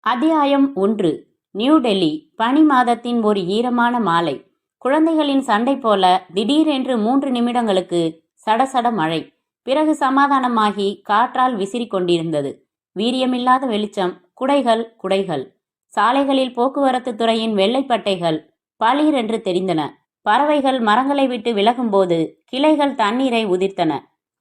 அத்தியாயம் 1. நியூ டெல்லி. பனி மாதத்தின் ஒரு ஈரமான மாலை. குழந்தைகளின் சண்டை போல திடீரென்று 3 நிமிடங்களுக்கு சடசட மழை. பிறகு சமாதானமாகி காற்றால் விசிறி கொண்டிருந்தது. வீரியமில்லாத வெளிச்சம். குடைகள் குடைகள். சாலைகளில் போக்குவரத்து துறையின் வெள்ளைப்பட்டைகள் பளீரென்று தெரிந்தன. பறவைகள் மரங்களை விட்டு விலகும்போது கிளைகள் தண்ணீரை உதிர்த்தன.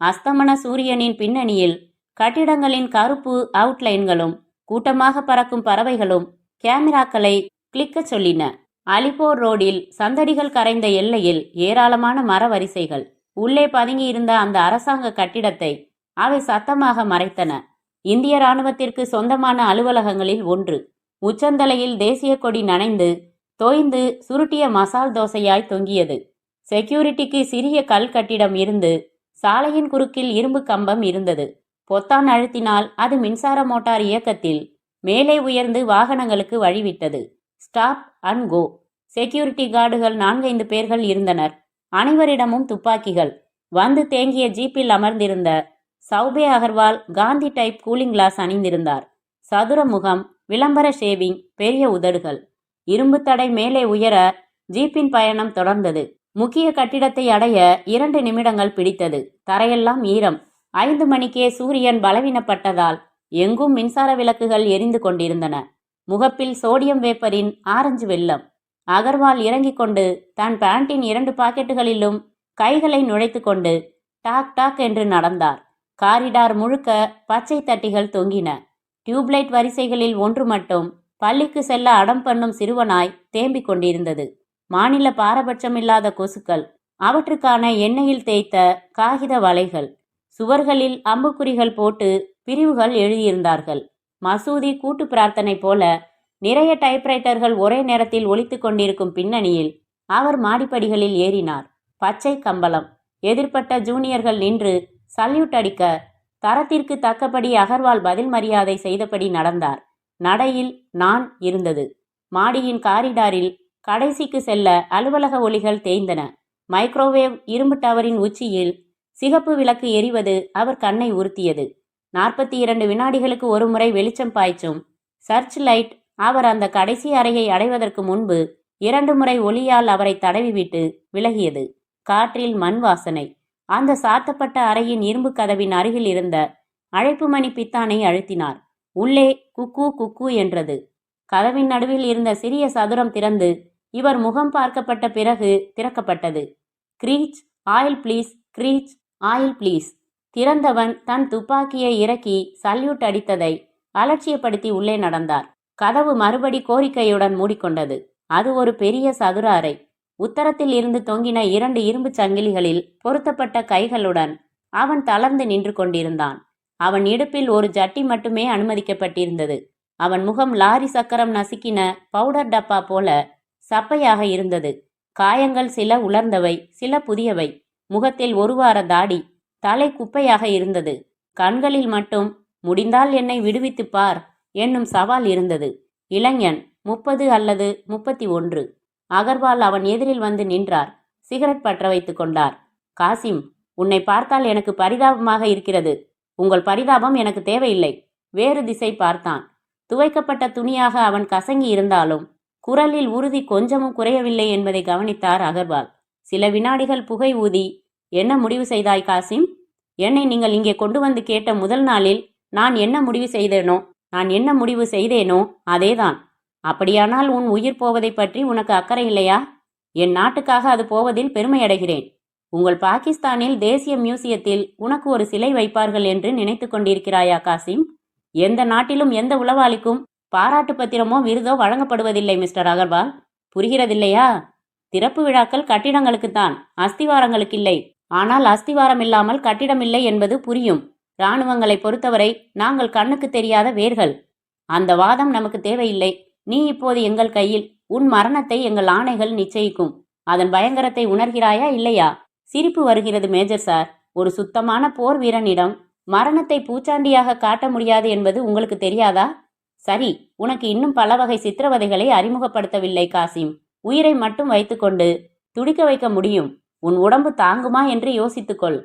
அஸ்தமன சூரியனின் பின்னணியில் கட்டிடங்களின் கருப்பு அவுட்லைன்களும் கூட்டமாக பறக்கும் பறவைகளும் கேமராக்களை கிளிக்க சொல்லின. அலிபோர் ரோடில் சந்தடிகள் கரைந்த எல்லையில் ஏராளமான மர வரிசைகள் உள்ளே பதுங்கியிருந்த அந்த அரசாங்க கட்டிடத்தை அவை சத்தமாக மறைத்தன. இந்திய இராணுவத்திற்கு சொந்தமான அலுவலகங்களில் ஒன்று. உச்சந்தலையில் தேசிய கொடி நனைந்து தோய்ந்து சுருட்டிய மசால் தோசையாய் தொங்கியது. செக்யூரிட்டிக்கு சிறிய கல் கட்டிடம் இருந்து சாலையின் குறுக்கில் இரும்பு கம்பம் இருந்தது. பொத்தான் அழுத்தினால் அது மின்சார மோட்டார் இயக்கத்தில் மேலே உயர்ந்து வாகனங்களுக்கு வழிவிட்டது. Stop and go. செக்யூரிட்டி கார்டுகள் 4-5 பேர்கள் இருந்தனர். அனைவரிடமும் துப்பாக்கிகள். வந்து தேங்கிய ஜீப்பில் அமர்ந்திருந்த Choubey Agarwal Gandhi type cooling glass அணிந்திருந்தார். சதுர முகம், விளம்பர ஷேவிங், பெரிய உதடுகள். இரும்பு தடை மேலே உயர ஜீப்பின் பயணம் தொடர்ந்தது. முக்கிய கட்டிடத்தை அடைய 2 நிமிடங்கள் பிடித்தது. தரையெல்லாம் ஈரம். 5 மணிக்கே சூரியன் பலவீனப்பட்டதால் எங்கும் மின்சார விளக்குகள் எரிந்து கொண்டிருந்தன. முகப்பில் சோடியம் வேப்பரின் ஆரஞ்சு வெள்ளம். அகர்வால் இறங்கிக் கொண்டு தன் பேண்டின் 2 பாக்கெட்டுகளிலும் கைகளை நுழைத்து கொண்டு டாக் டாக் என்று நடந்தார். காரிடார் முழுக்க பச்சை தட்டிகள் தொங்கின. டியூப்லைட் வரிசைகளில் ஒன்று மட்டும் பள்ளிக்கு செல்ல அடம் பண்ணும் சிறுவனாய் தேம்பிக் கொண்டிருந்தது. மாநில பாரபட்சமில்லாத கொசுக்கள். அவற்றுக்கான எண்ணெயில் தேய்த்த காகித வலைகள். சுவர்களில் அம்புக்குறிகள் போட்டு பிரிவுகள் எழுதியிருந்தார்கள். மசூதி கூட்டு பிரார்த்தனை போல நிறைய டைப்ரைட்டர்கள் ஒரே நேரத்தில் ஒலித்து கொண்டிருக்கும் பின்னணியில் அவர் மாடிப்படிகளில் ஏறினார். பச்சை கம்பளம். எதிர்ப்பட்ட ஜூனியர்கள் நின்று சல்யூட் அடிக்க தரத்திற்கு தக்கபடி அகர்வால் பதில் மரியாதை செய்தபடி நடந்தார். நடையில் நான் இருந்தது. மாடியின் காரிடாரில் கடைசிக்கு செல்ல அலுவலக ஒலிகள் தேய்ந்தன. மைக்ரோவேவ் இரும்பு டவரின் உச்சியில் சிகப்பு விளக்கு எரிவது அவர் கண்ணை உறுத்தியது. 42 வினாடிகளுக்கு ஒரு முறை வெளிச்சம் பாய்ச்சும் சர்ச் லைட் அவர் அந்த கடைசி அறையை அடைவதற்கு முன்பு 2 முறை ஒளியால் அவரை தடவிவிட்டு விலகியது. காற்றில் மண் வாசனை. அந்த சாத்தப்பட்ட அறையின் இரும்பு கதவின் அருகில் இருந்த அழைப்பு மணி பித்தானை அழுத்தினார். உள்ளே குக்கு குக்கு என்றது. கதவின் நடுவில் இருந்த சிறிய சதுரம் திறந்து இவர் முகம் பார்க்கப்பட்ட பிறகு திறக்கப்பட்டது. கிரீச், ஆயில் ப்ளீஸ், கிரீச், ஆயில் ப்ளீஸ். திறந்தவன் தன் துப்பாக்கியை இறக்கி சல்யூட் அடித்ததை அலட்சியப்படுத்தி உள்ளே நடந்தார். கதவு மறுபடி கோரிக்கையுடன் மூடிக்கொண்டது. அது ஒரு பெரிய சதுர அறை. உத்தரத்தில் இருந்து தொங்கின 2 இரும்பு சங்கிலிகளில் பொருத்தப்பட்ட கைகளுடன் அவன் தளர்ந்து நின்று கொண்டிருந்தான். அவன் இடுப்பில் ஒரு ஜட்டி மட்டுமே அனுமதிக்கப்பட்டிருந்தது. அவன் முகம் லாரி சக்கரம் நசுக்கின பவுடர் டப்பா போல சப்பையாக இருந்தது. காயங்கள் சில உலர்ந்தவை, சில புதியவை. முகத்தில் 1 வார தாடி. தலை குப்பையாக இருந்தது. கண்களில் மட்டும் முடிந்தால் என்னை விடுவித்துப் பார் என்னும் சவால் இருந்தது. இளைஞன், 30 அல்லது 31. அகர்வால் அவன் எதிரில் வந்து நின்றார். சிகரெட் பற்ற வைத்து கொண்டார். காசிம், உன்னை பார்த்தால் எனக்கு பரிதாபமாக இருக்கிறது. உங்கள் பரிதாபம் எனக்கு தேவையில்லை. வேறு திசை பார்த்தான். துவைக்கப்பட்ட துணியாக அவன் கசங்கி இருந்தாலும் குரலில் உறுதி கொஞ்சமும் குறையவில்லை என்பதை கவனித்தார் அகர்வால். சில வினாடிகள் புகை ஊதி, என்ன முடிவு செய்தாய் காசிம்? என்னை நீங்கள் இங்கே கொண்டு வந்து கேட்ட முதல் நாளில் நான் என்ன முடிவு செய்தேனோ அதேதான். அப்படியானால் உன் உயிர் போவதை பற்றி உனக்கு அக்கறை இல்லையா? என் நாட்டுக்காக அது போவதில் பெருமையடைகிறேன். உங்கள் பாகிஸ்தானில் தேசிய மியூசியத்தில் உனக்கு ஒரு சிலை வைப்பார்கள் என்று நினைத்து கொண்டிருக்கிறாயா காசிம்? எந்த நாட்டிலும் எந்த உளவாளிக்கும் பாராட்டு பத்திரமோ விருதோ வழங்கப்படுவதில்லை மிஸ்டர் அகர்வால். புரிகிறதில்லையா? திறப்பு விழாக்கள் கட்டிடங்களுக்குத்தான், அஸ்திவாரங்களுக்கு இல்லை. ஆனால் அஸ்திவாரம் இல்லாமல் கட்டிடமில்லை என்பது புரியும். இராணுவங்களை பொறுத்தவரை நாங்கள் கண்ணுக்கு தெரியாத வேர்கள். அந்த வாதம் நமக்கு தேவையில்லை. நீ இப்போது எங்கள் கையில். உன் மரணத்தை எங்கள் ஆணைகள் நிச்சயிக்கும். அதன் பயங்கரத்தை உணர்கிறாயா இல்லையா? சிரிப்பு வருகிறது மேஜர் சார். ஒரு சுத்தமான போர் வீரனிடம் மரணத்தை பூச்சாண்டியாக காட்ட முடியாது என்பது உங்களுக்கு தெரியாதா? சரி, உனக்கு இன்னும் பல வகை சித்திரவதைகளை அறிமுகப்படுத்தவில்லை காசிம். உயிரை மட்டும் வைத்துக்கொண்டு துடிக்க வைக்க முடியும். உன் உடம்பு தாங்குமா என்று யோசித்துக்கொள்.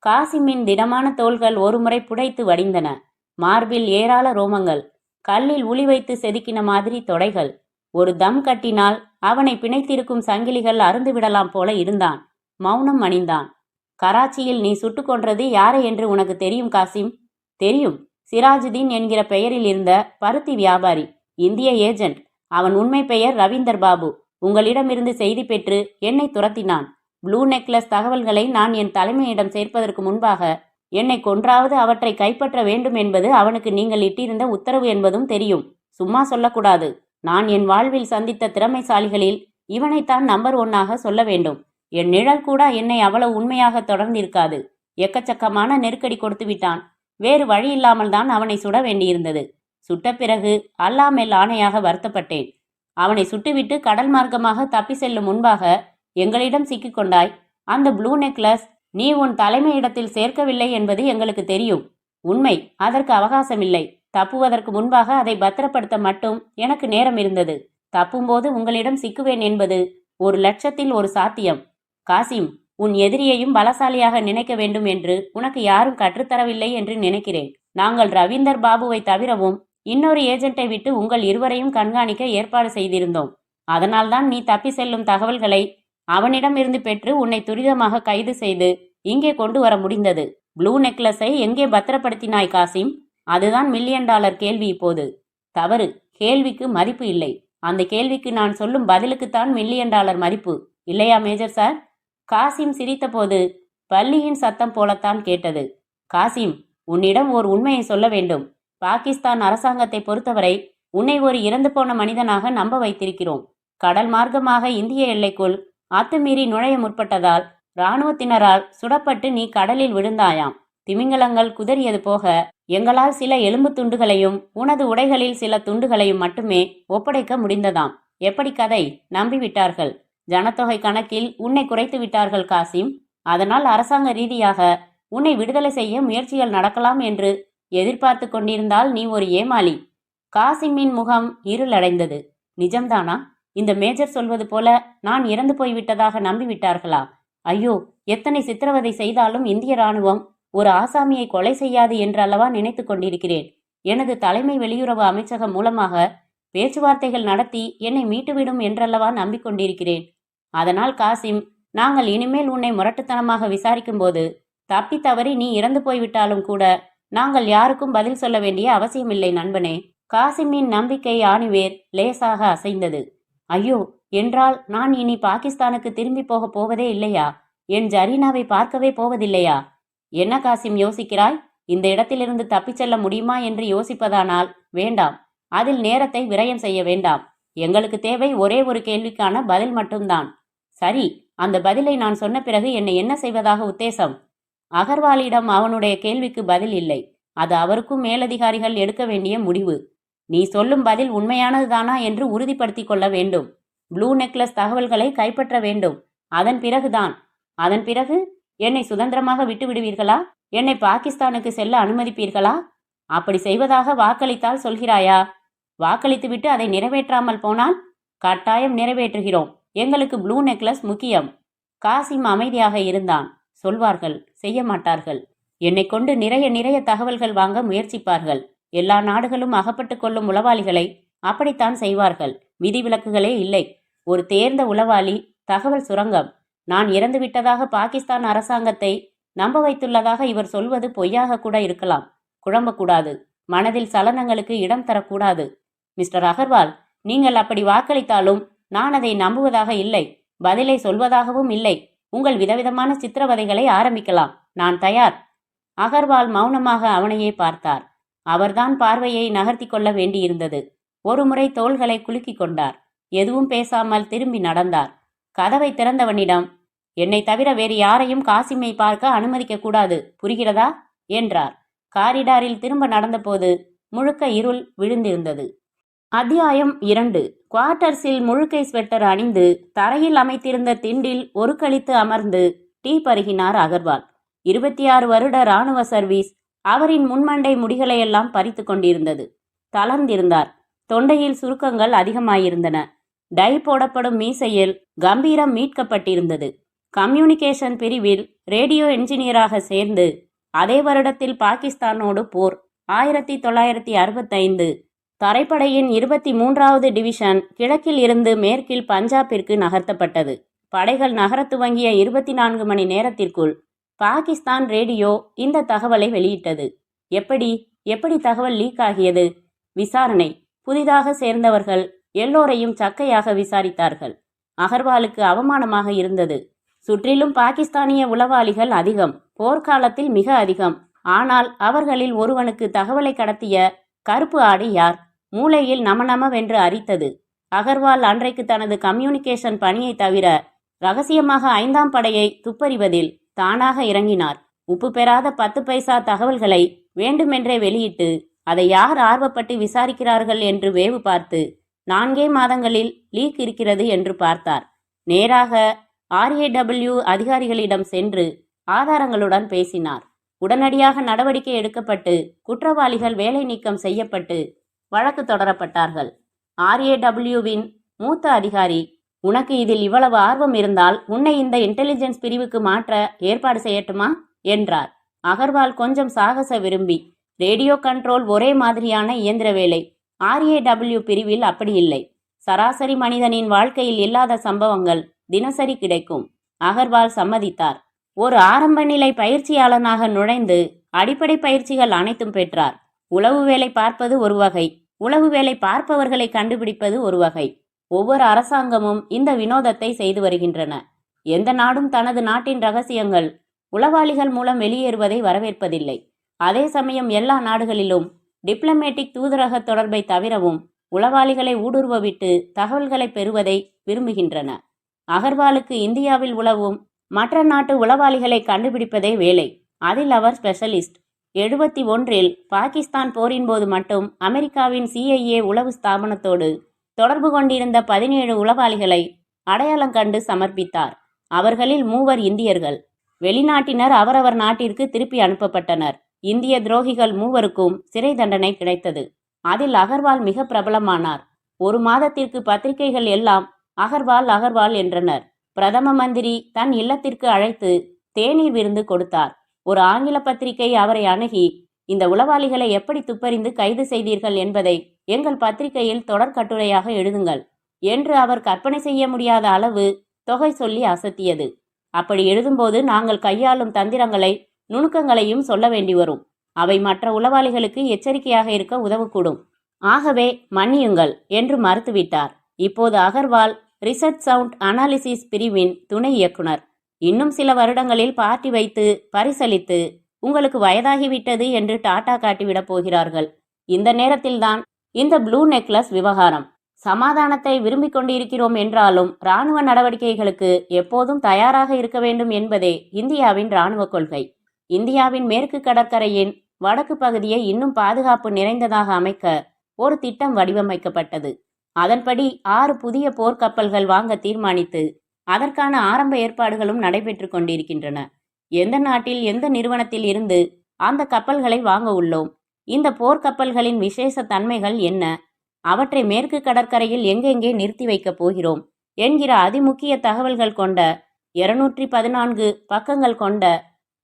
காசிமின் திடமான தோள்கள் ஒருமுறை புடைத்து வடிந்தன. மார்பில் ஏராள ரோமங்கள். கல்லில் உளி வைத்து செதுக்கின மாதிரி தொடைகள். ஒரு தம் கட்டினால் அவனை பிணைத்திருக்கும் சங்கிலிகள் அருந்து விடலாம் போல இருந்தான். மௌனம் அணிந்தான். கராச்சியில் நீ சுட்டுக் கொன்றது யாரை என்று உனக்கு தெரியும் காசிம்? தெரியும். சிராஜுதீன் என்கிற பெயரில் இருந்த பருத்தி வியாபாரி, இந்திய ஏஜென்ட். அவன் உண்மை பெயர் ரவீந்தர் பாபு. உங்களிடமிருந்து செய்தி பெற்று என்னை துரத்தினான். ப்ளூ நெக்லஸ் தகவல்களை நான் என் தலைமையிடம் சேர்ப்பதற்கு முன்பாக என்னை கொன்றாவது அவற்றை கைப்பற்ற வேண்டும் என்பது அவனுக்கு நீங்கள் இட்டிருந்த உத்தரவு என்பதும் தெரியும். சும்மா சொல்லக்கூடாது. நான் என் வாழ்வில் சந்தித்த திறமைசாலிகளில் இவனைத்தான் நம்பர் 1ஆக சொல்ல வேண்டும். என் நிழல் கூட என்னை அவ்வளவு உண்மையாக தொடர்ந்திருக்காது. எக்கச்சக்கமான நெருக்கடி கொடுத்து விட்டான். வேறு வழி இல்லாமல் தான் அவனை சுட வேண்டியிருந்தது. சுட்ட பிறகு அல்லாமேல் ஆணையாக வருத்தப்பட்டேன். அவனை சுட்டுவிட்டு கடல் மார்க்கமாக தப்பி செல்லும் முன்பாக எங்களிடம் சிக்கிக்கொண்டாய். அந்த ப்ளூ நெக்லஸ் நீ உன் தலைமையிடத்தில் சேர்க்கவில்லை என்பது எங்களுக்கு தெரியும். உண்மை. அதற்கு அவகாசமில்லை. தப்புவதற்கு முன்பாக அதை பத்திரப்படுத்த மட்டும் எனக்கு நேரம் இருந்தது. தப்பும்போது உங்களிடம் சிக்குவேன் என்பது 1,00,000ல் 1 சாத்தியம். காசிம், உன் எதிரியையும் பலசாலியாக நினைக்க வேண்டும் என்று உனக்கு யாரும் கற்றுத்தரவில்லை என்று நினைக்கிறேன். நாங்கள் ரவீந்தர் பாபுவை தவிரவும் இன்னொரு ஏஜென்ட்டை விட்டு உங்கள் இருவரையும் கண்காணிக்க ஏற்பாடு செய்திருந்தோம். அதனால்தான் நீ தப்பி செல்லும் தகவல்களை அவனிடமிருந்து பெற்று உன்னை துரிதமாக கைது செய்து இங்கே கொண்டு வர முடிந்தது. ப்ளூ நெக்லஸை எங்கே பத்திரப்படுத்தினாய் காசிம்? அதுதான் $1 மில்லியன் கேள்வி இப்போது. தவறு. கேள்விக்கு மதிப்பு இல்லை. அந்த கேள்விக்கு நான் சொல்லும் பதிலுக்குத்தான் $1 மில்லியன் மதிப்பு. இல்லையா மேஜர் சார்? காசிம் சிரித்தபோது பல்லியின் சத்தம் போலத்தான் கேட்டது. காசிம், உன்னிடம் ஓர் உண்மையை சொல்ல வேண்டும். பாகிஸ்தான் அரசாங்கத்தை பொறுத்தவரை உன்னை ஒரு இறந்து போன மனிதனாக நம்ப வைத்திருக்கிறோம். கடல் மார்க்கமாக இந்திய எல்லைக்குள் அத்துமீறி நுழைய முற்பட்டதால் இராணுவத்தினரால் சுடப்பட்டு நீ கடலில் விழுந்தாயாம். திமிங்கலங்கள் குதறியது போக எங்களால் சில எலும்பு துண்டுகளையும் உனது உடைகளில் சில துண்டுகளையும் மட்டுமே ஒப்படைக்க முடிந்ததாம். எப்படி கதை? நம்பிவிட்டார்கள். ஜனத்தொகை கணக்கில் உன்னை குறைத்து விட்டார்கள் காசிம். அதனால் அரசாங்க ரீதியாக உன்னை விடுதலை செய்ய முயற்சிகள் நடக்கலாம் என்று எதிர்பார்த்து கொண்டிருந்தால் நீ ஒரு ஏமாளி. காசிமின் முகம் இருளடைந்தது. நிஜம்தானா? இந்த மேஜர் சொல்வது போல நான் இறந்து போய்விட்டதாக நம்பிவிட்டார்களா? ஐயோ, எத்தனை சித்திரவதை செய்தாலும் இந்திய இராணுவம் ஒரு ஆசாமியை கொலை செய்யாது என்றல்லவா நினைத்து கொண்டிருக்கிறேன். எனது தலைமை வெளியுறவு அமைச்சகம் மூலமாக பேச்சுவார்த்தைகள் நடத்தி என்னை மீட்டுவிடும் என்றல்லவா நம்பிக்கொண்டிருக்கிறேன். அதனால் காசிம், நாங்கள் இனிமேல் உன்னை முரட்டுத்தனமாக விசாரிக்கும் போது தப்பி தவறி நீ இறந்து போய்விட்டாலும் கூட நாங்கள் யாருக்கும் பதில் சொல்ல வேண்டிய அவசியமில்லை நண்பனே. காசிமின் நம்பிக்கை ஆணிவேர் லேசாக அசைந்தது. ஐயோ, என்றால் நான் இனி பாகிஸ்தானுக்கு திரும்பி போகப் போவதே இல்லையா? என் ஜரீனாவை பார்க்கவே போவதில்லையா? என்ன காசிம் யோசிக்கிறாய்? இந்த இடத்திலிருந்து தப்பிச் செல்ல முடியுமா என்று யோசிப்பதானால் வேண்டாம். அதில் நேரத்தை விரயம் செய்ய வேண்டாம். எங்களுக்கு தேவை ஒரே ஒரு கேள்விக்கான பதில் மட்டும்தான். சரி, அந்த பதிலை நான் சொன்ன பிறகு என்னை என்ன செய்வதாக உத்தேசம்? அகர்வாலிடம் அவனுடைய கேள்விக்கு பதில் இல்லை. அது அவருக்கும் மேலதிகாரிகள் எடுக்க வேண்டிய முடிவு. நீ சொல்லும் பதில் உண்மையானதுதானா என்று உறுதிப்படுத்திக் கொள்ள வேண்டும். ப்ளூ நெக்லஸ் தகவல்களை கைப்பற்ற வேண்டும். அதன் பிறகு என்னை சுதந்திரமாக விட்டு விடுவீர்களா? என்னை பாகிஸ்தானுக்கு செல்ல அனுமதிப்பீர்களா? அப்படி செய்வதாக வாக்களித்தால் சொல்கிறாயா? வாக்களித்துவிட்டு அதை நிறைவேற்றாமல் போனால்? கட்டாயம் நிறைவேற்றுகிறோம். எங்களுக்கு ப்ளூ நெக்லஸ் முக்கியம். காசிம் அமைதியாக இருந்தான். சொல்வார்கள், செய்ய மாட்டார்கள். என்னை கொண்டு நிறைய தகவல்கள் வாங்க முயற்சிப்பார்கள். எல்லா நாடுகளும் அகப்பட்டு கொள்ளும் உளவாளிகளை அப்படித்தான் செய்வார்கள். விதிவிலக்குகளே இல்லை. ஒரு தேர்ந்த உளவாளி தகவல் சுரங்கம். நான் இறந்து விட்டதாக பாகிஸ்தான் அரசாங்கத்தை நம்ப வைத்துள்ளதாக இவர் சொல்வது பொய்யாக கூட இருக்கலாம். குழம்பக்கூடாது. மனதில் சலனங்களுக்கு இடம் தரக்கூடாது. மிஸ்டர் அகர்வால், நீங்கள் அப்படி வாக்களித்தாலும் நான் அதை நம்புவதாக இல்லை. பதிலை சொல்வதாகவும் இல்லை. உங்கள் விதவிதமான சித்திரவதைகளை ஆரம்பிக்கலாம். நான் தயார். அகர்வால் மௌனமாக அவனையே பார்த்தார். அவர்தான் பார்வையை நகர்த்தி கொள்ள வேண்டியிருந்தது. ஒருமுறை தோள்களை குலுக்கி கொண்டார். எதுவும் பேசாமல் திரும்பி நடந்தார். கதவை திறந்தவனிடம், என்னை தவிர வேறு யாரையும் காசிமை பார்க்க அனுமதிக்க கூடாது, புரிகிறதா என்றார். காரிடாரில் திரும்ப நடந்தபோது முழுக்க இருள் விழுந்திருந்தது. அத்தியாயம் 2. குவார்ட்டர்ஸில் முழுக்கை ஸ்வெட்டர் அணிந்து தரையில் அமைத்திருந்த திண்டில் ஒரு கழித்து அமர்ந்து டீ பருகினார் அகர்வால். 26 வருட இராணுவ சர்வீஸ் அவரின் முன்மண்டை முடிகளையெல்லாம் பறித்து கொண்டிருந்தது. தளர்ந்திருந்தார். தொண்டையில் சுருக்கங்கள் அதிகமாயிருந்தன. டை போடப்படும் மீசையில் கம்பீரம் மீட்கப்பட்டிருந்தது. கம்யூனிகேஷன் பிரிவில் ரேடியோ என்ஜினியராக சேர்ந்து அதே வருடத்தில் பாகிஸ்தானோடு போர் 1965 தரைப்படையின் 23வது டிவிஷன் கிழக்கில் இருந்து மேற்கில் பஞ்சாபிற்கு நகர்த்தப்பட்டது. படைகள் நகரத் துவங்கிய 24 மணி நேரத்திற்குள் பாகிஸ்தான் ரேடியோ இந்த தகவலை வெளியிட்டது. எப்படி தகவல் லீக் ஆகியது? விசாரணை. புதிதாக சேர்ந்தவர்கள் எல்லோரையும் சக்கையாக விசாரித்தார்கள். அகர்வாலுக்கு அவமானமாக இருந்தது. சுற்றிலும் பாகிஸ்தானிய உளவாளிகள் அதிகம், போர்க்காலத்தில் மிக அதிகம். ஆனால் அவர்களில் ஒருவனுக்கு தகவலை கடத்திய கருப்பு ஆடு யார்? மூளையில் நமநமவென்று அரித்தது. அகர்வால் அன்றைக்கு தனது கம்யூனிகேஷன் பணியை தவிர ரகசியமாக 5ஆம் படையை துப்பறிவதில் தானாக இறங்கினார். உப்பு பெறாத 10 பைசா தகவல்களை வேண்டுமென்றே வெளியிட்டு அதை யார் ஆர்வப்பட்டு விசாரிக்கிறார்கள் என்று வேவு பார்த்து 4 மாதங்களில் லீக் இருக்கிறது என்று பார்த்தார். நேராக RAW அதிகாரிகளிடம் சென்று ஆதாரங்களுடன் பேசினார். உடனடியாக நடவடிக்கை எடுக்கப்பட்டு குற்றவாளிகள் வேலை நீக்கம் செய்யப்பட்டு வழக்கு தொடரப்பட்டார்கள். RAWவின் மூத்த அதிகாரி, உனக்கு இதில் இவ்வளவு ஆர்வம் இருந்தால் உன்னை இந்த இன்டெலிஜென்ஸ் பிரிவுக்கு மாற்ற ஏற்பாடு செய்யட்டுமா என்றார். அகர்வால் கொஞ்சம் சாகச விரும்பி, ரேடியோ கண்ட்ரோல் ஒரே மாதிரியான இயந்திர வேலை. RAW பிரிவில் அப்படி இல்லை. சராசரி மனிதனின் வாழ்க்கையில் இல்லாத சம்பவங்கள் தினசரி கிடைக்கும். அகர்வால் சம்மதித்தார். ஒரு ஆரம்ப நிலை பயிற்சியாளனாக நுழைந்து அடிப்படை பயிற்சிகள் அனைத்தும் பெற்றார். உளவு வேலை பார்ப்பது ஒரு வகை, உளவு வேலை பார்ப்பவர்களை கண்டுபிடிப்பது ஒரு வகை. ஒவ்வொரு அரசாங்கமும் இந்த வினோதத்தை செய்து வருகின்றன. எந்த நாடும் தனது நாட்டின் ரகசியங்கள் உளவாளிகள் மூலம் வெளியேறுவதை வரவேற்பதில்லை. அதே சமயம் எல்லா நாடுகளிலும் டிப்ளமேட்டிக் தூதரக தொடர்பை தவிரவும் உளவாளிகளை ஊடுருவ விட்டு தகவல்களை பெறுவதை விரும்புகின்றன. அகர்வாலுக்கு இந்தியாவில் உளவும் மற்ற நாட்டு உளவாளிகளை கண்டுபிடிப்பதே வேலை. அதில் அவர் ஸ்பெஷலிஸ்ட். 71இல் பாகிஸ்தான் போரின் போது மட்டும் அமெரிக்காவின் CIA உளவு ஸ்தாபனத்தோடு தொடர்பு கொண்டிருந்த 17 உளவாளிகளை அடையாளம் கண்டு சமர்ப்பித்தார். அவர்களில் 3 இந்தியர்கள். வெளிநாட்டினர் அவரவர் நாட்டிற்கு திருப்பி அனுப்பப்பட்டனர். இந்திய துரோகிகள் 3க்கும் சிறை தண்டனை கிடைத்தது. அதில் அகர்வால் மிக பிரபலமானார். 1 மாதத்திற்கு பத்திரிகைகள் எல்லாம் அகர்வால் என்றனர். பிரதம மந்திரி தன் இல்லத்திற்கு அழைத்து தேநீர் விருந்து கொடுத்தார். ஒரு ஆங்கில பத்திரிகை அவரை அணுகி, இந்த உளவாளிகளை எப்படி துப்பறிந்து கைது செய்தீர்கள் என்பதை எங்கள் பத்திரிகையில் தொடர் கட்டுரையாக எழுதுங்கள் என்று அவர் கற்பனை செய்ய முடியாத அளவு தொகை சொல்லி அசத்தியது. அப்படி எழுதும்போது நாங்கள் கையாளும் தந்திரங்களை நுணுக்கங்களையும் சொல்ல வேண்டி வரும். அவை மற்ற உளவாளிகளுக்கு எச்சரிக்கையாக இருக்க உதவக்கூடும். ஆகவே மன்னியுங்கள் என்று மறுத்துவிட்டார். இப்போது அகர்வால் ரிசர்ச் சவுண்ட் அனாலிசிஸ் பிரிவின் துணை இயக்குனர். இன்னும் சில வருடங்களில் பார்ட்டி வைத்து பரிசளித்து உங்களுக்கு வயதாகிவிட்டது என்று டாட்டா காட்டிவிடப் போகிறார்கள். இந்த நேரத்தில்தான் இந்த ப்ளூ நெக்லஸ் விவகாரம். சமாதானத்தை விரும்பிக் கொண்டிருக்கிறோம் என்றாலும் இராணுவ நடவடிக்கைகளுக்கு எப்போதும் தயாராக இருக்க வேண்டும் என்பதே இந்தியாவின் இராணுவ கொள்கை. இந்தியாவின் மேற்கு கடற்கரையின் வடக்கு பகுதியை இன்னும் பாதுகாப்பு நிறைந்ததாக அமைக்க ஒரு திட்டம் வடிவமைக்கப்பட்டது. அதன்படி 6 புதிய போர்க்கப்பல்கள் வாங்க தீர்மானித்து அதற்கான ஆரம்ப ஏற்பாடுகளும் நடைபெற்று கொண்டிருக்கின்றன. எந்த நாட்டில் எந்த நிறுவனத்தில் இருந்து அந்த கப்பல்களை வாங்க உள்ளோம், இந்த போர்க்கப்பல்களின் விசேஷ தன்மைகள் என்ன, அவற்றை மேற்கு கடற்கரையில் எங்கெங்கே நிறுத்தி வைக்கப் போகிறோம் என்கிற அதிமுக்கிய தகவல்கள் கொண்ட 214 பக்கங்கள் கொண்ட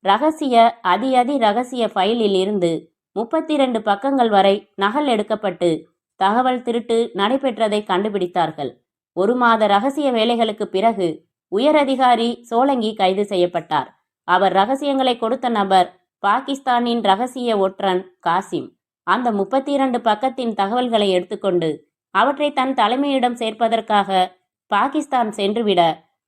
ரகசிய அதி ரகசிய ஃபைலில் இருந்து 32 பக்கங்கள் வரை நகல் எடுக்கப்பட்டு தகவல் திருட்டு நடைபெற்றதை கண்டுபிடித்தார்கள். 1 மாத ரகசிய வேலைகளுக்கு பிறகு உயரதிகாரி சோலங்கி கைது செய்யப்பட்டார். அவர் ரகசியங்களை கொடுத்த நபர் பாகிஸ்தானின் ரகசிய ஒற்றன் காசிம். அந்த 32 பக்கத்தின் தகவல்களை எடுத்துக்கொண்டு அவற்றை தன் தலைமையிடம் சேர்ப்பதற்காக பாகிஸ்தான் சென்றுவிட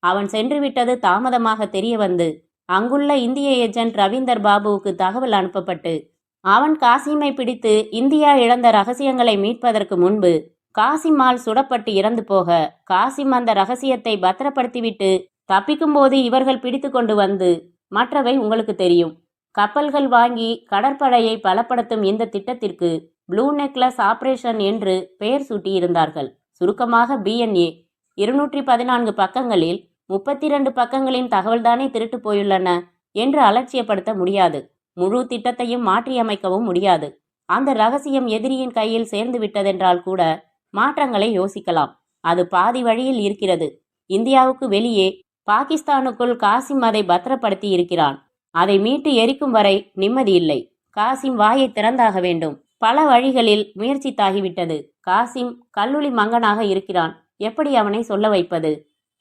அவன் சென்றுவிட்டது தாமதமாக தெரிய வந்து அங்குள்ள இந்திய ஏஜென்ட் ரவீந்தர் பாபுவுக்கு தகவல் அனுப்பப்பட்டு அவன் காசிமை பிடித்து இந்தியா இழந்த ரகசியங்களை மீட்பதற்கு முன்பு காசிமால் சுடப்பட்டு இறந்து போக காசிம் அந்த ரகசியத்தை பத்திரப்படுத்திவிட்டு தப்பிக்கும் போது இவர்கள் பிடித்து கொண்டு வந்து, மற்றவை உங்களுக்கு தெரியும். கப்பல்கள் வாங்கி கடற்படையை பலப்படுத்தும் இந்த திட்டத்திற்கு ப்ளூ நெக்லஸ் ஆபரேஷன் என்று பெயர் சூட்டியிருந்தார்கள். சுருக்கமாக BNA. 214 பக்கங்களில் 32 பக்கங்களின் தகவல்தானே திருட்டு போயுள்ளன என்று அலட்சியப்படுத்த முடியாது. முழு திட்டத்தையும் மாற்றியமைக்கவும் முடியாது. அந்த ரகசியம் எதிரியின் கையில் சேர்ந்து விட்டதென்றால் கூட மாற்றங்களை யோசிக்கலாம். அது பாதி வழியில் இருக்கிறது. இந்தியாவுக்கு வெளியே பாகிஸ்தானுக்குள் காசிம் அதை பத்திரப்படுத்தி இருக்கிறான். அதை மீட்டு எரிக்கும் வரை நிம்மதி இல்லை. காசிம் வாயை திறந்தாக வேண்டும். பல வழிகளில் முயற்சித்தாகிவிட்டது. காசிம் கல்லூரி மங்கனாக இருக்கிறான். எப்படி அவனை சொல்ல வைப்பது?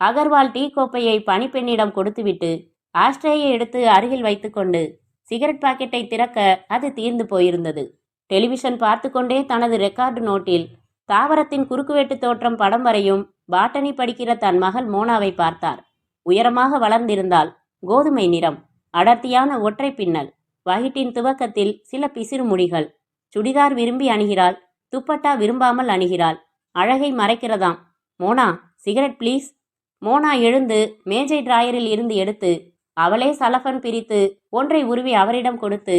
அகர்வால் டீ கோப்பையை பணிப்பெண்ணிடம் கொடுத்துவிட்டு ஆஸ்ட்ரேயை எடுத்து அருகில் வைத்துக்கொண்டு சிகரெட் பாக்கெட்டை திறக்க அது தீர்ந்து போயிருந்தது. டெலிவிஷன் பார்த்து கொண்டே தனது ரெக்கார்டு நோட்டில் தாவரத்தின் குறுக்குவெட்டு தோற்றம் படம் வரையும் பாட்டனி படிக்கிற தன் மகள் மோனாவை பார்த்தார். உயரமாக வளர்ந்திருந்தாள். கோதுமை நிறம், அடர்த்தியான ஒற்றை பின்னல், வயிற்றின் துவக்கத்தில் சில பிசிறு முடிகள். சுடிதார் விரும்பி அணிகிறாள், துப்பட்டா விரும்பாமல் அணிகிறாள். அழகை மறைக்கிறதாம். Mona, cigarette please. மோனா எழுந்து மேஜை டிராயரில் இருந்து எடுத்து அவளே சலஃபன் பிரித்து ஒன்றை உருவி அவரிடம் கொடுத்து,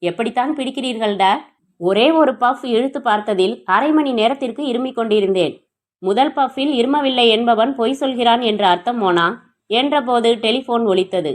எப்படித்தான் பிடிக்கிறீர்கள் டாட்? ஒரே ஒரு பஃப் இழுத்து பார்த்ததில் அரை மணி நேரத்திற்கு இருமிக் கொண்டிருந்தேன். முதல் பஃபில் இருமவில்லை என்பவன் பொய் சொல்கிறான் என்று அர்த்தம் மோனா என்றபோது டெலிஃபோன் ஒலித்தது.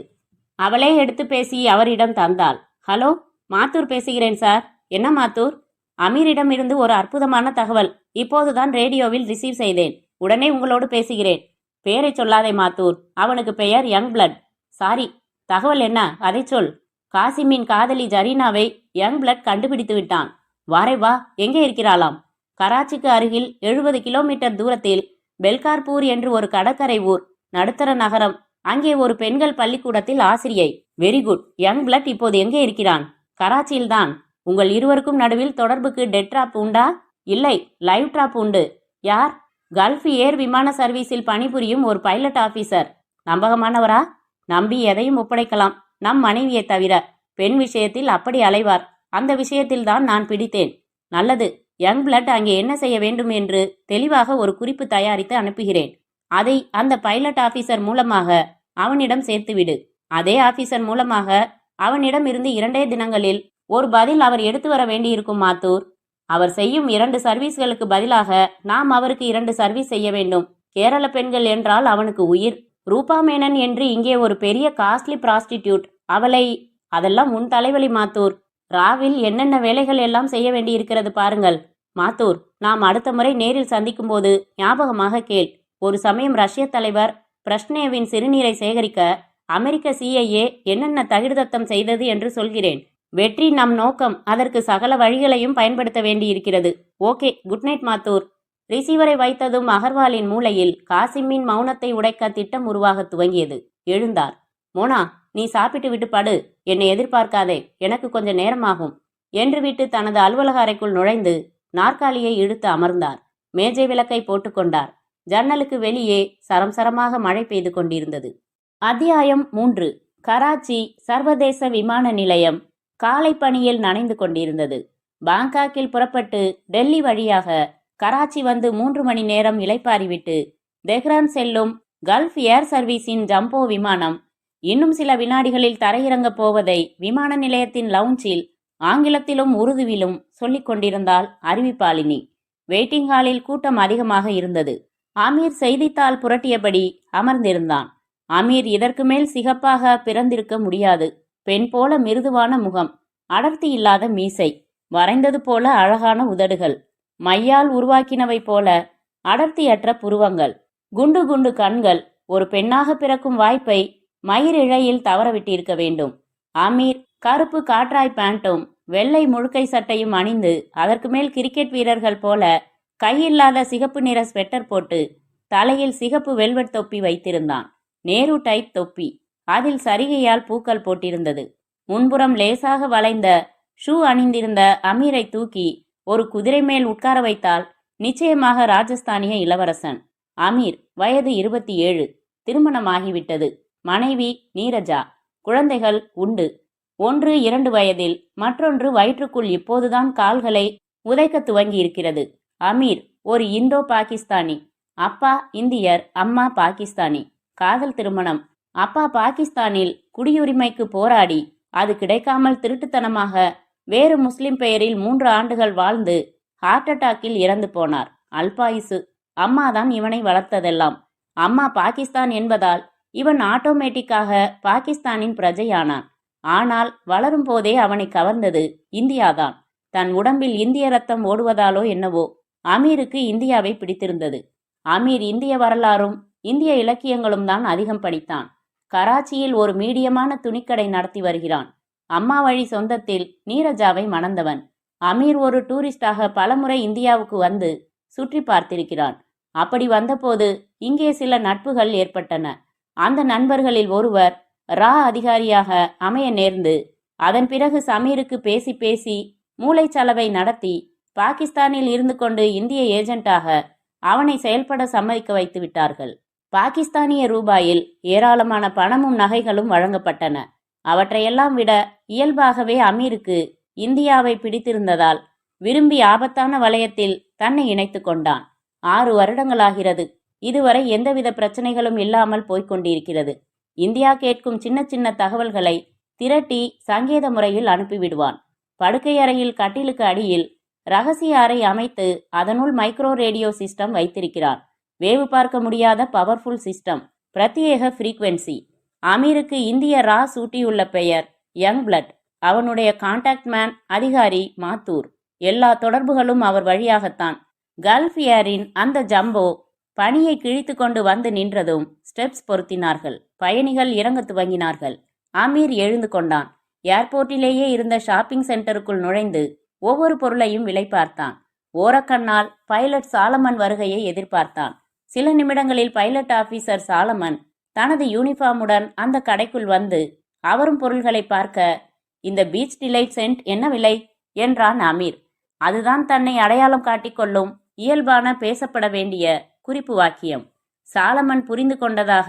அவளே எடுத்து பேசி அவரிடம் தந்தாள். ஹலோ, மாத்தூர் பேசுகிறேன் சார். என்ன மாத்தூர்? அமீரிடமிருந்து ஒரு அற்புதமான தகவல். இப்போதுதான் ரேடியோவில் ரிசீவ் செய்தேன். உடனே உங்களோடு பேசுகிறேன். பேரை சொல்லாதே மாத்தூர். அவனுக்கு பெயர் யங் பிளட். சாரி, தகவல் என்ன? அதை சொல். காசிமின் காதலி ஜரீனாவை யங் பிளட் கண்டுபிடித்து விட்டான். வாரே வா. எங்கே இருக்கிறாளாம்? கராச்சிக்கு அருகில் 70 கிலோமீட்டர் தூரத்தில் பெல்கார்பூர் என்று ஒரு கடற்கரை ஊர், நடுத்தர நகரம். அங்கே ஒரு பெண்கள் பள்ளிக்கூடத்தில் ஆசிரியை. Very good. யங் பிளட் இப்போது எங்கே இருக்கிறான்? கராச்சியில்தான். உங்கள் இருவருக்கும் நடுவில் தொடர்புக்கு டெட் டிராப் உண்டா? இல்லை, லைவ் டிராப் உண்டு. யார்? கல்ஃப் ஏர் விமான சர்வீஸில் பணிபுரியும் ஒரு பைலட் ஆபீசர். நம்பகமானவரா? நம்பி எதையும் ஒப்படைக்கலாம், நம் மனைவியை தவிர. பெண் விஷயத்தில் அப்படி அலைவார். அந்த விஷயத்தில்தான் நான் பிடித்தேன். நல்லது. யங் பிளட் அங்கே என்ன செய்ய வேண்டும் என்று தெளிவாக ஒரு குறிப்பு தயாரித்து அனுப்புகிறேன். அதை அந்த பைலட் ஆபீசர் மூலமாக அவனிடம் சேர்த்துவிடு. அதே ஆபீசர் மூலமாக அவனிடம் இருந்து 2 தினங்களில் ஒரு பதில் அவர் எடுத்து வர வேண்டியிருக்கும் மாத்தூர். அவர் செய்யும் 2 சர்வீஸ்களுக்கு பதிலாக நாம் அவருக்கு 2 சர்வீஸ் செய்ய வேண்டும். கேரள பெண்கள் என்றால் அவனுக்கு உயிர். ரூபா மேனன் என்று இங்கே ஒரு பெரிய காஸ்ட்லி பிராஸ்டிடியூட். அவளை... அதெல்லாம் உன் தலைவலி மாத்தூர். ராவில் என்னென்ன வேலைகள் எல்லாம் செய்ய வேண்டியிருக்கிறது பாருங்கள். மாத்தூர், நாம் அடுத்த முறை நேரில் சந்திக்கும் போது ஞாபகமாக கேள். ஒரு சமயம் ரஷ்ய தலைவர் பிரஷ்னேவின் சிறுநீரை சேகரிக்க அமெரிக்க CIA என்னென்ன தகிடுதத்தம் செய்தது என்று சொல்கிறேன். வெற்றி நம் நோக்கம். அதற்கு சகல வழிகளையும் பயன்படுத்த வேண்டியிருக்கிறது. Okay, good night Mathur. ரிசீவரை வைத்ததும் அகர்வாலின் மூளையில் காசிமின் மௌனத்தை உடைக்க திட்டம் உருவாக துவங்கியது. எழுந்தார். மோனா, நீ சாப்பிட்டு விட்டு படு. என்னை எதிர்பார்க்காதே, எனக்கு கொஞ்சம் நேரமாகும் என்று விட்டு தனது அலுவலக அறைக்குள் நுழைந்து நாற்காலியை இழுத்து அமர்ந்தார். மேஜை விளக்கை போட்டுக்கொண்டார். ஜன்னலுக்கு வெளியே சரம் சரமாக மழை பெய்து கொண்டிருந்தது. அத்தியாயம் 3. கராச்சி சர்வதேச விமான நிலையம் காலை பனியில் நனைந்து கொண்டிருந்தது. பாங்காக்கில் புறப்பட்டு டெல்லி வழியாக கராச்சி வந்து 3 மணி நேரம் இளைப்பாறிவிட்டு தெஹ்ரான் செல்லும் கல்ஃப் ஏர் சர்வீஸின் ஜம்போ விமானம் இன்னும் சில வினாடிகளில் தரையிறங்கப் போவதை விமான நிலையத்தின் லவுஞ்சில் ஆங்கிலத்திலும் உருதுவிலும் சொல்லிக் கொண்டிருந்தாள் அறிவிப்பாளினி. வெயிட்டிங் ஹாலில் கூட்டம் அதிகமாக இருந்தது. அமீர் செய்தித்தாள் புரட்டியபடி அமர்ந்திருந்தான். அமீர் இதற்கு மேல் சிகப்பாக பிறந்திருக்க முடியாது. பெண் போல மிருதுவான முகம், அடர்த்தி இல்லாத மீசை, வரைந்தது போல அழகான உதடுகள், மையால் உருவாக்கினவை போல அடர்த்தியற்ற புருவங்கள், குண்டு குண்டு கண்கள். ஒரு பெண்ணாக பிறக்கும் வாய்ப்பை மயிரிழையில் தவறவிட்டிருக்க வேண்டும். அமீர் கருப்பு காட்ராய் பேண்ட்டும் வெள்ளை முழுக்கை சட்டையும் அணிந்து அதற்கு மேல் கிரிக்கெட் வீரர்கள் போல கையில்லாத சிகப்பு நிற ஸ்வெட்டர் போட்டு தலையில் சிகப்பு வெல்வெட் தொப்பி வைத்திருந்தான். நேரு டைப் தொப்பி. அதில் சரிகையால் பூக்கள் போட்டிருந்தது. முன்புறம் லேசாக வளைந்த ஷூ அணிந்திருந்த அமீரை தூக்கி ஒரு குதிரை மேல் உட்கார வைத்தால் நிச்சயமாக ராஜஸ்தானிய இளவரசன். அமீர் வயது 27. திருமணமாகிவிட்டது. மனைவி நீரஜா. குழந்தைகள் உண்டு. ஒன்று 2 வயதில், மற்றொன்று வயிற்றுக்குள் இப்போதுதான் கால்களை உதைக்க துவங்கியிருக்கிறது. அமீர் ஒரு இந்தோ பாகிஸ்தானி. அப்பா இந்தியர், அம்மா பாகிஸ்தானி. காதல் திருமணம். அப்பா பாகிஸ்தானில் குடியுரிமைக்கு போராடி அது கிடைக்காமல் திருட்டுத்தனமாக வேறு முஸ்லிம் பெயரில் 3 ஆண்டுகள் வாழ்ந்து ஹார்ட் அட்டாக்கில் இறந்து போனார். அல்பாயுசு. அம்மாதான் இவனை வளர்த்ததெல்லாம். அம்மா பாகிஸ்தான் என்பதால் இவன் ஆட்டோமேட்டிக்காக பாகிஸ்தானின் பிரஜையானான். ஆனால் வளரும் போதே அவனை கவர்ந்தது இந்தியாதான். தன் உடம்பில் இந்திய ரத்தம் ஓடுவதாலோ என்னவோ அமீருக்கு இந்தியாவை பிடித்திருந்தது. அமீர் இந்திய வரலாறும் இந்திய இலக்கியங்களும் தான் அதிகம் படித்தான். கராச்சியில் ஒரு மீடியமான துணிக்கடை நடத்தி வருகிறான். அம்மா வழி சொந்தத்தில் நீரஜாவை மணந்தவன். அமீர் ஒரு டூரிஸ்டாக பலமுறை இந்தியாவுக்கு வந்து சுற்றி பார்த்திருக்கிறான். அப்படி வந்தபோது இங்கே சில நட்புகள் ஏற்பட்டன. அந்த நண்பர்களில் ஒருவர் ரா அதிகாரியாக அமைய நேர்ந்து அதன் பிறகு சமீருக்கு பேசி பேசி மூளைச்சலவை நடத்தி பாகிஸ்தானில் இருந்து கொண்டு இந்திய ஏஜென்ட்டாக அவனை செயல்பட சம்மதிக்க வைத்து விட்டார்கள். பாகிஸ்தானிய ரூபாயில் ஏராளமான பணமும் நகைகளும் வழங்கப்பட்டன. அவற்றையெல்லாம் விட இயல்பாகவே அமீருக்கு இந்தியாவை பிடித்திருந்ததால் விரும்பி ஆபத்தான வலயத்தில் தன்னை இணைத்து கொண்டான். 6 வருடங்களாகிறது. இதுவரை எந்தவித பிரச்சனைகளும் இல்லாமல் போய்கொண்டிருக்கிறது. இந்தியா கேட்கும் சின்ன சின்ன தகவல்களை திரட்டி சங்கேத முறையில் அனுப்பிவிடுவான். படுக்கை அறையில் கட்டிலுக்கு அடியில் ரகசிய அறை அமைத்து அதனுள் மைக்ரோ ரேடியோ சிஸ்டம் வைத்திருக்கிறான். வேவு பார்க்க முடியாத பவர்ஃபுல் சிஸ்டம், பிரத்யேக ஃப்ரீக்வென்சி. அமீருக்கு இந்திய ரா சூட்டியுள்ள பெயர் யங் பிளட். அவனுடைய கான்டாக்ட் மேன் அதிகாரி மாத்தூர். எல்லா தொடர்புகளும் அவர் வழியாகத்தான். கல்ஃப் ஏரின் அந்த ஜம்போ பனியை கிழித்து கொண்டு வந்து நின்றதும் ஸ்டெப்ஸ் பொருத்தினார்கள். பயணிகள் இறங்க துவங்கினார்கள். அமீர் எழுந்து கொண்டான். ஏர்போர்ட்டிலேயே இருந்த ஷாப்பிங் சென்டருக்குள் நுழைந்து ஒவ்வொரு பொருளையும் விலை பார்த்தான். ஓரக்கண்ணால் பைலட் சாலமன் வருகையை எதிர்பார்த்தான். சில நிமிடங்களில் பைலட் ஆபீசர் சாலமன் தனது யூனிஃபார்முடன் அந்த கடைக்குள் வந்து அவரும் பொருள்களை பார்க்க, இந்த பீச் டிலைட் சென்ட் என்ன விலை என்றான் அமீர். அதுதான் தன்னை அடையாளம் காட்டிக்கொள்ளும் இயல்பான பேசப்பட வேண்டிய குறிப்பு வாக்கியம். சாலமன் புரிந்து கொண்டதாக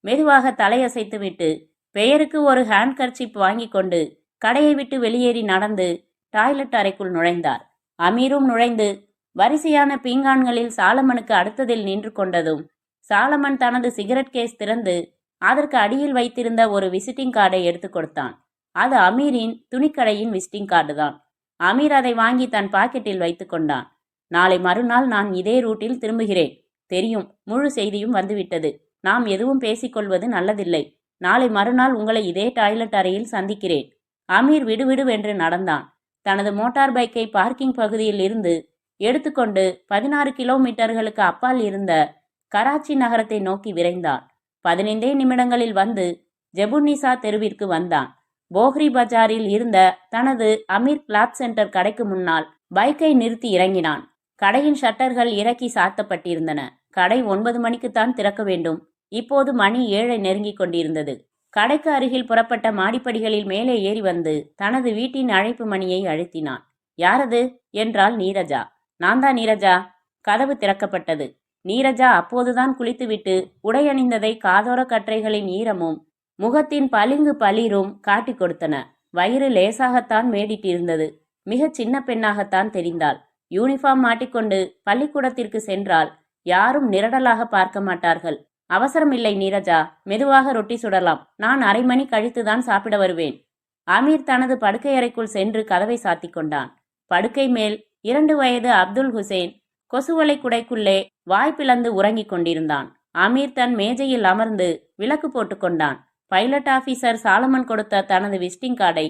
மெதுவாக தலையசைத்துவிட்டு பெயருக்கு ஒரு ஹேண்ட்கர்ச்சிப் வாங்கி கொண்டு கடையை விட்டு வெளியேறி நடந்து டாய்லெட் அறைக்குள் நுழைந்தார். அமீரும் நுழைந்து வரிசையான பீங்கான்களில் சாலமனுக்கு அடுத்ததில் நின்று கொண்டதும் சாலமன் தனது சிகரெட் கேஸ் திறந்து அதற்கு அடியில் வைத்திருந்த ஒரு விசிட்டிங் கார்டை எடுத்து கொடுத்தான். அது அமீரின் துணிக்கடையின் விசிட்டிங் கார்டு தான். அமீர் அதை வாங்கி தன் பாக்கெட்டில் வைத்து கொண்டான். நாளை மறுநாள் நான் இதே ரூட்டில் திரும்புகிறேன். தெரியும், முழு செய்தியும் வந்துவிட்டது. நாம் எதுவும் பேசிக்கொள்வது நல்லதில்லை. நாளை மறுநாள் உங்களை இதே டாய்லெட் அறையில் சந்திக்கிறேன். அமீர் விடுவிடுவென்று நடந்தான். தனது மோட்டார் பைக்கை பார்க்கிங் பகுதியில் இருந்து எடுத்துக்கொண்டு 16 கிலோமீட்டர்களுக்கு அப்பால் இருந்த கராச்சி நகரத்தை நோக்கி விரைந்தான். 15 நிமிடங்களில் வந்து ஜெபுன்னிசா தெருவிற்கு வந்தான். போஹ்ரி பஜாரில் இருந்த தனது அமீர் கிளாத் சென்டர் கடைக்கு முன்னால் பைக்கை நிறுத்தி இறங்கினான். கடையின் ஷட்டர்கள் இறக்கி சாத்தப்பட்டிருந்தன. கடை 9 மணிக்குத்தான் திறக்க வேண்டும். இப்போது மணி 7 நெருங்கிக் கொண்டிருந்தது. கடைக்கு அருகில் புறப்பட்ட மாடிப்படிகளில் மேலே ஏறி வந்து தனது வீட்டின் அழைப்பு மணியை அழுத்தினான். யாரது என்றாள் நீரஜா. நான் தான் நீரஜா. கதவு திறக்கப்பட்டது. நீரஜா அப்போதுதான் குளித்துவிட்டு உடையணிந்ததை காதோர கற்றைகளின் ஈரமும் முகத்தின் பளிங்கு பளிரும் காட்டி கொடுத்தன. வயிறு லேசாகத்தான் மேடிட்டிருந்தது. மிக சின்ன பெண்ணாகத்தான் தெரிந்தாள். யூனிஃபார்ம் மாட்டிக்கொண்டு பள்ளிக்கூடத்திற்கு சென்றால் யாரும் நிரடலாக பார்க்க மாட்டார்கள். அவசரமில்லை நீரஜா, மெதுவாக ரொட்டி சுடலாம். நான் அரை மணி கழித்துதான் சாப்பிட வருவேன். அமீர் தனது படுக்கை அறைக்குள் சென்று கதவை சாத்தி கொண்டான். படுக்கை மேல் 2 வயது அப்துல் ஹுசேன் கொசுவலை குடைக்குள்ளே வாய்ப்பிழந்து உறங்கிக் கொண்டிருந்தான். அமீர் தன் மேஜையில் அமர்ந்து விளக்கு போட்டு கொண்டான். பைலட் ஆபீசர் சாலமன் கொடுத்த தனது விசிட்டிங் கார்டை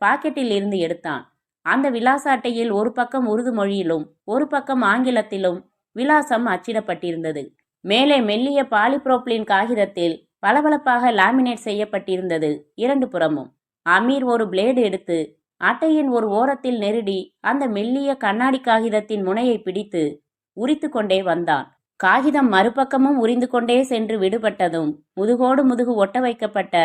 பாக்கெட்டில் இருந்து எடுத்தான். அந்த விலாச அட்டையில் ஒரு பக்கம் உருது மொழியிலும் ஒரு பக்கம் ஆங்கிலத்திலும் விலாசம் அச்சிடப்பட்டிருந்தது. மேலே மெல்லிய பாலிப்ரோப்ளின் காகிதத்தில் பளபளப்பாக லாமினேட் செய்யப்பட்டிருந்தது 2 புறமும். அமீர் ஒரு பிளேடு எடுத்து அட்டையின் ஒரு ஓரத்தில் நெருடி அந்த மெல்லிய கண்ணாடி காகிதத்தின் முனையை பிடித்து உரித்து கொண்டே வந்தான். காகிதம் மறுபக்கமும் உரிந்து கொண்டே சென்று விடுபட்டதும் முதுகோடு முதுகு ஒட்ட வைக்கப்பட்ட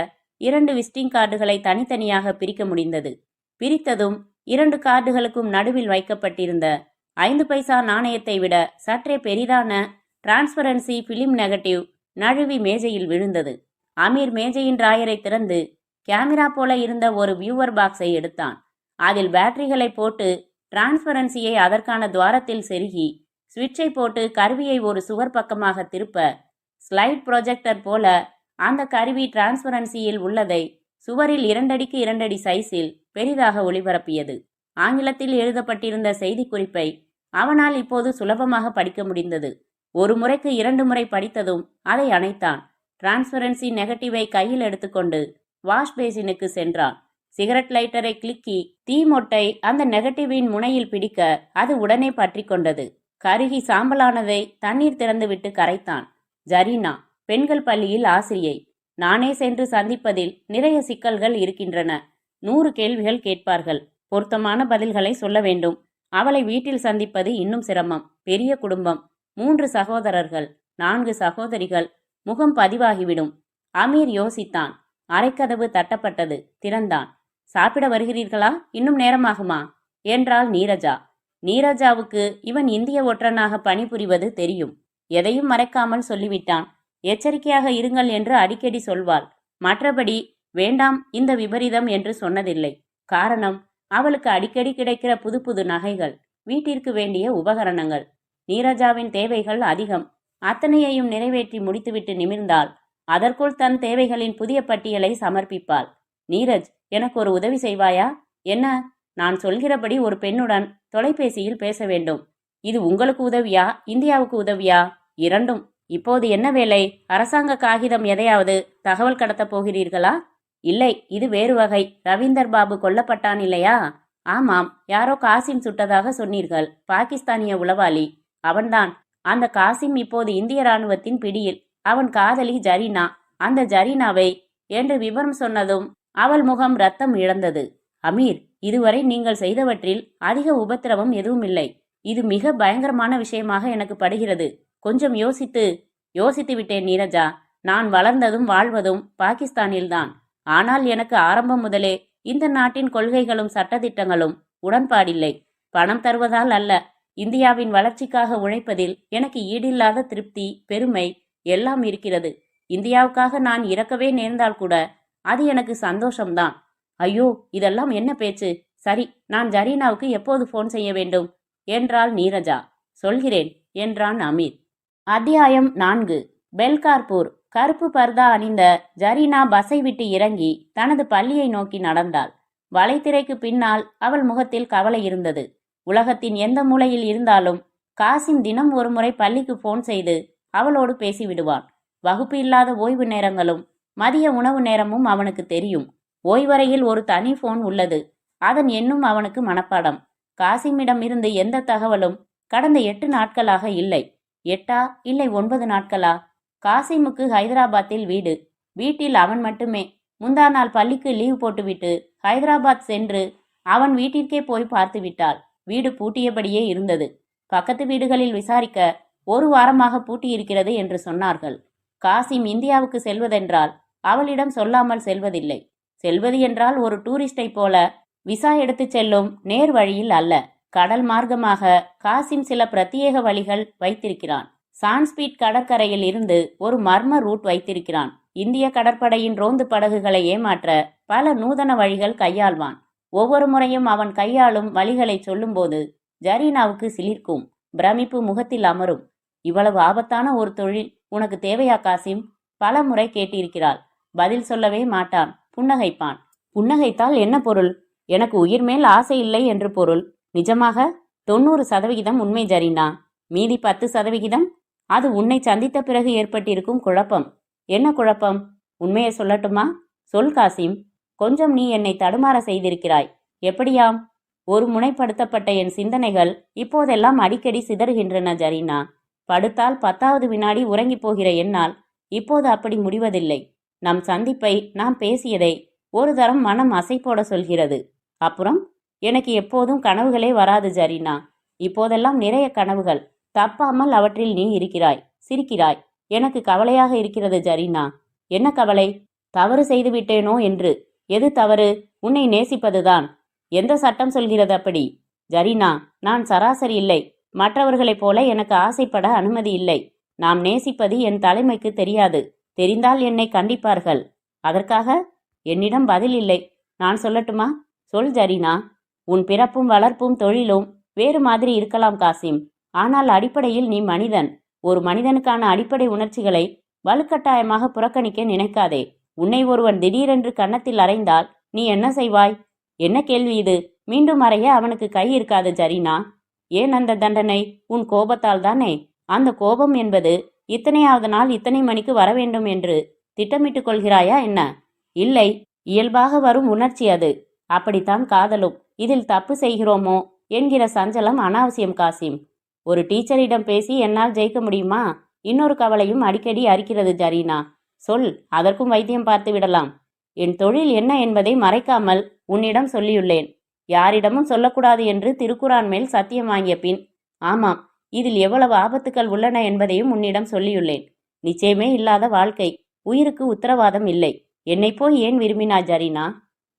2 விசிட்டிங் கார்டுகளை தனித்தனியாக பிரிக்க முடிந்தது. பிரித்ததும் 2 கார்டுகளுக்கும் நடுவில் வைக்கப்பட்டிருந்த 5 பைசா நாணயத்தை விட சற்றே பெரிதான டிரான்ஸ்பரன்சி பிலிம் நெகட்டிவ் நழுவி மேஜையில் விழுந்தது. அமீர் மேஜையின் டிராயரை திறந்து கேமரா போல இருந்த ஒரு வியூவர் பாக்ஸை எடுத்தான். அதில் பேட்டரிகளை போட்டு டிரான்ஸ்பரன்சியை அதற்கான துவாரத்தில் செருகி சுவிட்சை போட்டு கருவியை ஒரு சுவர் பக்கமாக திருப்ப ஸ்லைட் ப்ரொஜெக்டர் போல அந்த கருவி டிரான்ஸ்பரன்சியில் உள்ளதை சுவரில் 2 அடிக்கு 2 அடி சைஸில் பெரிதாக ஒளிபரப்பியது. ஆங்கிலத்தில் எழுதப்பட்டிருந்த செய்தி குறிப்பை அவனால் இப்போது சுலபமாக படிக்க முடிந்தது. ஒரு முறைக்கு 2 முறை படித்ததும் அதை அணைத்தான். டிரான்ஸ்பரன்சி நெகட்டிவை கையில் எடுத்துக்கொண்டு வாஷ் பேசினுக்கு சென்றான். சிகரெட் லைட்டரை கிளிக்கி தீ மொட்டை அந்த நெகட்டிவின் முனையில் பிடிக்க அது உடனே பற்றி கொண்டது. கருகி சாம்பலானதை தண்ணீர் திறந்துவிட்டு கரைத்தான். ஜரீனா பெண்கள் பள்ளியில் ஆசிரியை. நானே சென்று சந்திப்பதில் நிறைய சிக்கல்கள் இருக்கின்றன. 100 கேள்விகள் கேட்பார்கள். பொருத்தமான பதில்களை சொல்ல வேண்டும். அவளை வீட்டில் சந்திப்பது இன்னும் சிரமம். பெரிய குடும்பம், 3 சகோதரர்கள், 4 சகோதரிகள், முகம் பதிவாகிவிடும். அமீர் யோசித்தான். அறைக்கதவு தட்டப்பட்டது. திறந்தான். சாப்பிட வருகிறீர்களா? இன்னும் நேரமாகுமா என்றாள் நீரஜா. நீரஜாவுக்கு இவன் இந்திய ஒற்றனாக பணிபுரிவது தெரியும். எதையும் மறைக்காமல் சொல்லிவிட்டான். எச்சரிக்கையாக இருங்கள் என்று அடிக்கடி சொல்வாள். மற்றபடி வேண்டாம் இந்த விபரீதம் என்று சொன்னதில்லை. காரணம், அவளுக்கு அடிக்கடி கிடைக்கிற புது புது நகைகள், வீட்டிற்கு வேண்டிய உபகரணங்கள். நீரஜாவின் தேவைகள் அதிகம். அத்தனையையும் நிறைவேற்றி முடித்துவிட்டு நிமிர்ந்தாள். அதற்குள் தன் தேவைகளின் புதிய பட்டியலை சமர்ப்பிப்பாள். நீரஜ், எனக்கு ஒரு உதவி செய்வாயா? என்ன? நான் சொல்கிறபடி ஒரு பெண்ணுடன் தொலைபேசியில் பேச வேண்டும். இது உங்களுக்கு உதவியா, இந்தியாவுக்கு உதவியா? இரண்டும். இப்போது என்ன வேலை? அரசாங்க காகிதம் எதையாவது தகவல் கடத்தப் போகிறீர்களா? இல்லை, இது வேறு வகை. ரவீந்தர் பாபு கொல்லப்பட்டான் இல்லையா? ஆமாம், யாரோ காசிம் சுட்டதாக சொன்னீர்கள். பாகிஸ்தானிய உளவாளி. அவன்தான். அந்த காசிம் இப்போது இந்திய ராணுவத்தின் பிடியில். அவன் காதலி ஜரீனா. அந்த ஜரீனாவை என்று விவரம் சொன்னதும் அவள் முகம் ரத்தம் இழந்தது. அமீர், இதுவரை நீங்கள் செய்தவற்றில் அதிக உபத்திரவம் எதுவும் இல்லை. இது மிக பயங்கரமான விஷயமாக எனக்கு படுகிறது. கொஞ்சம் யோசித்து விட்டேன் நீரஜா. நான் வளர்ந்ததும் வாழ்வதும் பாகிஸ்தானில்தான். ஆனால் எனக்கு ஆரம்பம் முதலே இந்த நாட்டின் கொள்கைகளும் சட்டதிட்டங்களும் உடன்பாடில்லை. பணம் தருவதால் அல்ல, இந்தியாவின் வளர்ச்சிக்காக உழைப்பதில் எனக்கு ஈடில்லாத திருப்தி, பெருமை எல்லாம் இருக்கிறது. இந்தியாவுக்காக நான் இறக்கவே நேர்ந்தால் கூட அது எனக்கு சந்தோஷம்தான். ஐயோ, இதெல்லாம் என்ன பேச்சு? சரி, நான் ஜரீனாவுக்கு எப்போது போன் செய்ய வேண்டும் என்றாள் நீரஜா. சொல்கிறேன் என்றான் அமீர். அத்தியாயம் 4. பெல்கார்பூர். கருப்பு பர்தா அணிந்த ஜரீனா பஸ்ஸை விட்டு இறங்கி தனது பள்ளியை நோக்கி நடந்தாள். வலைத்திரைக்கு பின்னால் அவள் முகத்தில் கவலை இருந்தது. உலகத்தின் எந்த மூலையில் இருந்தாலும் காசிம் தினம் ஒரு முறை பள்ளிக்கு போன் செய்து அவளோடு பேசிவிடுவான். வகுப்பு இல்லாத ஓய்வு நேரங்களும் மதிய உணவு நேரமும் அவனுக்கு தெரியும். ஓய்வறையில் ஒரு தனி போன் உள்ளது. அதன் எண்ணும் அவனுக்கு மனப்பாடம். காசிமிடம் இருந்து எந்த தகவலும் கடந்த 8 நாட்களாக இல்லை. 8 இல்லை 9 நாட்களா? காசிமுக்கு ஹைதராபாத்தில் வீடு. வீட்டில் அவன் மட்டுமே. முந்தா நாள் பள்ளிக்கு லீவ் போட்டுவிட்டு ஹைதராபாத் சென்று அவன் வீட்டிற்கே போய் பார்த்து விட்டாள். வீடு பூட்டியபடியே இருந்தது. பக்கத்து வீடுகளில் விசாரிக்க 1 வாரமாக பூட்டியிருக்கிறது என்று சொன்னார்கள். காசிம் இந்தியாவுக்கு செல்வதென்றால் அவளிடம் சொல்லாமல் செல்வதில்லை. செல்வது என்றால் ஒரு டூரிஸ்டை போல விசா எடுத்துச் செல்லும் நேர் வழியில் அல்ல. கடல் மார்க்கமாக காசிம் சில பிரத்யேக வழிகள் வைத்திருக்கிறான். சான்ஸ்பீட் கடற்கரையில் இருந்து ஒரு மர்ம ரூட் வைத்திருக்கிறான். இந்திய கடற்படையின் ரோந்து படகுகளை ஏமாற்ற பல நூதன வழிகள் கையாள்வான். ஒவ்வொரு முறையும் அவன் கையாளும் வழிகளை சொல்லும்போது ஜரீனாவுக்கு சிலிர்க்கும். பிரமிப்பு முகத்தில் அமரும். இவ்வளவு ஆபத்தான ஒரு தொழில் உனக்கு தேவையா காசிம்? பல முறை கேட்டிருக்கிறாள். பதில் சொல்லவே மாட்டான். புன்னகைப்பான். புன்னகைத்தால் என்ன பொருள்? எனக்கு உயிர் மேல் ஆசை இல்லை என்று பொருள். நிஜமாக 90% உண்மை ஜரீனா. மீதி 10% அது உன்னை சந்தித்த பிறகு ஏற்பட்டிருக்கும் குழப்பம். என்ன குழப்பம்? உண்மையை சொல்லட்டுமா? சொல் காசிம். கொஞ்சம் நீ என்னை தடுமாற செய்திருக்கிறாய். எப்படியாம்? ஒரு முனைப்படுத்தப்பட்ட என் சிந்தனைகள் இப்போதெல்லாம் அடிக்கடி சிதறுகின்றன ஜரீனா. படுத்தால் 10வது வினாடி உறங்கி போகிற என்னால் இப்போது அப்படி முடிவதில்லை. நம் சந்திப்பை, நாம் பேசியதை ஒரு தரம் மனம் அசை போட சொல்கிறது. அப்புறம் எனக்கு எப்போதும் கனவுகளே வராது ஜரீனா. இப்போதெல்லாம் நிறைய கனவுகள். தப்பாமல் அவற்றில் நீ இருக்கிறாய், சிரிக்கிறாய். எனக்கு கவலையாக இருக்கிறது ஜரீனா. என்ன கவலை? தவறு செய்து விட்டேனோ என்று. எது தவறு? உன்னை நேசிப்பதுதான். எந்த சட்டம் சொல்கிறது அப்படி? ஜரீனா, நான் சராசரி இல்லை. மற்றவர்களைப் போல எனக்கு ஆசைப்பட அனுமதி இல்லை. நாம் நேசிப்பது என் தலைமைக்கு தெரியாது. தெரிந்தால் என்னை கண்டிப்பார்கள். அதற்காக என்னிடம் பதில் இல்லை. நான் சொல்லட்டுமா? சொல் ஜரீனா. உன் பிறப்பும் வளர்ப்பும் தொழிலும் வேறு மாதிரி இருக்கலாம் காசிம். ஆனால் அடிப்படையில் நீ மனிதன். ஒரு மனிதனுக்கான அடிப்படை உணர்ச்சிகளை வலுக்கட்டாயமாக புறக்கணிக்க நினைக்காதே. உன்னை ஒருவன் திடீரென்று கன்னத்தில் அறைந்தால் நீ என்ன செய்வாய்? என்ன கேள்வி இது? மீண்டும் அறைய அவனுக்கு கை இருக்காது ஜரீனா. ஏன் அந்த தண்டனை? உன் கோபத்தால் தானே. அந்த கோபம் என்பது இத்தனையாவது நாள் இத்தனை மணிக்கு வர வேண்டும் என்று திட்டமிட்டுக் கொள்கிறாயா என்ன? இல்லை, இயல்பாக வரும் உணர்ச்சி அது. அப்படித்தான் காதலும். இதில் தப்பு செய்கிறோமோ என்கிற சஞ்சலம் அனாவசியம் காசிம். ஒரு டீச்சரிடம் பேசி என்னால் ஜெயிக்க முடியுமா? இன்னொரு கவலையும் அடிக்கடி அரிக்கிறது ஜரீனா. சொல், அதற்கும் வைத்தியம் பார்த்து விடலாம். என் தொழில் என்ன என்பதை மறைக்காமல் உன்னிடம் சொல்லியுள்ளேன். யாரிடமும் சொல்லக்கூடாது என்று திருக்குரான் மேல் சத்தியம் வாங்கிய பின், ஆமாம், இதில் எவ்வளவு ஆபத்துக்கள் உள்ளன என்பதையும் உன்னிடம் சொல்லியுள்ளேன். நிச்சயமே இல்லாத வாழ்க்கை. உயிருக்கு உத்தரவாதம் இல்லை. என்னை போய் ஏன் விரும்பினாய் ஜரீனா?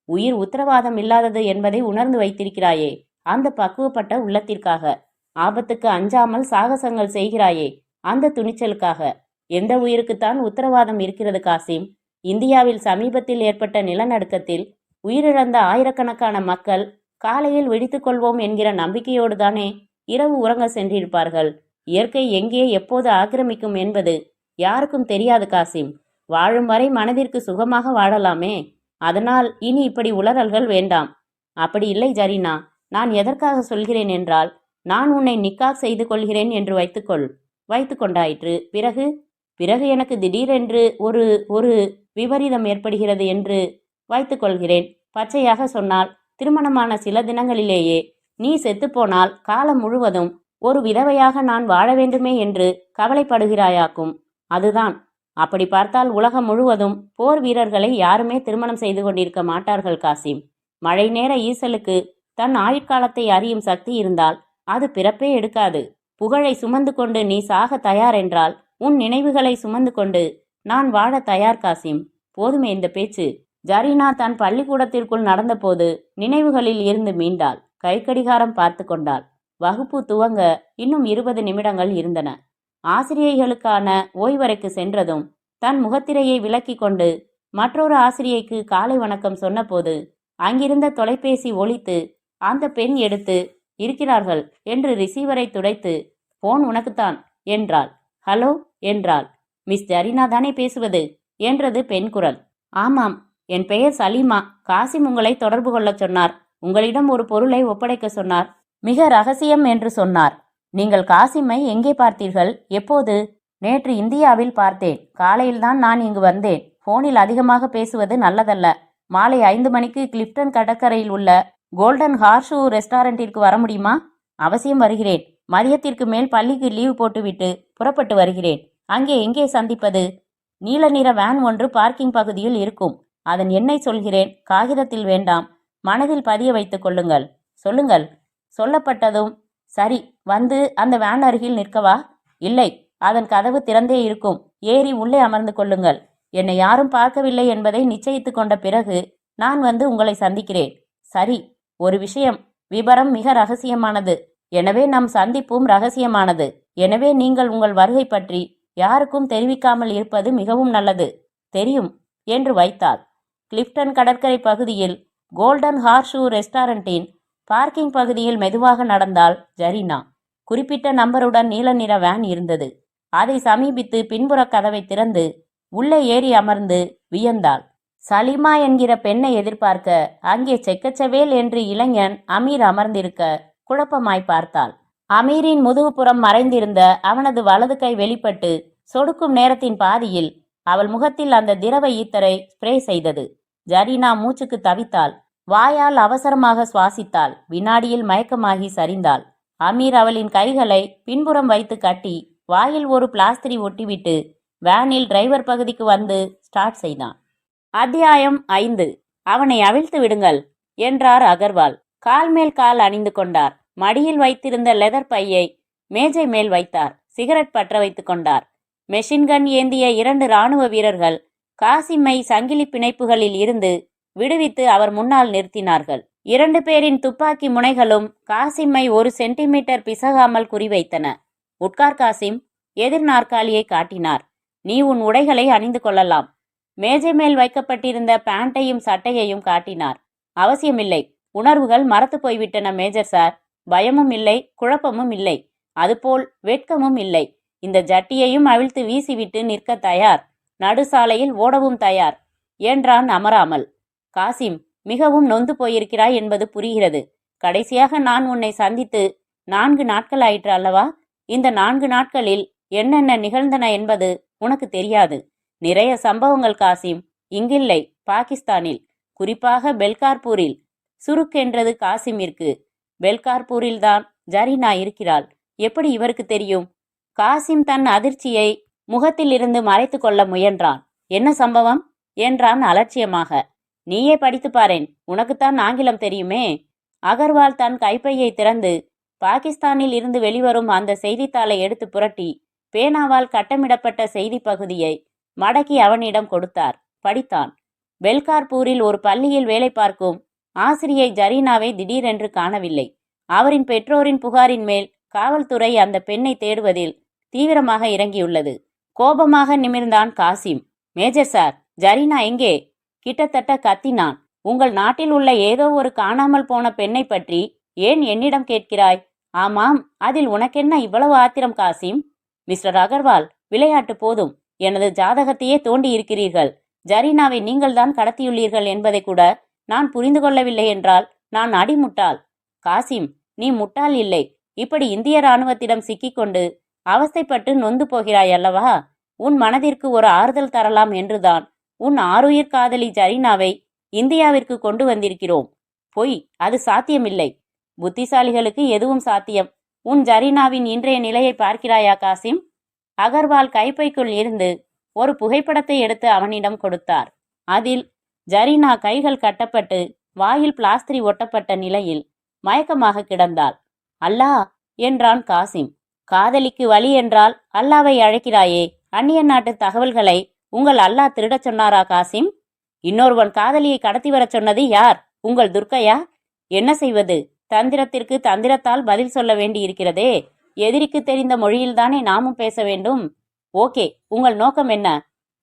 உயிர் உத்தரவாதம் இல்லாதது என்பதை உணர்ந்து வைத்திருக்கிறாயே, அந்த பக்குவப்பட்ட உள்ளத்திற்காக. ஆபத்துக்கு அஞ்சாமல் சாகசங்கள் செய்கிறாயே, அந்த துணிச்சலுக்காக. எந்த உயிருக்குத்தான் உத்தரவாதம் இருக்கிறது காசிம்? இந்தியாவில் சமீபத்தில் ஏற்பட்ட நிலநடுக்கத்தில் உயிரிழந்த ஆயிரக்கணக்கான மக்கள் காலையில் வெடித்துக் கொள்வோம் என்கிற நம்பிக்கையோடு தானே இரவு உறங்க சென்றிருப்பார்கள். இயற்கை எங்கே எப்போது ஆக்கிரமிக்கும் என்பது யாருக்கும் தெரியாது காசிம். வாழும் வரை மனதிற்கு சுகமாக வாழலாமே. அதனால் இனி இப்படி உளறல்கள் வேண்டாம். அப்படி இல்லை ஜரீனா. நான் எதற்காக சொல்கிறேன் என்றால், நான் உன்னை நிக்காஹ் செய்து கொள்கிறேன் என்று வைத்து கொண்டாயிற்று. பிறகு எனக்கு திடீரென்று ஒரு ஒரு விபரீதம் ஏற்படுகிறது என்று வைத்துக்கொள்கிறேன். பச்சையாக சொன்னால், திருமணமான சில தினங்களிலேயே நீ செத்துப்போனால் காலம் முழுவதும் ஒரு விதவையாக நான் வாழ வேண்டுமே என்று கவலைப்படுகிறாயாக்கும். அதுதான். அப்படி பார்த்தால் உலகம் முழுவதும் போர் வீரர்களை யாருமே திருமணம் செய்து கொண்டிருக்க மாட்டார்கள் காசிம். மழை நேர ஈசலுக்கு தன் ஆயுட்காலத்தை அறியும் சக்தி இருந்தால் அது பிறப்பே எடுக்காது. புகழை சுமந்து கொண்டு நீ சாக தயார் என்றால் உன் நினைவுகளை சுமந்து கொண்டு நான் வாழ தயார் காசிம். போதுமே இந்த பேச்சு. ஜரீனா தன் பள்ளிக்கூடத்திற்குள் நடந்தபோது நினைவுகளில் இருந்து மீண்டாள். கைக்கடிகாரம் பார்த்து கொண்டாள். வகுப்பு துவங்க இன்னும் 20 நிமிடங்கள் இருந்தன. ஆசிரியைகளுக்கான ஓய்வறைக்கு சென்றதும் தன் முகத்திரையை விலக்கி கொண்டு மற்றொரு ஆசிரியைக்கு காலை வணக்கம் சொன்னபோது அங்கிருந்த தொலைபேசி ஒலித்து அந்த பெண் எடுத்து, இருக்கிறார்கள் என்று ரிசீவரை துடைத்து, போன் உனக்குத்தான் என்றாள். ஹலோ என்றாள். மிஸ் ஜரீனா தானே பேசுவது என்றது பெண் குரல். ஆமாம், என் பெயர் சலீமா. காசிம் உங்களை தொடர்பு கொள்ளச் சொன்னார். உங்களிடம் ஒரு பொருளை ஒப்படைக்க சொன்னார். மிக ரகசியம் என்று சொன்னார். நீங்கள் காசிமை எங்கே பார்த்தீர்கள்? எப்போது? நேற்று இந்தியாவில் பார்த்தேன். காலையில்தான் நான் இங்கு வந்தேன். போனில் அதிகமாக பேசுவது நல்லதல்ல. மாலை 5 மணிக்கு கிளிஃப்டன் கடற்கரையில் உள்ள கோல்டன் ஹார்ஷூ ரெஸ்டாரண்டிற்கு வர முடியுமா? அவசியம் வருகிறேன். மதியத்திற்கு மேல் பள்ளிக்கு லீவு போட்டுவிட்டு புறப்பட்டு வருகிறேன். அங்கே எங்கே சந்திப்பது? நீல நிற வேன் ஒன்று பார்க்கிங் பகுதியில் இருக்கும். அதன் எண்ணை சொல்கிறேன். காகிதத்தில் வேண்டாம், மனதில் பதிய வைத்துக் கொள்ளுங்கள். சொல்லுங்கள். சொல்லப்பட்டதும், சரி, வந்து அந்த வேன் அருகில் நிற்கவா? இல்லை, அதன் கதவு திறந்தே இருக்கும். ஏறி உள்ளே அமர்ந்து கொள்ளுங்கள். என்னை யாரும் பார்க்கவில்லை என்பதை நிச்சயித்து கொண்ட பிறகு நான் வந்து உங்களை சந்திக்கிறேன். சரி, ஒரு விஷயம். விபரம் மிக ரகசியமானது. எனவே நம் சந்திப்பும் ரகசியமானது. எனவே நீங்கள் உங்கள் வருகை பற்றி யாருக்கும் தெரிவிக்காமல் இருப்பது மிகவும் நல்லது. தெரியும் என்று வைத்தாள். கிளிஃப்டன் கடற்கரை பகுதியில் கோல்டன் ஹார்ஷூ ரெஸ்டாரண்டின் பார்க்கிங் பகுதியில் மெதுவாக நடந்தாள் ஜரீனா. குறிப்பிட்ட நம்பருடன் நீல நிற வேன் இருந்தது. அதை சமீபித்து பின்புற கதவை திறந்து உள்ளே ஏறி அமர்ந்து வியந்தாள். சலீமா என்கிற பெண்ணை எதிர்பார்க்க அங்கே செக்கச்சவேல் என்று இளைஞன் அமீர் அமர்ந்திருக்க குழப்பமாய் பார்த்தாள். அமீரின் முதுகுப்புறம் மறைந்திருந்த அவனது வலது கை வெளிப்பட்டு சொடுக்கும் நேரத்தின் பாதியில் அவள் முகத்தில் அந்த திரவ ஈத்தரை ஸ்ப்ரே செய்தது. ஜரீனா மூச்சுக்கு தவித்தாள். வாயால் அவசரமாக சுவாசித்தாள். வினாடியில் மயக்கமாகி சரிந்தாள். அமீர் அவளின் கைகளை பின்புறம் வைத்து கட்டி வாயில் ஒரு பிளாஸ்திரி ஒட்டிவிட்டு வேனில் டிரைவர் பகுதிக்கு வந்து ஸ்டார்ட் செய்தான். அத்தியாயம் 5. அவனை அவிழ்த்து விடுங்கள் என்றார் அகர்வால். கால் மேல் கால் அணிந்து கொண்டார். மடியில் வைத்திருந்த லெதர் பையை மேஜை மேல் வைத்தார். சிகரெட் பற்ற வைத்துக் கொண்டார். மெஷின்கன் ஏந்திய 2 இராணுவ வீரர்கள் காசிமை சங்கிலி பிணைப்புகளில் இருந்து விடுவித்து அவர் முன்னால் நிறுத்தினார்கள். 2 பேரின் துப்பாக்கி முனைகளும் காசிமை 1 சென்டிமீட்டர் பிசகாமல் குறிவைத்தன. உட்கார் காசிம். எதிர் நாற்காலியை காட்டினார். நீ உன் உடைகளை அணிந்து கொள்ளலாம். மேஜை மேல் வைக்கப்பட்டிருந்த பேண்ட்டையும் சட்டையையும் காட்டினார். அவசியமில்லை. உணர்வுகள் மறத்து போய்விட்டன மேஜர் சார். பயமும் இல்லை, குழப்பமும் இல்லை, அதுபோல் வெட்கமும் இல்லை. இந்த ஜட்டியையும் அவிழ்த்து வீசிவிட்டு நிற்க தயார். நடுசாலையில் ஓடவும் தயார் என்றான் அமராமல். காசிம், மிகவும் நொந்து போயிருக்கிறாய் என்பது புரிகிறது. கடைசியாக நான் உன்னை சந்தித்து 4 நாட்கள் ஆயிற்று அல்லவா? இந்த 4 நாட்களில் என்னென்ன நிகழ்ந்தன என்பது உனக்கு தெரியாது. நிறைய சம்பவங்கள் காசிம். இங்கில்லை, பாகிஸ்தானில், குறிப்பாக பெல்கார்பூரில். சுருக்கென்றது காசிமிற்கு. பெல்கார்பூரில்தான் ஜரீனா இருக்கிறாள். எப்படி இவருக்கு தெரியும்? காசிம் தன் அதிர்ச்சியை முகத்திலிருந்து மறைத்து கொள்ள முயன்றான். என்ன சம்பவம் என்றான் அலட்சியமாக. நீயே படித்து பாரேன், உனக்குத்தான் ஆங்கிலம் தெரியுமே. அகர்வால் தன் கைப்பையை திறந்து பாகிஸ்தானில் இருந்து வெளிவரும் அந்த செய்தித்தாளை எடுத்து புரட்டி பேனாவால் கட்டமிடப்பட்ட செய்தி பகுதியை மடக்கி அவனிடம் கொடுத்தார். படித்தான். பெல்கார்பூரில் ஒரு பள்ளியில் வேலை பார்க்கும் ஆசிரியை ஜரீனாவை திடீரென்று காணவில்லை. அவரின் பெற்றோரின் புகாரின் மேல் காவல்துறை அந்த பெண்ணை தேடுவதில் தீவிரமாக இறங்கியுள்ளது. கோபமாக நிமிர்ந்தான் காசிம். மேஜர் சார், ஜரீனா எங்கே? கிட்டத்தட்ட கத்தினான். உங்கள் நாட்டில் உள்ள ஏதோ ஒரு காணாமல் போன பெண்ணை பற்றி ஏன் என்னிடம் கேட்கிறாய்? ஆமாம், அதில் உனக்கென்ன இவ்வளவு ஆத்திரம் காசிம்? மிஸ்டர் அகர்வால், விளையாட்டு போதும். எனது ஜாதகத்தையே தோண்டி இருக்கிறீர்கள். ஜரீனாவை நீங்கள்தான் கடத்தியுள்ளீர்கள் என்பதை கூட நான் புரிந்து கொள்ளவில்லை என்றால் நான் அடிமுட்டாள். காசிம், நீ முட்டாள் இல்லை. இப்படி இந்திய இராணுவத்திடம் சிக்கிக்கொண்டு அவஸ்தைப்பட்டு நொந்து போகிறாய் அல்லவா? உன் மனதிற்கு ஒரு ஆறுதல் தரலாம் என்றுதான் உன் ஆருயிர் காதலி ஜரீனாவை இந்தியாவிற்கு கொண்டு வந்திருக்கிறோம். பொய், அது சாத்தியமில்லை. புத்திசாலிகளுக்கு எதுவும் சாத்தியம். உன் ஜரீனாவின் இன்றைய நிலையை பார்க்கிறாயா காசிம்? அகர்வால் கைப்பைக்குள் இருந்து ஒரு புகைப்படத்தை எடுத்து அவனிடம் கொடுத்தார். அதில் ஜரீனா கைகள் கட்டப்பட்டு வாயில் பிளாஸ்திரி ஒட்டப்பட்ட நிலையில் மயக்கமாக கிடந்தாள். அல்லா என்றான் காசிம். காதலிக்கு வழி என்றால் அல்லாவை அழைக்கிறாயே, அந்நிய நாட்டு தகவல்களை உங்கள் அல்லா திருடச் சொன்னாரா காசிம்? இன்னொருவன் காதலியை கடத்தி வரச் சொன்னது யார்? உங்கள் துர்க்கையா? என்ன செய்வது? தந்திரத்திற்கு தந்திரத்தால் பதில் சொல்ல வேண்டி இருக்கிறதே. எதிரிக்கு தெரிந்த மொழியில்தானே நாமும் பேச வேண்டும். ஓகே, உங்கள் நோக்கம் என்ன?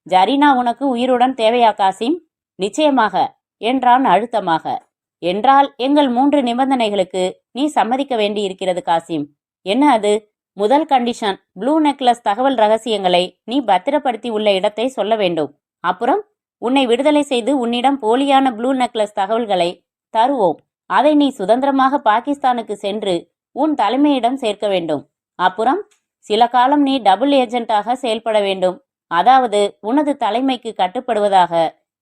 ஜரீனா உனக்கு உயிருடன் தேவையா காசிம்? நிச்சயமாக என்றான் அழுத்தமாக. என்றால் எங்கள் 3 நிபந்தனைகளுக்கு நீ சம்மதிக்க வேண்டி இருக்கிறது காசிம். என்ன அது? முதல் கண்டிஷன், ப்ளூ நெக்லஸ் தகவல் ரகசியங்களை நீ பத்திரப்படுத்தி உள்ள இடத்தை சொல்ல வேண்டும். அப்புறம் உன்னை விடுதலை செய்து உன்னிடம் போலியான ப்ளூ நெக்லஸ் தகவல்களை தருவோம். அதை நீ சுதந்திரமாக பாகிஸ்தானுக்கு சென்று உன் தலைமையிடம் சேர்க்க வேண்டும். அப்புறம் சில காலம் நீ டபுள் ஏஜென்ட்டாக செயல்பட வேண்டும். அதாவது உனது தலைமைக்கு கட்டுப்படுவதாக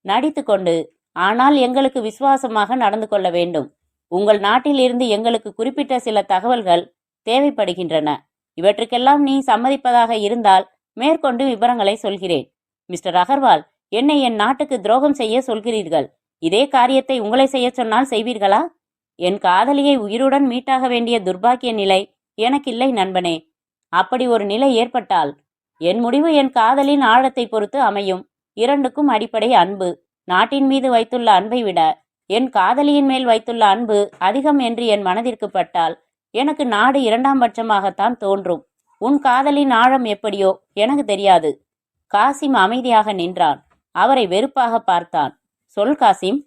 நடித்து கொண்டு, ஆனால் எங்களுக்கு விசுவாசமாக நடந்து கொள்ள வேண்டும். உங்கள் நாட்டில் இருந்து எங்களுக்கு குறிப்பிட்ட சில தகவல்கள் தேவைப்படுகின்றன. இவற்றுக்கெல்லாம் நீ சம்மதிப்பதாக இருந்தால் மேற்கொண்டு விவரங்களை சொல்கிறேன். மிஸ்டர் அகர்வால், என்னை என் நாட்டுக்கு துரோகம் செய்ய சொல்கிறீர்கள். இதே காரியத்தை உங்களை செய்ய சொன்னால் செய்வீர்களா? என் காதலியை உயிருடன் மீட்டாக வேண்டிய துர்பாக்கிய நிலை எனக்கில்லை நண்பனே. அப்படி ஒரு நிலை ஏற்பட்டால் என் முடிவு என் காதலின் ஆழத்தை பொறுத்து அமையும். இரண்டுக்கும் அடிப்படை அன்பு. நாட்டின் மீது வைத்துள்ள அன்பை விட என் காதலியின் மேல் வைத்துள்ள அன்பு அதிகம் என்று என் மனதிற்கு பட்டால் எனக்கு நாடு 2ஆம் பட்சமாகத்தான் தோன்றும். உன் காதலின் ஆழம் எப்படியோ எனக்கு தெரியாது. காசிம் அமைதியாக நின்றான். அவரை வெறுப்பாக பார்த்தான். சொல் காசிம்,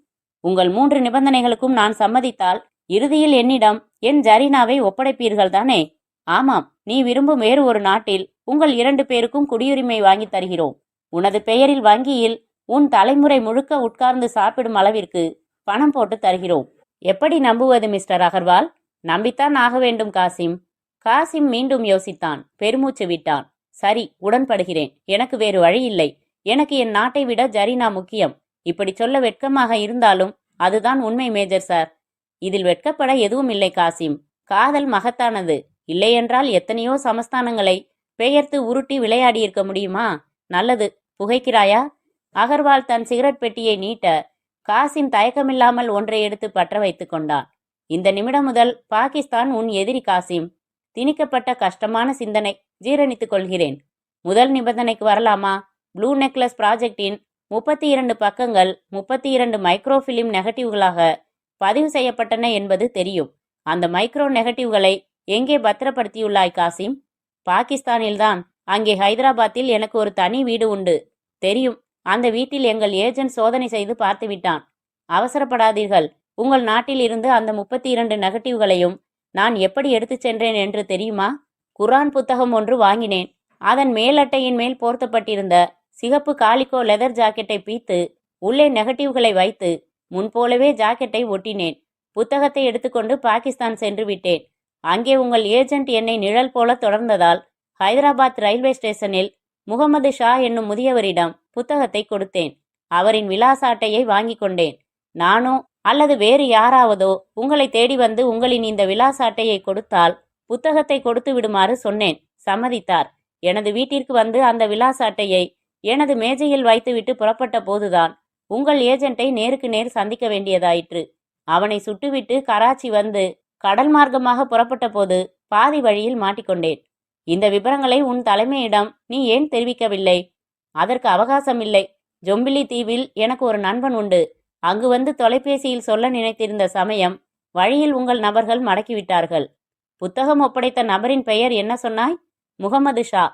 உங்கள் 3 நிபந்தனைகளுக்கும் நான் சம்மதித்தால் இறுதியில் என்னிடம் என் ஜரீனாவை ஒப்படைப்பீர்கள் தானே? ஆமாம், நீ விரும்பும் வேறு ஒரு நாட்டில் உங்கள் 2 பேருக்கும் குடியுரிமை வாங்கி தருகிறோம். உனது பெயரில் வங்கியில் உன் தலைமுறை முழுக்க உட்கார்ந்து சாப்பிடும் அளவிற்கு பணம் போட்டு தருகிறோம். எப்படி நம்புவது மிஸ்டர் அகர்வால்? நம்பித்தான் ஆக வேண்டும் காசிம். காசிம் மீண்டும் யோசித்தான். பெருமூச்சு விட்டான். சரி, உடன்படுகிறேன். எனக்கு வேறு வழி இல்லை. எனக்கு என் நாட்டை விட ஜரீனா முக்கியம். இப்படி சொல்ல வெட்கமாக இருந்தாலும் அதுதான் உண்மை மேஜர் சார். இதில் வெட்கப்பட எதுவும் இல்லை காசிம். காதல் மகத்தானது. இல்லையென்றால் எத்தனையோ சமஸ்தானங்களை பெயர்த்து உருட்டி விளையாடியிருக்க முடியுமா? நல்லது, புகைக்கிறாயா? அகர்வால் தன் சிகரெட் பெட்டியை நீட்ட காசிம் தயக்கமில்லாமல் ஒன்றை எடுத்து பற்ற வைத்து கொண்டான். இந்த நிமிடம் முதல் பாகிஸ்தான் உன் எதிரி காசிம். திணிக்கப்பட்ட கஷ்டமான சிந்தனை. ஜீரணித்துக் கொள்கிறேன். முதல் நிபந்தனைக்கு வரலாமா? ப்ளூ நெக்லஸ் ப்ராஜெக்டின் 32 பக்கங்கள் 32 மைக்ரோஃபிலிம் நெகட்டிவ்களாக பதிவு செய்யப்பட்டன என்பது தெரியும். அந்த மைக்ரோ நெகட்டிவ்களை எங்கே பத்திரப்படுத்தியுள்ளாய் காசிம்? பாகிஸ்தானில்தான். அங்கே ஹைதராபாத்தில் எனக்கு ஒரு தனி வீடு உண்டு. தெரியும். அந்த வீட்டில் எங்கள் ஏஜென்ட் சோதனை செய்து பார்த்துவிட்டான். அவசரப்படாதீர்கள். உங்கள் நாட்டில் இருந்து அந்த 32 நெகட்டிவ்களையும் நான் எப்படி எடுத்துச் சென்றேன் என்று தெரியுமா? குர்ஆன் புத்தகம் ஒன்று வாங்கினேன். அதன் மேலட்டையின் மேல் போர்த்தப்பட்டிருந்த சிகப்பு காலிக்கோ லெதர் ஜாக்கெட்டை பீத்து உள்ளே நெகட்டிவ்களை வைத்து முன்போலவே ஜாக்கெட்டை ஒட்டினேன். புத்தகத்தை எடுத்துக்கொண்டு பாகிஸ்தான் சென்று விட்டேன். அங்கே உங்கள் ஏஜென்ட் என்னை நிழல் போல தொடர்ந்ததால் ஹைதராபாத் ரயில்வே ஸ்டேஷனில் முகமது ஷா என்னும் முதியவரிடம் புத்தகத்தை கொடுத்தேன். அவரின் விலாச அட்டையை வாங்கி கொண்டேன். நானோ அல்லது வேறு யாராவதோ உங்களை தேடி வந்து உங்களின் இந்த விலாச அட்டையை கொடுத்தால் புத்தகத்தை கொடுத்து விடுமாறு சொன்னேன். சம்மதித்தார். எனது வீட்டிற்கு வந்து அந்த விலாச அட்டையை எனது மேஜையில் வைத்துவிட்டு புறப்பட்ட போதுதான் உங்கள் ஏஜென்ட்டை நேருக்கு நேர் சந்திக்க வேண்டியதாயிற்று. அவனை சுட்டுவிட்டு கராச்சி வந்து கடல் மார்க்கமாக புறப்பட்ட போது பாதி வழியில் மாட்டிக்கொண்டேன். இந்த விவரங்களை உன் தலைமையிடம் நீ ஏன் தெரிவிக்கவில்லை? அதற்கு அவகாசம் இல்லை. ஜொம்பிலி தீவில் எனக்கு ஒரு நண்பன் உண்டு. அங்கு வந்து தொலைபேசியில் சொல்ல நினைத்திருந்த சமயம் வழியில் உங்கள் நபர்கள் மடக்கிவிட்டார்கள். புத்தகம் ஒப்படைத்த நபரின் பெயர் என்ன சொன்னாய்? முகமது ஷா.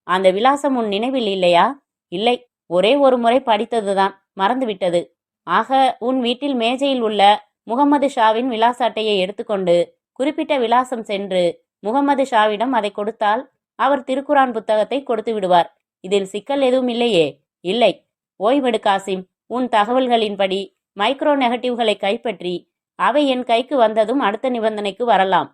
அந்த விலாசம் உன் நினைவில் இல்லையா? இல்லை, ஒரே ஒரு முறை படித்ததுதான், மறந்துவிட்டது. ஆக உன் வீட்டில் மேஜையில் உள்ள முகமது ஷாவின் விலாச அட்டையை எடுத்துக்கொண்டு குறிப்பிட்ட விலாசம் சென்று முகமது ஷாவிடம் அதை கொடுத்தால் அவர் திருக்குரான் புத்தகத்தை கொடுத்து விடுவார். இதில் சிக்கல் எதுவும் இல்லையே? இல்லை. ஓய்வெடு காசிம். உன் தகவல்களின்படி மைக்ரோ நெகட்டிவ்களை கைப்பற்றி அவை என் கைக்கு வந்ததும் அடுத்த நிபந்தனைக்கு வரலாம்.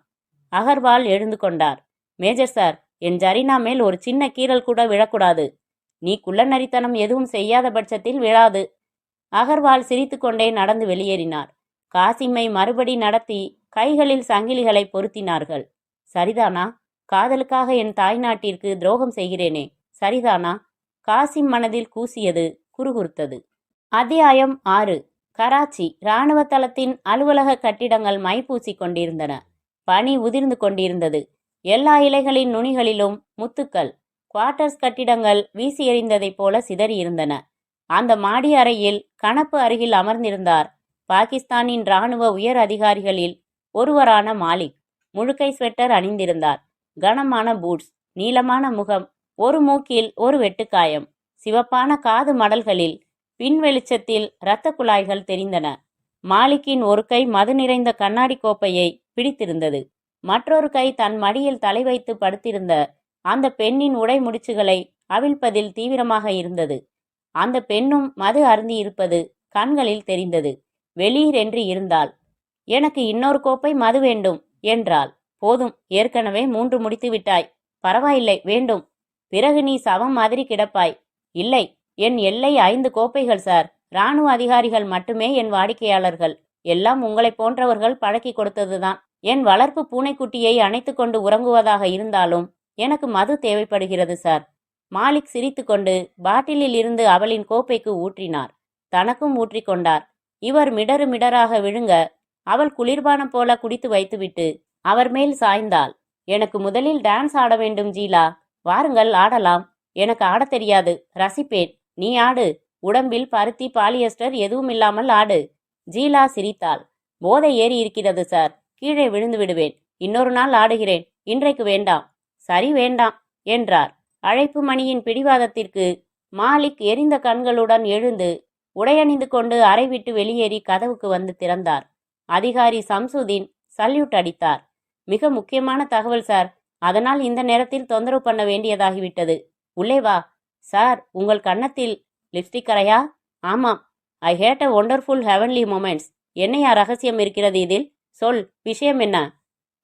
அகர்வால் எழுந்து கொண்டார். மேஜர் சார், என் ஜரீனா மேல் ஒரு சின்ன கீறல் கூட விழக்கூடாது. நீ குள்ளநரித்தனம் எதுவும் செய்யாத பட்சத்தில் விழாது. அகர்வால் சிரித்து கொண்டே நடந்து வெளியேறினார். காசிமை மறுபடி நடத்தி கைகளில் சங்கிலிகளை பொருத்தினார்கள். சரிதானா? காதலுக்காக என் தாய்நாட்டிற்கு துரோகம் செய்கிறேனே, சரிதானா? காசிம் மனதில் கூசியது, குறுகுறுத்தது. அத்தியாயம் 6. கராச்சி இராணுவ தளத்தின் அலுவலக கட்டிடங்கள் மைப்பூசி கொண்டிருந்தன. பனி உதிர்ந்து கொண்டிருந்தது. எல்லா இலைகளின் நுனிகளிலும் முத்துக்கள். குவார்ட்டர்ஸ் கட்டிடங்கள் வீசி எறிந்ததைப் போல சிதறியிருந்தன. அந்த மாடி அறையில் கணப்பு அருகில் அமர்ந்திருந்தார் பாகிஸ்தானின் இராணுவ உயர் அதிகாரிகளில் ஒருவரான மாலிக். முழுக்கை ஸ்வெட்டர் அணிந்திருந்தார். கனமான பூட்ஸ், நீளமான முகம், ஒரு மூக்கில் ஒரு வெட்டுக்காயம், சிவப்பான காது மடல்களில் பின் வெளிச்சத்தில் இரத்த குழாய்கள் தெரிந்தன. மாலிக்கின் ஒரு கை மது நிறைந்த கண்ணாடி கோப்பையை பிடித்திருந்தது. மற்றொரு கை தன் மடியில் தலை வைத்து படுத்திருந்த அந்த பெண்ணின் உடை முடிச்சுகளை அவிழ்ப்பதில் தீவிரமாக இருந்தது. அந்த பெண்ணும் மது அருந்தி இருப்பது கண்களில் தெரிந்தது. வெளியிரென்று இருந்தாள். எனக்கு இன்னொரு கோப்பை மது வேண்டும் என்றாள். போதும், ஏற்கனவே 3 முடித்து விட்டாய். பரவாயில்லை, வேண்டும். பிறகு நீ சவம் மாதிரி கிடப்பாய். இல்லை, என் எல்லை 5 கோப்பைகள் சார். இராணுவ அதிகாரிகள் மட்டுமே என் வாடிக்கையாளர்கள். எல்லாம் உங்களை போன்றவர்கள் பழக்கி கொடுத்ததுதான். என் வளர்ப்பு பூனைக்குட்டியை அணைத்து கொண்டு உறங்குவதாக இருந்தாலும் எனக்கு மது தேவைப்படுகிறது சார். மாலிக் சிரித்துக்கொண்டு பாட்டிலில் இருந்து அவளின் கோப்பைக்கு ஊற்றினார். தனக்கும் ஊற்றிக்கொண்டார். இவர் மிடறு மிடராக விழுங்க அவள் குளிர்பானம் போல குடித்து வைத்துவிட்டு அவர் மேல் சாய்ந்தாள். எனக்கு முதலில் டான்ஸ் ஆட வேண்டும் ஜீலா. வாருங்கள், ஆடலாம். எனக்கு ஆடத் தெரியாது, ரசிப்பேன். நீ ஆடு. உடம்பில் பருத்தி பாலியஸ்டர் எதுவும் இல்லாமல் ஆடு. ஜீலா சிரித்தாள். போதை ஏறி இருக்கிறது சார். கீழே விழுந்து விடுவேன். இன்னொரு நாள் ஆடுகிறேன். இன்றைக்கு வேண்டாம். சரி, வேண்டாம் என்றார். அழைப்பு மணியின் பிடிவாதத்திற்கு மாலிக் எரிந்த கண்களுடன் எழுந்து உடையணிந்து கொண்டு அறை விட்டு வெளியேறி கதவுக்கு வந்து திறந்தார். அதிகாரி சம்சுதீன் சல்யூட் அடித்தார். மிக முக்கியமான தகவல் சார். அதனால் இந்த நேரத்தில் தொந்தரவு பண்ண வேண்டியதாகிவிட்டது. உள்ளே வா. சார், உங்கள் கன்னத்தில் லிப்ஸ்டிக் கரையா? ஆமாம். I hate a wonderful heavenly moments. என்னையா ரகசியம் இருக்கிறது இதில்? சொல், விஷயம் என்ன?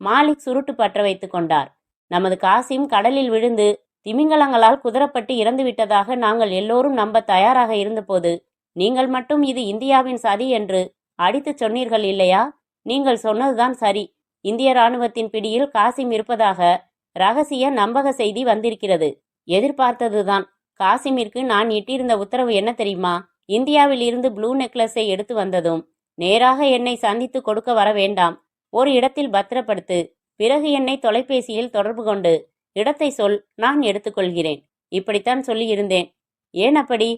மாலிக் சுருட்டு பற்ற வைத்து கொண்டார். நமது காசிம் கடலில் விழுந்து திமிங்கலங்களால் குதிரப்பட்டு இறந்து விட்டதாக நாங்கள் எல்லோரும் நம்ப தயாராக இருந்தபோது நீங்கள் மட்டும் இது இந்தியாவின் சதி என்று அடித்து சொன்னீர்கள் இல்லையா? நீங்கள் சொன்னதுதான் சரி. இந்திய இராணுவத்தின் பிடியில் காசிம் இருப்பதாக ரகசிய நம்பக செய்தி வந்திருக்கிறது. எதிர்பார்த்ததுதான். காசிமிற்கு நான் இட்டிருந்த உத்தரவு என்ன தெரியுமா? இந்தியாவில் இருந்து ப்ளூ நெக்லஸை எடுத்து வந்ததும் நேராக என்னை சந்தித்து கொடுக்க வர வேண்டாம். ஒரு இடத்தில் பத்திரப்படுத்து. பிறகு என்னை தொலைபேசியில் தொடர்பு கொண்டு இடத்தை சொல், நான் எடுத்துக்கொள்கிறேன். இப்படித்தான் சொல்லியிருந்தேன். ஏன் அப்படி?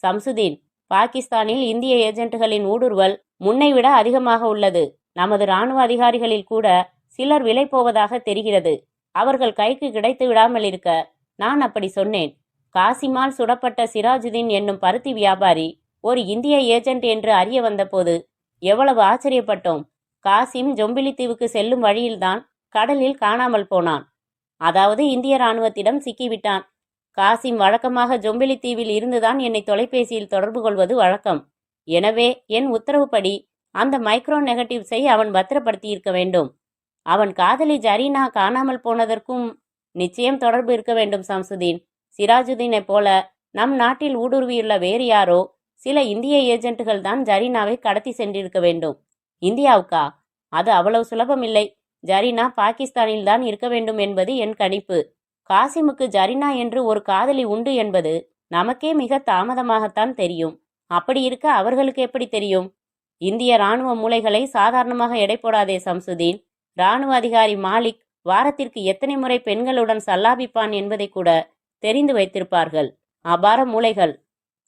சம்சுதீன், பாகிஸ்தானில் இந்திய ஏஜென்ட்டுகளின் ஊடுருவல் முன்னைவிட அதிகமாக உள்ளது. நமது இராணுவ அதிகாரிகளில் கூட சிலர் விலை போவதாக தெரிகிறது. அவர்கள் கைக்கு கிடைத்து விடாமல் இருக்க நான் அப்படி சொன்னேன். காசிமால் சுடப்பட்ட சிராஜுதீன் என்னும் பருத்தி வியாபாரி ஒரு இந்திய ஏஜென்ட் என்று அறிய வந்தபோது எவ்வளவு ஆச்சரியப்பட்டோம். காசிம் ஜொம்பிலி தீவுக்கு செல்லும் வழியில்தான் கடலில் காணாமல் போனான். அதாவது இந்திய இராணுவத்திடம் சிக்கிவிட்டான். காசிம் வழக்கமாக ஜொம்பிலி தீவில் இருந்துதான் என்னை தொலைபேசியில் தொடர்பு கொள்வது வழக்கம். எனவே என் உத்தரவுப்படி அந்த மைக்ரோ நெகட்டிவ்ஸை அவன் பத்திரப்படுத்தியிருக்க வேண்டும். அவன் காதலி ஜரீனா காணாமல் போனதற்கும் நிச்சயம் தொடர்பு இருக்க வேண்டும் சம்சுதீன். சிராஜுதீனை போல நம் நாட்டில் ஊடுருவியுள்ள வேறு யாரோ சில இந்திய ஏஜென்ட்டுகள் தான் ஜரீனாவை கடத்தி சென்றிருக்க வேண்டும். இந்தியாவுக்கா? அது அவ்வளவு சுலபமில்லை. ஜரீனா பாகிஸ்தானில் தான் இருக்க வேண்டும் என்பது என் கணிப்பு. காசிமுக்கு ஜரீனா என்று ஒரு காதலி உண்டு என்பது நமக்கே மிக தாமதமாகத்தான் தெரியும். அப்படி இருக்க அவர்களுக்கு எப்படி தெரியும்? இந்திய ராணுவ மூளைகளை சாதாரணமாக எடை போடாதே சம்சுதீன். ராணுவ அதிகாரி மாலிக் வாரத்திற்கு எத்தனை முறை பெண்களுடன் சல்லாபிப்பான் என்பதை கூட தெரிந்து வைத்திருப்பார்கள். அபார மூளைகள்.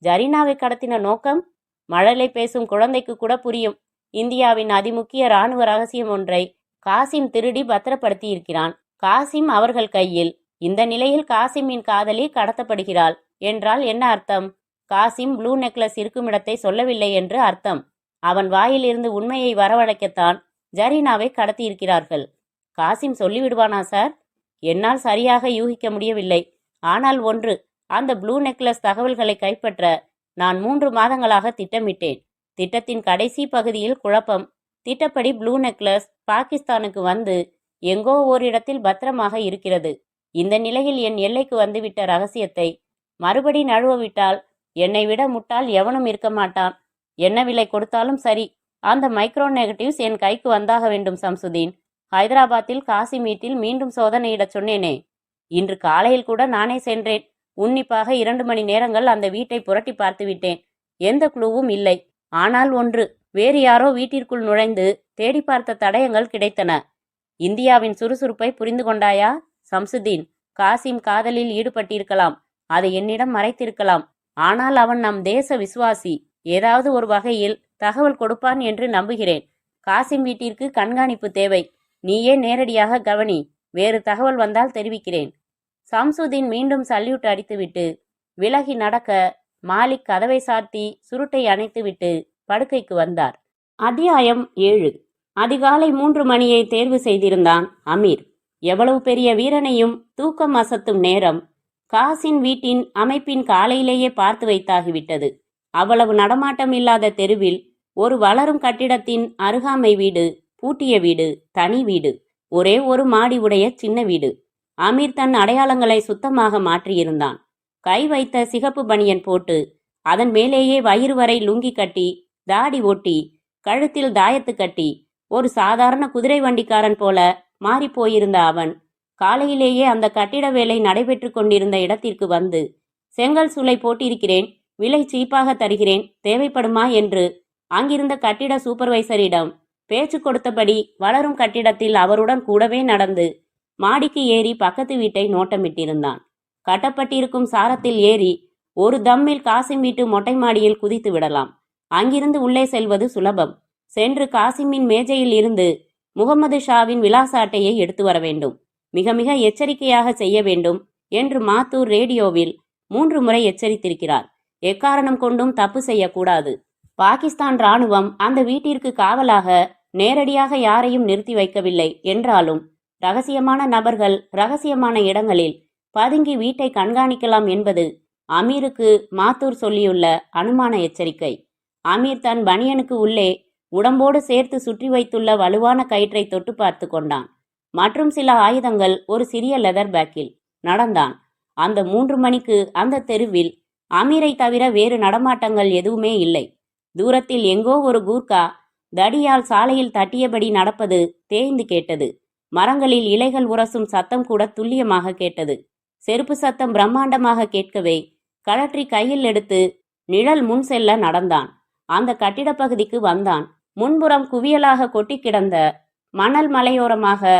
ஜரீனாவை கடத்தின நோக்கம் மழலை பேசும் குழந்தைக்கு கூட புரியும். இந்தியாவின் அதிமுக்கிய இராணுவ ரகசியம் ஒன்றை காசிம் திருடி பத்திரப்படுத்தி இருக்கிறான். காசிம் அவர்கள் கையில். இந்த நிலையில் காசிமின் காதலி கடத்தப்படுகிறாள் என்றால் என்ன அர்த்தம்? காசிம் ப்ளூ நெக்லஸ் இருக்குமிடத்தை சொல்லவில்லை என்று அர்த்தம். அவன் வாயிலிருந்து உண்மையை வரவழைக்கத்தான் ஜரீனாவை கடத்தியிருக்கிறார்கள். காசிம் சொல்லிவிடுவானா சார்? என்னால் சரியாக யூகிக்க முடியவில்லை. ஆனால் ஒன்று, அந்த ப்ளூ நெக்லஸ் தகவல்களை கைப்பற்ற நான் 3 மாதங்களாக திட்டமிட்டேன். திட்டத்தின் கடைசி பகுதியில் குழப்பம். திட்டப்படி ப்ளூ நெக்லஸ் பாகிஸ்தானுக்கு வந்து எங்கோ ஓரிடத்தில் பத்திரமாக இருக்கிறது. இந்த நிலையில் என் எல்லைக்கு வந்துவிட்ட ரகசியத்தை மறுபடி நழுவவிட்டால் என்னை விட முட்டாள் எவனும் இருக்க மாட்டான். என்ன விலை கொடுத்தாலும் சரி, அந்த மைக்ரோ நெகட்டிவ்ஸ் என் கைக்கு வந்தாக வேண்டும் சம்சுதீன். ஹைதராபாத்தில் காசிம் வீட்டில் மீண்டும் சோதனையிடச் சொன்னேனே, இன்று காலையில் கூட நானே சென்றேன். உன்னிப்பாக 2 மணி நேரங்கள் அந்த வீட்டை புரட்டி பார்த்து விட்டேன். எந்த குழுவும் இல்லை. ஆனால் ஒன்று, வேறு யாரோ வீட்டிற்குள் நுழைந்து தேடி பார்த்த தடயங்கள் கிடைத்தன. இந்தியாவின் சுறுசுறுப்பை புரிந்து கொண்டாயா சம்சுதீன்? காசிம் காதலில் ஈடுபட்டிருக்கலாம். அதை என்னிடம் மறைத்திருக்கலாம். ஆனால் அவன் நம் தேச விசுவாசி. ஏதாவது ஒரு வகையில் தகவல் கொடுப்பான் என்று நம்புகிறேன். காசிம் வீட்டிற்கு கண்காணிப்பு தேவை. நீயே நேரடியாக கவனி. வேறு தகவல் வந்தால் தெரிவிக்கிறேன். சம்சுதீன் மீண்டும் சல்யூட் அடித்துவிட்டு விலகி நடக்க மாலிக் கதவை சாத்தி சுருட்டை அணைத்துவிட்டு படுக்கைக்கு வந்தார். அத்தியாயம் 7. அதிகாலை 3 மணியை தேர்வு செய்திருந்தான் அமீர். எவ்வளவு பெரிய வீரனையும் தூக்கம் அசத்தும் நேரம். காசின் வீட்டின் அமைப்பின் காலையிலேயே பார்த்து வைத்தாகிவிட்டது. அவ்வளவு நடமாட்டம் இல்லாத தெருவில் ஒரு வளரும் கட்டிடத்தின் அருகாமை வீடு, பூட்டிய வீடு, தனி வீடு, ஒரே ஒரு மாடி உடைய சின்ன வீடு. அமீர் தன் அடையாளங்களை சுத்தமாக மாற்றியிருந்தான். கை வைத்த சிகப்பு பனியன் போட்டு அதன் மேலேயே வயிறு வரை லுங்கி கட்டி, தாடி ஒட்டி, கழுத்தில் தாயத்து கட்டி ஒரு சாதாரண குதிரை வண்டிக்காரன் போல மாறிப்போயிருந்த அவன் காலையிலேயே அந்த கட்டிட வேலை நடைபெற்று கொண்டிருந்த இடத்திற்கு வந்து, செங்கல் சூளை போட்டிருக்கிறேன், விலை சீப்பாக தருகிறேன், தேவைப்படுமா என்று அங்கிருந்த கட்டிட சூப்பர்வைசரிடம் பேச்சு கொடுத்தபடி வளரும் கட்டிடத்தில் அவருடன் கூடவே நடந்து மாடிக்கு ஏறி பக்கத்து வீட்டை நோட்டமிட்டிருந்தான். கட்டப்பட்டிருக்கும் சாரத்தில் ஏறி ஒரு தம்மில் காசிம் வீட்டு மொட்டை மாடியில் குதித்து விடலாம். அங்கிருந்து உள்ளே செல்வது சுலபம். சென்று காசிமின் மேஜையில் இருந்து முகமது ஷாவின் விலாச அட்டையை எடுத்து வர வேண்டும். மிக மிக எச்சரிக்கையாக செய்ய வேண்டும் என்று மாத்தூர் ரேடியோவில் 3 முறை எச்சரித்திருக்கிறார். எக்காரணம் கொண்டும் தப்பு செய்யக்கூடாது. பாகிஸ்தான் இராணுவம் அந்த வீட்டிற்கு காவலாக நேரடியாக யாரையும் நிறுத்தி வைக்கவில்லை என்றாலும் ரகசியமான நபர்கள் ரகசியமான இடங்களில் பதுங்கி வீட்டை கண்காணிக்கலாம் என்பது அமீருக்கு மாத்தூர் சொல்லியுள்ள அனுமான எச்சரிக்கை. அமீர் தன் பனியனுக்கு உள்ளே உடம்போடு சேர்த்து சுற்றி வைத்துள்ள வலுவான கயிற்றை தொட்டு பார்த்து கொண்டான். மற்றும் சில ஆயுதங்கள் ஒரு சிறிய லெதர் பேக்கில். நடந்தான். அந்த 3 மணிக்கு அந்த தெருவில் அமீரை தவிர வேறு நடமாட்டங்கள் எதுவுமே இல்லை. தூரத்தில் எங்கோ ஒரு கூர்க்கா தடியால் சாலையில் தட்டியபடி நடப்பது தேய்ந்து கேட்டது. மரங்களில் இலைகள் உரசும் சத்தம் கூட துல்லியமாக கேட்டது. செருப்பு சத்தம் பிரம்மாண்டமாக கேட்கவே கழற்றி கையில் எடுத்து நிழல் முன் செல்ல நடந்தான். அந்த கட்டிட பகுதிக்கு வந்தான். முன்புறம் குவியலாக கொட்டி கிடந்த மணல் மலையோரமாக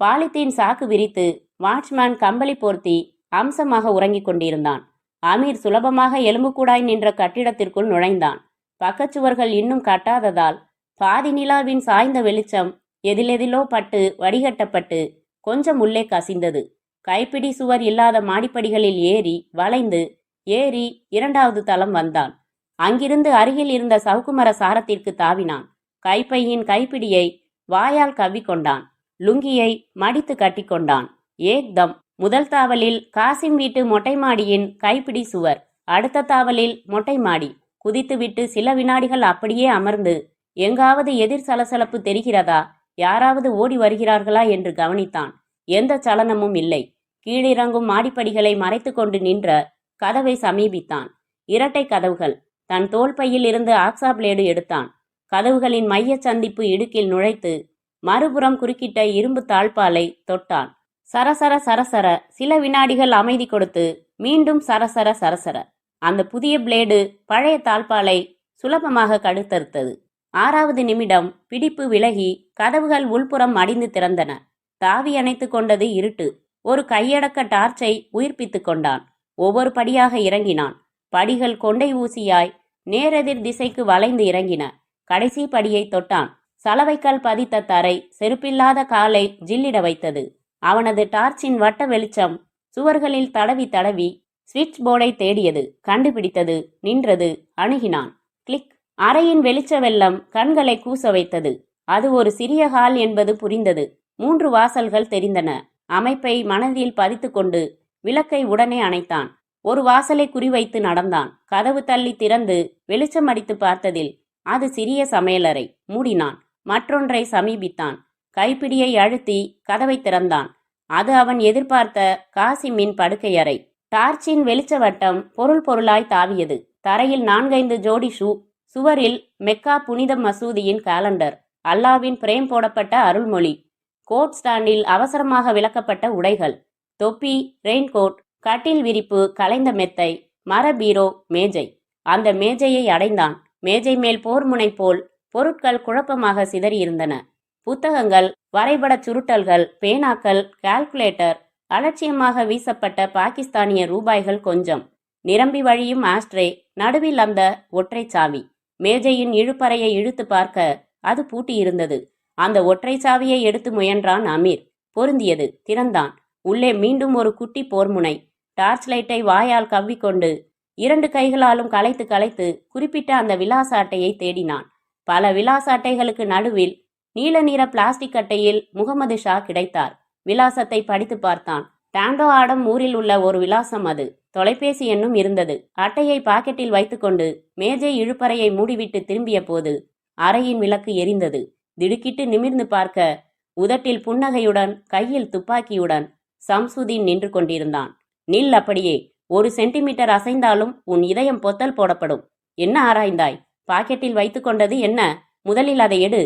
பாலித்தீன் சாக்கு விரித்து வாட்ச்மேன் கம்பளி போர்த்தி அம்சமாக உறங்கிக் கொண்டிருந்தான். அமீர் சுலபமாக எலும்புக்கூடாய் நின்ற கட்டிடத்திற்குள் நுழைந்தான். பக்கச்சுவர்கள் இன்னும் கட்டாததால் பாதி நிலாவின் சாய்ந்த வெளிச்சம் எதிலெதிலோ பட்டு வடிகட்டப்பட்டு கொஞ்சம் உள்ளே கசிந்தது. கைப்பிடி சுவர் இல்லாத மாடிப்படிகளில் ஏறி வளைந்து ஏறி 2வது தளம் வந்தான். அங்கிருந்து அருகில் இருந்த சவுக்குமர சாரத்திற்கு தாவினான். கைப்பையின் கைப்பிடியை வாயால் கவ்விக்கொண்டான். லுங்கியை மடித்து கட்டிக்கொண்டான். ஏக்தம் முதல் தாவலில் காசிம் வீட்டு மொட்டை மாடியின் கைப்பிடி சுவர், அடுத்த தாவலில் மொட்டை மாடி. குதித்துவிட்டு சில வினாடிகள் அப்படியே அமர்ந்து எங்காவது எதிர் சலசலப்பு தெரிகிறதா, யாராவது ஓடி வருகிறார்களா என்று கவனித்தான். எந்த சலனமும் இல்லை. கீழிறங்கும் மாடிப்படிகளை மறைத்து கொண்டு நின்ற கதவை சமீபித்தான். 2 கதவுகள். தன் தோள் பையில் இருந்து ஆக்சா பிளேடு எடுத்தான். கதவுகளின் மைய சந்திப்பு இடுக்கில் நுழைத்து மறுபுறம் குறுக்கிட்ட இரும்பு தாழ்பாலை தொட்டான். சரசர சரசர சில வினாடிகள் அமைதி கொடுத்து மீண்டும் சரசர சரசர. அந்த புதிய பிளேடு பழைய தாழ்பாலை சுலபமாக கடுத்தறுத்தது. 6வது நிமிடம் பிடிப்பு விலகி கதவுகள் உள்புறம் மடிந்து திறந்தன. தாவி அணைத்து கொண்டது இருட்டு. ஒரு கையடக்க டார்ச்சை உயிர்ப்பித்துக் கொண்டான். ஒவ்வொரு படியாக இறங்கினான். படிகள் கொண்டை ஊசியாய் நேரெதிர் திசைக்கு வளைந்து இறங்கின. கடைசி படியை தொட்டான். சலவைக்கல் பதித்த தரை செருப்பில்லாத காலை ஜில்லிட வைத்தது. அவனது டார்ச்சின் வட்ட வெளிச்சம் சுவர்களில் தடவி தடவி ஸ்விட்ச் போர்டை தேடியது. கண்டுபிடித்தது. நின்றது. அணுகினான். கிளிக். அறையின் வெளிச்ச வெள்ளம் கண்களை கூச வைத்தது. அது ஒரு சிறிய ஹால் என்பது புரிந்தது. 3 வாசல்கள் தெரிந்தன. அமைப்பை மனதில் பதித்து கொண்டு விளக்கை உடனே அணைத்தான். ஒரு வாசலை குறிவைத்து நடந்தான். கதவு தள்ளி திறந்து வெளிச்சம் அடித்து பார்த்ததில் அது சிறிய சமையலறை. மூடினான். மற்றொன்றை சமீபித்தான். கைப்பிடியை அழுத்தி கதவை திறந்தான். அது அவன் எதிர்பார்த்த காசிமின் படுக்கையறை. டார்ச்சின் வெளிச்ச வட்டம் பொருள் பொருளாய் தாவியது. தரையில் 4-5 ஜோடி ஷூ. சுவரில் மெக்கா புனித மசூதியின் காலண்டர். அல்லாவின் பிரேம் போடப்பட்ட அருள்மொழி. கோட் ஸ்டாண்டில் அவசரமாக விளக்கப்பட்ட உடைகள். தொப்பி, ரெயின்கோட், கட்டில் விரிப்பு, கலைந்த மெத்தை, மர பீரோ, மேஜை. அந்த மேஜையை அடைந்தான். மேஜை மேல் போர்முனை போல் பொருட்கள் குழப்பமாக சிதறியிருந்தன. புத்தகங்கள், வரைபடச் சுருட்டல்கள், பேனாக்கள், கால்குலேட்டர், அலட்சியமாக வீசப்பட்ட பாகிஸ்தானிய ரூபாய்கள் கொஞ்சம். நிரம்பி வழியும் ஆஸ்ட்ரே, நடுவில் அந்த ஒற்றை சாவி. மேஜையின் இழுப்பறையை இழுத்து பார்க்க அது பூட்டியிருந்தது. அந்த ஒற்றை சாவியை எடுத்து முயன்றான் அமீர். பொருந்தியது. திறந்தான். உள்ளே மீண்டும் ஒரு குட்டி போர்முனை. டார்ச் லைட்டை வாயால் கவ்விக்கொண்டு 2 கைகளாலும் கலைத்து கலைத்து குறிப்பிட்ட அந்த விலாச அட்டையை தேடினான். பல விலாச அட்டைகளுக்கு நடுவில் நீல நிற பிளாஸ்டிக் அட்டையில் முகமது ஷா கிடைத்தார். விலாசத்தை படித்து பார்த்தான். டாண்டோ ஆடம் ஊரில் உள்ள ஒரு விலாசம் அது. தொலைபேசி எண்ணும் இருந்தது. அட்டையை பாக்கெட்டில் வைத்துக்கொண்டு மேஜை இழுப்பறையை மூடிவிட்டு திரும்பிய போது அறையின் விளக்கு எரிந்தது. திடுக்கிட்டு நிமிர்ந்து பார்க்க உதட்டில் புன்னகையுடன் கையில் துப்பாக்கியுடன் சம்சுதீன் நின்று கொண்டிருந்தான். நில், அப்படியே. 1 சென்டிமீட்டர் அசைந்தாலும் உன் இதயம் பொத்தல் போடப்படும். என்ன ஆராய்ந்தாய்? பாக்கெட்டில் வைத்துக்கொண்டது என்ன? முதலில் அதை எடு.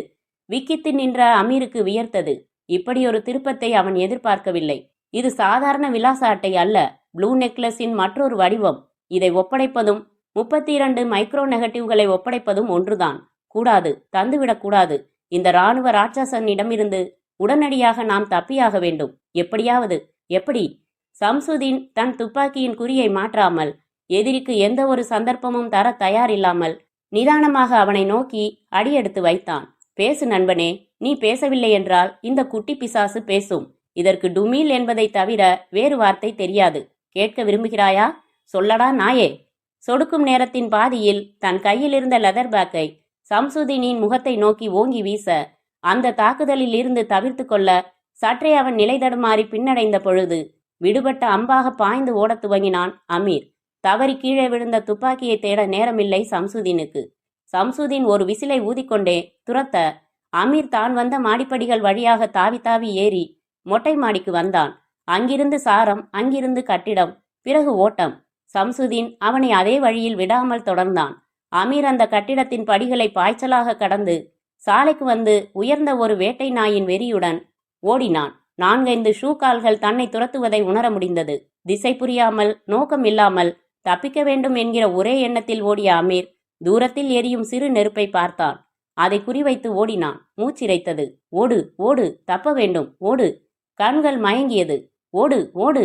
விக்கித்து நின்ற அமீருக்கு வியர்த்தது. இப்படியொரு திருப்பத்தை அவன் எதிர்பார்க்கவில்லை. இது சாதாரண விலாச அட்டை அல்ல. ப்ளூ நெக்லஸின் மற்றொரு வடிவம். இதை ஒப்படைப்பதும் 32 மைக்ரோ நெகட்டிவ்களை ஒப்படைப்பதும் ஒன்றுதான். கூடாது, தந்துவிடக்கூடாது. இந்த இராணுவ ராட்சசனிடமிருந்து உடனடியாக நாம் தப்பியாக வேண்டும். எப்படியாவது. எப்படி? சம்சுதீன் தன் துப்பாக்கியின் குறியை மாற்றாமல், எதிரிக்கு எந்த ஒரு சந்தர்ப்பமும் தர தயாரில்லாமல் நிதானமாக அவனை நோக்கி அடியெடுத்து வைத்தான். பேசு நண்பனே. நீ பேசவில்லை என்றால் இந்த குட்டி பிசாசு பேசும். இதற்கு டுமீல் என்பதை தவிர வேறு வார்த்தை தெரியாது. கேட்க விரும்புகிறாயா? சொல்லடா நாயே. சொடுக்கும் நேரத்தின் பாதியில் தன் கையில் இருந்த லெதர் பேக்கை சம்சுதீனின் முகத்தை நோக்கி ஓங்கி வீச, அந்த தாக்குதலில் இருந்து தவிர்த்து கொள்ள சற்றே அவன் நிலை தடுமாறி பின்னடைந்த பொழுது விடுபட்ட அம்பாக பாய்ந்து ஓடத் துவங்கினான் அமீர். தவறி கீழே விழுந்த துப்பாக்கியை தேட நேரமில்லை சம்சுதீனுக்கு. சம்சுதீன் ஒரு விசிலை ஊதிக்கொண்டே துரத்த அமீர் தான் வந்த மாடிப்படிகள் வழியாக தாவி தாவி ஏறி மொட்டை மாடிக்கு வந்தான். அங்கிருந்து சாரம், அங்கிருந்து கட்டிடம், பிறகு ஓட்டம். சம்சுதீன் அவனை அதே வழியில் விடாமல் தொடர்ந்தான். அமீர் அந்த கட்டிடத்தின் படிகளை பாய்ச்சலாக கடந்து சாலைக்கு வந்து உயர்ந்த ஒரு வேட்டை நாயின் வெறியுடன் ஓடினான். 4-5 ஷூ கால்கள் தன்னை துரத்துவதை உணர முடிந்தது. திசை புரியாமல், நோக்கம் இல்லாமல் தப்பிக்க வேண்டும் என்கிற ஒரே எண்ணத்தில் ஓடிய அமீர் தூரத்தில் எரியும் சிறு நெருப்பை பார்த்தான். அதை குறிவைத்து ஓடினான். மூச்சிரைத்தது. ஓடு, ஓடு, தப்ப வேண்டும், ஓடு. கண்கள் மயங்கியது. ஓடு, ஓடு.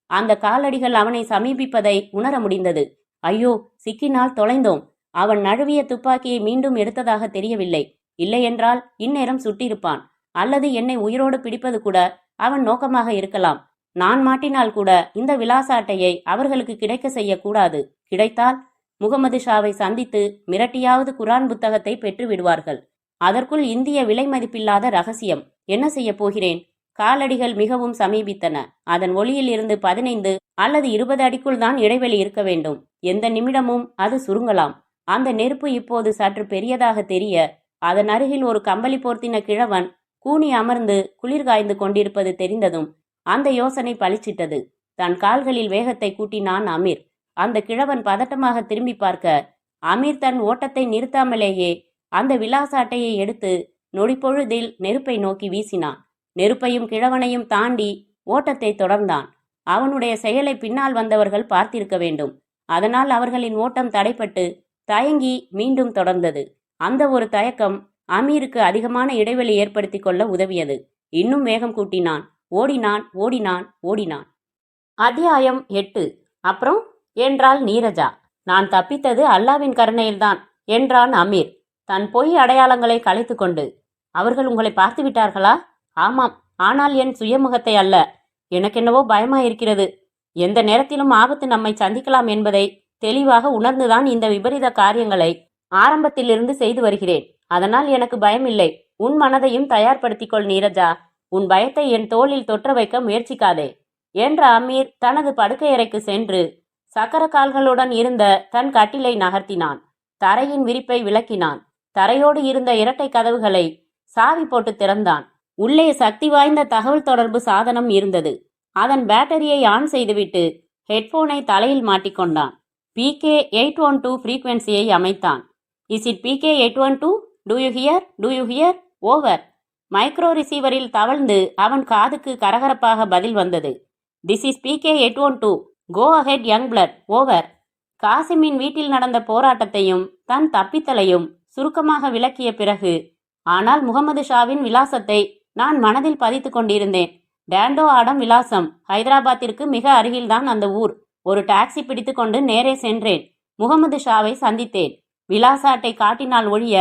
அந்த காலடிகள் அவனை சமீபிப்பதை உணர முடிந்தது. ஐயோ, சிக்கினால் தொலைந்தோம். அவன் நழுவிய துப்பாக்கியை மீண்டும் எடுத்ததாக தெரியவில்லை. இல்லையென்றால் இந்நேரம் சுட்டிருப்பான். அல்லது என்னை உயிரோடு பிடிப்பது கூட அவன் நோக்கமாக இருக்கலாம். நான் மாட்டினால் கூட இந்த விலாச அட்டையை அவர்களுக்கு கிடைக்க செய்யக்கூடாது. கிடைத்தால் முகமது ஷாவை சந்தித்து மிரட்டியாவது குரான் புத்தகத்தை பெற்று விடுவார்கள். அதற்குள் இந்திய விலை மதிப்பில்லாத ரகசியம். என்ன செய்ய போகிறேன்? காலடிகள் மிகவும் சமீபித்தன. அதன் ஒளியில் இருந்து 15 அல்லது 20 அடிக்குள் தான் இடைவெளி இருக்க வேண்டும். எந்த நிமிடமும் அது சுருங்கலாம். அந்த நெருப்பு இப்போது சற்று பெரியதாக தெரிய, அதன் அருகில் ஒரு கம்பளி போர்த்தின கிழவன் கூனி அமர்ந்து குளிர் காய்ந்து கொண்டிருப்பது தெரிந்ததும் அந்த யோசனை பளிச்சிட்டது. தன் கால்களில் வேகத்தை கூட்டினான் அமீர். அந்த கிழவன் பதட்டமாக திரும்பி பார்க்க, அமீர் தன் ஓட்டத்தை நிறுத்தாமலேயே அந்த விலாச அட்டையை எடுத்து நொடிப்பொழுதில் நெருப்பை நோக்கி வீசினான். நெருப்பையும் கிழவனையும் தாண்டி ஓட்டத்தை தொடர்ந்தான். அவனுடைய செயலை பின்னால் வந்தவர்கள் பார்த்திருக்க வேண்டும். அதனால் அவர்களின் ஓட்டம் தடைப்பட்டு தயங்கி மீண்டும் தொடர்ந்தது. அந்த ஒரு தயக்கம் அமீருக்கு அதிகமான இடைவெளி ஏற்படுத்தி கொள்ள உதவியது. இன்னும் வேகம் கூட்டினான். ஓடினான் ஓடினான் ஓடினான். அத்தியாயம் 8. அப்புறம் என்றாள் நீரஜா. நான் தப்பித்தது அல்லாவின் கருணையில்தான் என்றான் அமீர் தன் பொய் அடையாளங்களை கலைத்து கொண்டு. அவர்கள் உங்களை பார்த்து விட்டார்களா? ஆமாம், ஆனால் என் சுயமுகத்தை அல்ல. எனக்கென்னவோ பயமாயிருக்கிறது. எந்த நேரத்திலும் ஆபத்து நம்மை சந்திக்கலாம் என்பதை தெளிவாக உணர்ந்துதான் இந்த விபரீத காரியங்களை ஆரம்பத்திலிருந்து செய்து வருகிறேன். அதனால் எனக்கு பயமில்லை. உன் மனதையும் தயார்படுத்திக்கொள் நீரஜா. உன் பயத்தை என் தோளில் தொற்ற வைக்க முயற்சிக்காதே என்ற அமீர் தனது படுக்கையறைக்கு சென்று சக்கர கால்களுடன் இருந்த தன் கட்டிலை நகர்த்தினான். தரையின் விரிப்பை விலக்கினான். தரையோடு இருந்த இரட்டை கதவுகளை சாவி போட்டு திறந்தான். உள்ளே சக்தி வாய்ந்த தகவல் தொடர்பு சாதனம் இருந்தது. அதன் பேட்டரியை ஆன் செய்துவிட்டு ஹெட்போனை தலையில் மாட்டிக்கொண்டான். PK812 ஃப்ரீக்வன்சியை அமைத்தான். Is it PK812? Do you hear? Do you hear? Over. Micro ரிசீவரில் தவழ்ந்து அவன் காதுக்கு கரகரப்பாக பதில் வந்தது. This is PK812. Go ahead young blood. Over. காசிமின் வீட்டில் நடந்த போராட்டத்தையும் தன் தப்பித்தலையும் சுருக்கமாக விளக்கிய பிறகு, ஆனால் முகமது ஷாவின் விலாசத்தை நான் மனதில் பதித்து கொண்டிருந்தேன். டேண்டோ ஆடம் விலாசம். ஹைதராபாத்திற்கு மிக அருகில்தான் அந்த ஊர். ஒரு டாக்ஸி பிடித்து கொண்டு நேரே சென்றேன். முகமது ஷாவை சந்தித்தேன். விலாச அட்டை காட்டினால் ஒழிய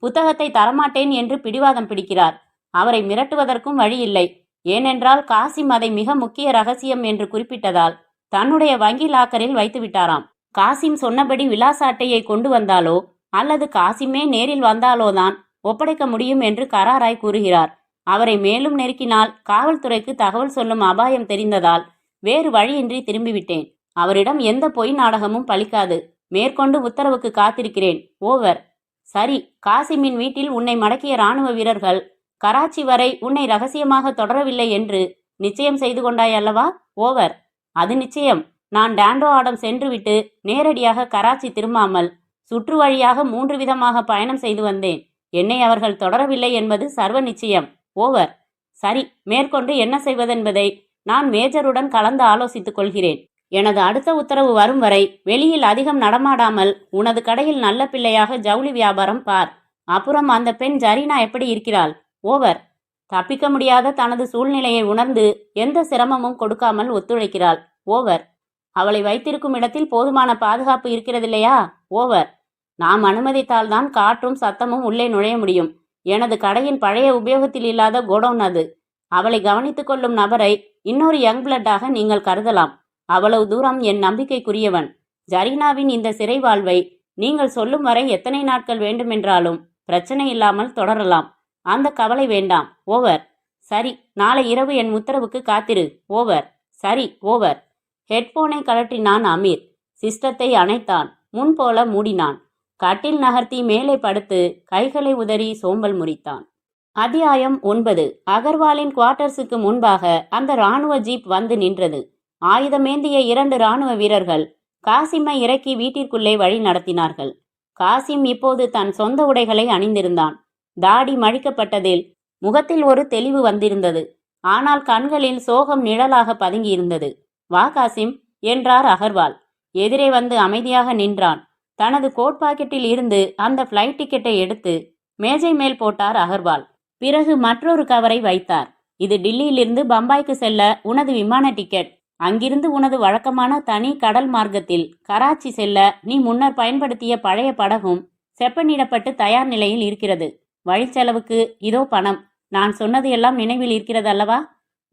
புத்தகத்தை தரமாட்டேன் என்று பிடிவாதம் பிடிக்கிறார். அவரை மிரட்டுவதற்கும் வழியில்லை. ஏனென்றால் காசிம் அதை மிக முக்கிய ரகசியம் என்று குறிப்பிட்டதால் தன்னுடைய வங்கி லாக்கரில் வைத்து விட்டாராம். காசிம் சொன்னபடி விலாச அட்டையை கொண்டு வந்தாலோ அல்லது காசிமே நேரில் வந்தாலோதான் ஒப்படைக்க முடியும் என்று கராராய் கூறுகிறார். அவரை மேலும் நெருக்கினால் காவல்துறைக்கு தகவல் சொல்லும் அபாயம் தெரிந்ததால் வேறு வழியின்றி திரும்பிவிட்டேன். அவரிடம் எந்த பொய் நாடகமும் பலிக்காது. மேற்கொண்டு உத்தரவுக்கு காத்திருக்கிறேன். ஓவர். சரி, காசிமின் வீட்டில் உன்னை மடக்கிய இராணுவ வீரர்கள் கராச்சி வரை உன்னை ரகசியமாக தொடரவில்லை என்று நிச்சயம் செய்து கொண்டாய் அல்லவா? ஓவர். அது நிச்சயம். நான் டேண்டோ ஆடம் சென்றுவிட்டு நேரடியாக கராச்சி திரும்பாமல் சுற்று வழியாக 3 விதமாக பயணம் செய்து வந்தேன். என்னை அவர்கள் தொடரவில்லை என்பது சர்வ நிச்சயம். ஓவர். சரி, மேற்கொண்டு என்ன செய்வதென்பதை நான் மேஜருடன் கலந்து ஆலோசித்துக் கொள்கிறேன். எனது அடுத்த உத்தரவு வரும் வரை வெளியில் அதிகம் நடமாடாமல் உனது கடையில் நல்ல பிள்ளையாக ஜவுளி வியாபாரம் பார். அப்புறம் அந்த பெண் ஜரீனா எப்படி இருக்கிறாள்? ஓவர். தப்பிக்க முடியாத தனது சூழ்நிலையை உணர்ந்து எந்த சிரமமும் கொடுக்காமல் ஒத்துழைக்கிறாள். ஓவர். அவளை வைத்திருக்கும் இடத்தில் போதுமான பாதுகாப்பு இருக்கிறதில்லையா? ஓவர். நாம் அனுமதித்தால்தான் காற்றும் சத்தமும் உள்ளே நுழைய முடியும். எனது கடையின் பழைய உபயோகத்தில் இல்லாத கோடவுன் அது. அவளை கவனித்துக் கொள்ளும் நபரை இன்னொரு யங் பிளட்டாக நீங்கள் கருதலாம். அவ்வளவு தூரம் என் நம்பிக்கைக்குரியவன். ஜரீனாவின் இந்த சிறை வாழ்வை நீங்கள் சொல்லும் வரை எத்தனை நாட்கள் வேண்டுமென்றாலும் பிரச்சனை இல்லாமல் தொடரலாம். அந்த கவலை வேண்டாம். ஓவர். சரி, நாளை இரவு என் உத்தரவுக்கு காத்திரு. ஓவர். சரி, ஓவர். ஹெட்போனை கழற்றினான் அமீர். சிஸ்டத்தை அணைத்தான். முன்போல மூடினான். கட்டில் நகர்த்தி மேலே படுத்து கைகளை உதறி சோம்பல் முறித்தான். அத்தியாயம் 9. அகர்வாலின் குவார்ட்டர்ஸுக்கு முன்பாக அந்த இராணுவ ஜீப் வந்து நின்றது. ஆயுதமேந்திய 2 இராணுவ வீரர்கள் காசிமை இறக்கி வீட்டிற்குள்ளே வழி நடத்தினார்கள். காசிம் இப்போது தன் சொந்த உடைகளை அணிந்திருந்தான். தாடி மழிக்கப்பட்டதில் முகத்தில் ஒரு தெளிவு வந்திருந்தது. ஆனால் கண்களில் சோகம் நிழலாக பதுங்கியிருந்தது. வா காசிம் என்றார் அகர்வால். எதிரே வந்து அமைதியாக நின்றான். தனது கோட் பாக்கெட்டில் இருந்து அந்த ஃப்ளைட் டிக்கெட்டை எடுத்து மேஜை மேல் போட்டார் அகர்வால். பிறகு மற்றொரு கவரை வைத்தார். இது டில்லியிலிருந்து பம்பாய்க்கு செல்ல உனது விமான டிக்கெட். அங்கிருந்து உனது வழக்கமான தனி கடல் மார்க்கத்தில் கராச்சி செல்ல நீ முன்னர் பயன்படுத்திய பழைய படகும் செப்பனிடப்பட்டு தயார் நிலையில் இருக்கிறது. வழிச்செலவுக்கு இதோ பணம். நான் சொன்னது எல்லாம் நினைவில் இருக்கிறது அல்லவா?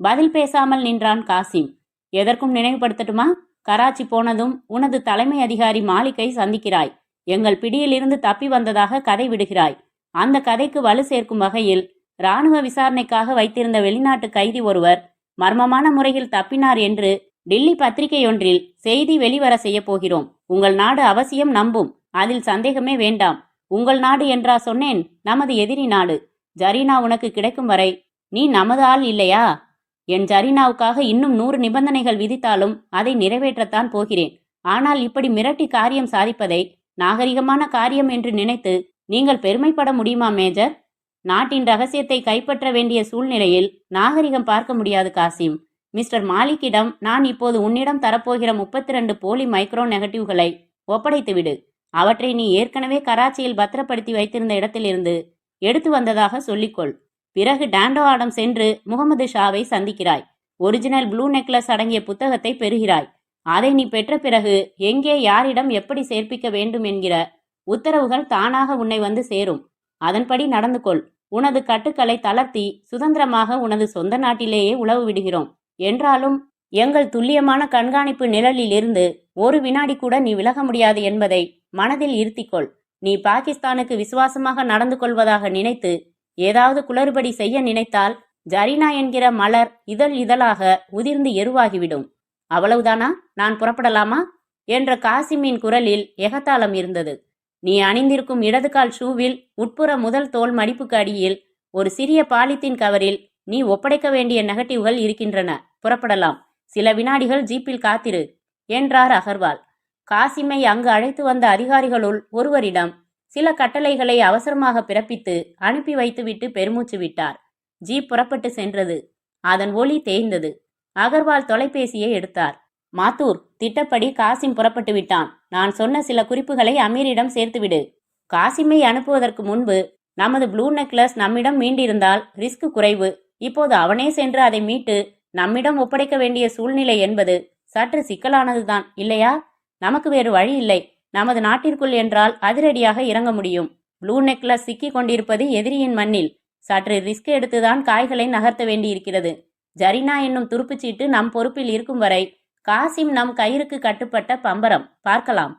பதில் பேசாமல் நின்றான் காசிம். எதற்கும் நினைவுபடுத்தட்டுமா? கராச்சி போனதும் உனது தலைமை அதிகாரி மாலிக்கை சந்திக்கிறாய். எங்கள் பிடியிலிருந்து தப்பி வந்ததாக கதை விடுகிறாய். அந்த கதைக்கு வலு சேர்க்கும் வகையில் இராணுவ விசாரணைக்காக வைத்திருந்த வெளிநாட்டு கைதி ஒருவர் மர்மமான முறையில் தப்பினார் என்று டில்லி பத்திரிகையொன்றில் செய்தி வெளிவர செய்ய போகிறோம். உங்கள் நாடு அவசியம் நம்பும். அதில் சந்தேகமே வேண்டாம். உங்கள் நாடு என்றா சொன்னேன்? நமது எதிரி நாடு. ஜரீனா உனக்கு கிடைக்கும் வரை நீ நமது ஆள் இல்லையா? என் ஜரீனாவுக்காக இன்னும் 100 நிபந்தனைகள் விதித்தாலும் அதை நிறைவேற்றத்தான் போகிறேன். ஆனால் இப்படி மிரட்டி காரியம் சாதிப்பதை நாகரிகமான காரியம் என்று நினைத்து நீங்கள் பெருமைப்பட முடியுமா மேஜர்? நாட்டின் ரகசியத்தை கைப்பற்ற வேண்டிய சூழ்நிலையில் நாகரிகம் பார்க்க முடியாது காசிம். மிஸ்டர் மாலிக்கிடம் நான் இப்போது உன்னிடம் தரப்போகிற 32 போலி மைக்ரோ நெகட்டிவ்களை ஒப்படைத்துவிடு. அவற்றை நீ ஏற்கனவே கராச்சியில் பத்திரப்படுத்தி வைத்திருந்த இடத்திலிருந்து எடுத்து வந்ததாக சொல்லிக்கொள். பிறகு டாண்டோ ஆடம் சென்று முகமது ஷாவை சந்திக்கிறாய். ஒரிஜினல் ப்ளூ நெக்லஸ் அடங்கிய புத்தகத்தை பெறுகிறாய். அதை நீ பெற்ற பிறகு எங்கே யாரிடம் எப்படி சேர்ப்பிக்க வேண்டும் என்கிற உத்தரவுகள் தானாக உன்னை வந்து சேரும். அதன்படி நடந்து கொள். உனது கட்டுக்களை தளர்த்தி சுதந்திரமாக உனது சொந்த நாட்டிலேயே உழவு விடுகிறோம். என்றாலும் எங்கள் துல்லியமான கண்காணிப்பு நிழலில் இருந்து ஒரு வினாடி கூட நீ விலக முடியாது என்பதை மனதில் இருத்திக்கொள். நீ பாகிஸ்தானுக்கு விசுவாசமாக நடந்து கொள்வதாக நினைத்து ஏதாவது குளறுபடி செய்ய நினைத்தால் ஜரீனா என்கிற மலர் இதழ் இதழாக உதிர்ந்து எருவாகிவிடும். அவ்வளவுதானா? நான் புறப்படலாமா என்ற காசிமின் குரலில் எகத்தாளம் இருந்தது. நீ அணிந்திருக்கும் இடதுகால் ஷூவில் உட்புற முதல் தோல் மடிப்புக்கு அடியில் ஒரு சிறிய பாலித்தீன் கவரில் நீ ஒப்படைக்க வேண்டிய நெகட்டிவ்கள் இருக்கின்றன. புறப்படலாம். சில வினாடிகள் ஜீப்பில் காத்திரு என்றார் அகர்வால். காசிமை அங்கு அழைத்து வந்த அதிகாரிகளுள் ஒருவரிடம் சில கட்டளைகளை அவசரமாக பிறப்பித்து அனுப்பி வைத்துவிட்டு பெருமூச்சு விட்டார். ஜீப் புறப்பட்டு சென்றது. அதன் ஒலி தேய்ந்தது. அகர்வால் தொலைபேசியை எடுத்தார். மாத்தூர், திட்டப்படி காசிம் புறப்பட்டு விட்டான். நான் சொன்ன சில குறிப்புகளை அமீரிடம் சேர்த்துவிடு. காசிமை அனுப்புவதற்கு முன்பு நமது ப்ளூ நெக்லஸ் நம்மிடம் மீண்டிருந்தால் ரிஸ்க் குறைவு. இப்போது அவனே சென்று அதை மீட்டு நம்மிடம் ஒப்படைக்க வேண்டிய சூழ்நிலை என்பது சற்று சிக்கலானதுதான், இல்லையா? நமக்கு வேறு வழி இல்லை. நமது நாட்டிற்குள் என்றால் அதிரடியாக இறங்க முடியும். ப்ளூ நெக்லஸ் சிக்கி கொண்டிருப்பது எதிரியின் மண்ணில். சற்று ரிஸ்க் எடுத்துதான் காய்களை நகர்த்த வேண்டியிருக்கிறது. ஜரீனா என்னும் துருப்புச்சீட்டு நம் பொறுப்பில் இருக்கும் வரை காசிம் நம் கயிறுக்கு கட்டுப்பட்ட பம்பரம். பார்க்கலாம்.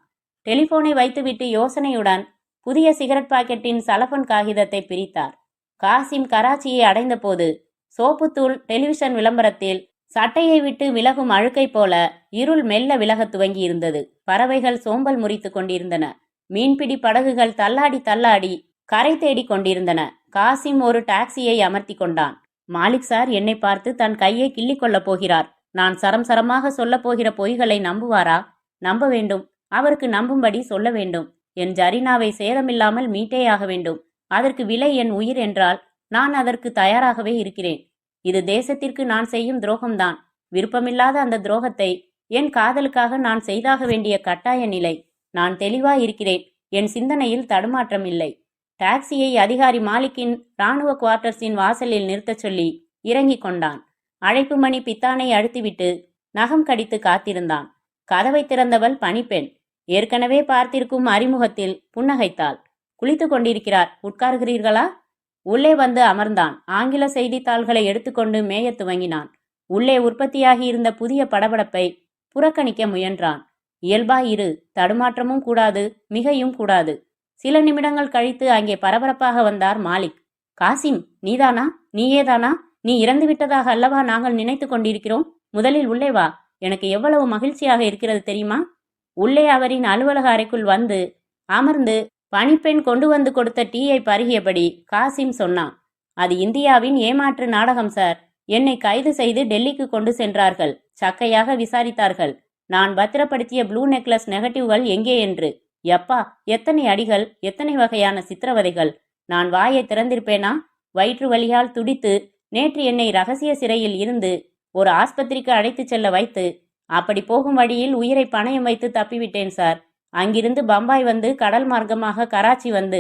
டெலிபோனை வைத்துவிட்டு யோசனையுடன் புதிய சிகரெட் பாக்கெட்டின் சலபன் காகிதத்தை பிரித்தார். காசிம் கராச்சியை அடைந்த போது சோப்புத்தூள் டெலிவிஷன் விளம்பரத்தில் சட்டையை விட்டு விலகும் அழுக்கை போல இருள் மெல்ல விலகத் துவங்கி இருந்தது. பறவைகள் சோம்பல் முறித்து கொண்டிருந்தன. மீன்பிடி படகுகள் தள்ளாடி தள்ளாடி கரை தேடி கொண்டிருந்தன. காசிம் ஒரு டாக்ஸியை அமர்த்தி கொண்டான். மாலிக் சார் என்னை பார்த்து தன் கையை கிள்ளிக் கொள்ளப் போகிறார். நான் சரம் சரமாக சொல்ல போகிற பொய்களை நம்புவாரா? நம்ப வேண்டும். அவருக்கு நம்பும்படி சொல்ல வேண்டும். என் ஜரீனாவை சேதமில்லாமல் மீட்டேயாக வேண்டும். அதற்கு விலை என் உயிர் என்றால் நான் அதற்கு தயாராகவே இருக்கிறேன். இது தேசத்திற்கு நான் செய்யும் துரோகம்தான். விருப்பமில்லாத அந்த துரோகத்தை என் காதலுக்காக நான் செய்தாக வேண்டிய கட்டாய நிலை. நான் தெளிவாயிருக்கிறேன். என் சிந்தனையில் தடுமாற்றம் இல்லை. டாக்ஸியை அதிகாரி மாலிக்கின் இராணுவ குவார்ட்டர்ஸின் வாசலில் நிறுத்தச் சொல்லி இறங்கிக் கொண்டான். அழைப்பு மணி பித்தானை அழுத்திவிட்டு நகம் கடித்து காத்திருந்தான். கதவை திறந்தவள் பணிப்பெண். ஏற்கனவே பார்த்திருக்கும் அறிமுகத்தில் புன்னகைத்தாள். குளித்து கொண்டிருக்கிறார், உட்காருகிறீர்களா? உள்ளே வந்து அமர்ந்தான். ஆங்கில செய்தித்தாள்களை எடுத்துக்கொண்டு மேய துவங்கினான். உள்ளே உற்பத்தியாகி இருந்த புதிய படபடப்பை புறக்கணிக்க முயன்றான். இயல்பாயிரு, தடுமாற்றமும் கூடாது, மிகையும் கூடாது. சில நிமிடங்கள் கழித்து அங்கே பரபரப்பாக வந்தார் மாலிக். காசிம், நீதானா? நீயேதானா? நீ இறந்து விட்டதாக அல்லவா நாங்கள் நினைத்து கொண்டிருக்கிறோம். முதலில் உள்ளே வா. எனக்கு எவ்வளவு மகிழ்ச்சியாக இருக்கிறது தெரியுமா? உள்ளே அவரின் அலுவலக அறைக்குள் வந்து அமர்ந்து பணிப்பெண் கொண்டு வந்து கொடுத்த டீயை பருகியபடி காசிம் சொன்னான். அது இந்தியாவின் ஏமாற்று நாடகம் சார். என்னை கைது செய்து டெல்லிக்கு கொண்டு சென்றார்கள். சக்கையாக விசாரித்தார்கள். நான் பத்திரப்படுத்திய ப்ளூ நெக்லஸ் நெகட்டிவ்கள் எங்கே என்று. யப்பா, எத்தனை அடிகள், எத்தனை வகையான சித்திரவதைகள். நான் வாயை திறந்திருப்பேனா? வயிற்று வலியால் துடித்து நேற்று என்னை ரகசிய சிறையில் இருந்து ஒரு ஆஸ்பத்திரிக்கு அழைத்துச் செல்ல வைத்து அப்படி போகும் வழியில் உயிரை பணயம் வைத்து தப்பிவிட்டேன் சார். அங்கிருந்து பம்பாய் வந்து கடல் மார்க்கமாக கராச்சி வந்து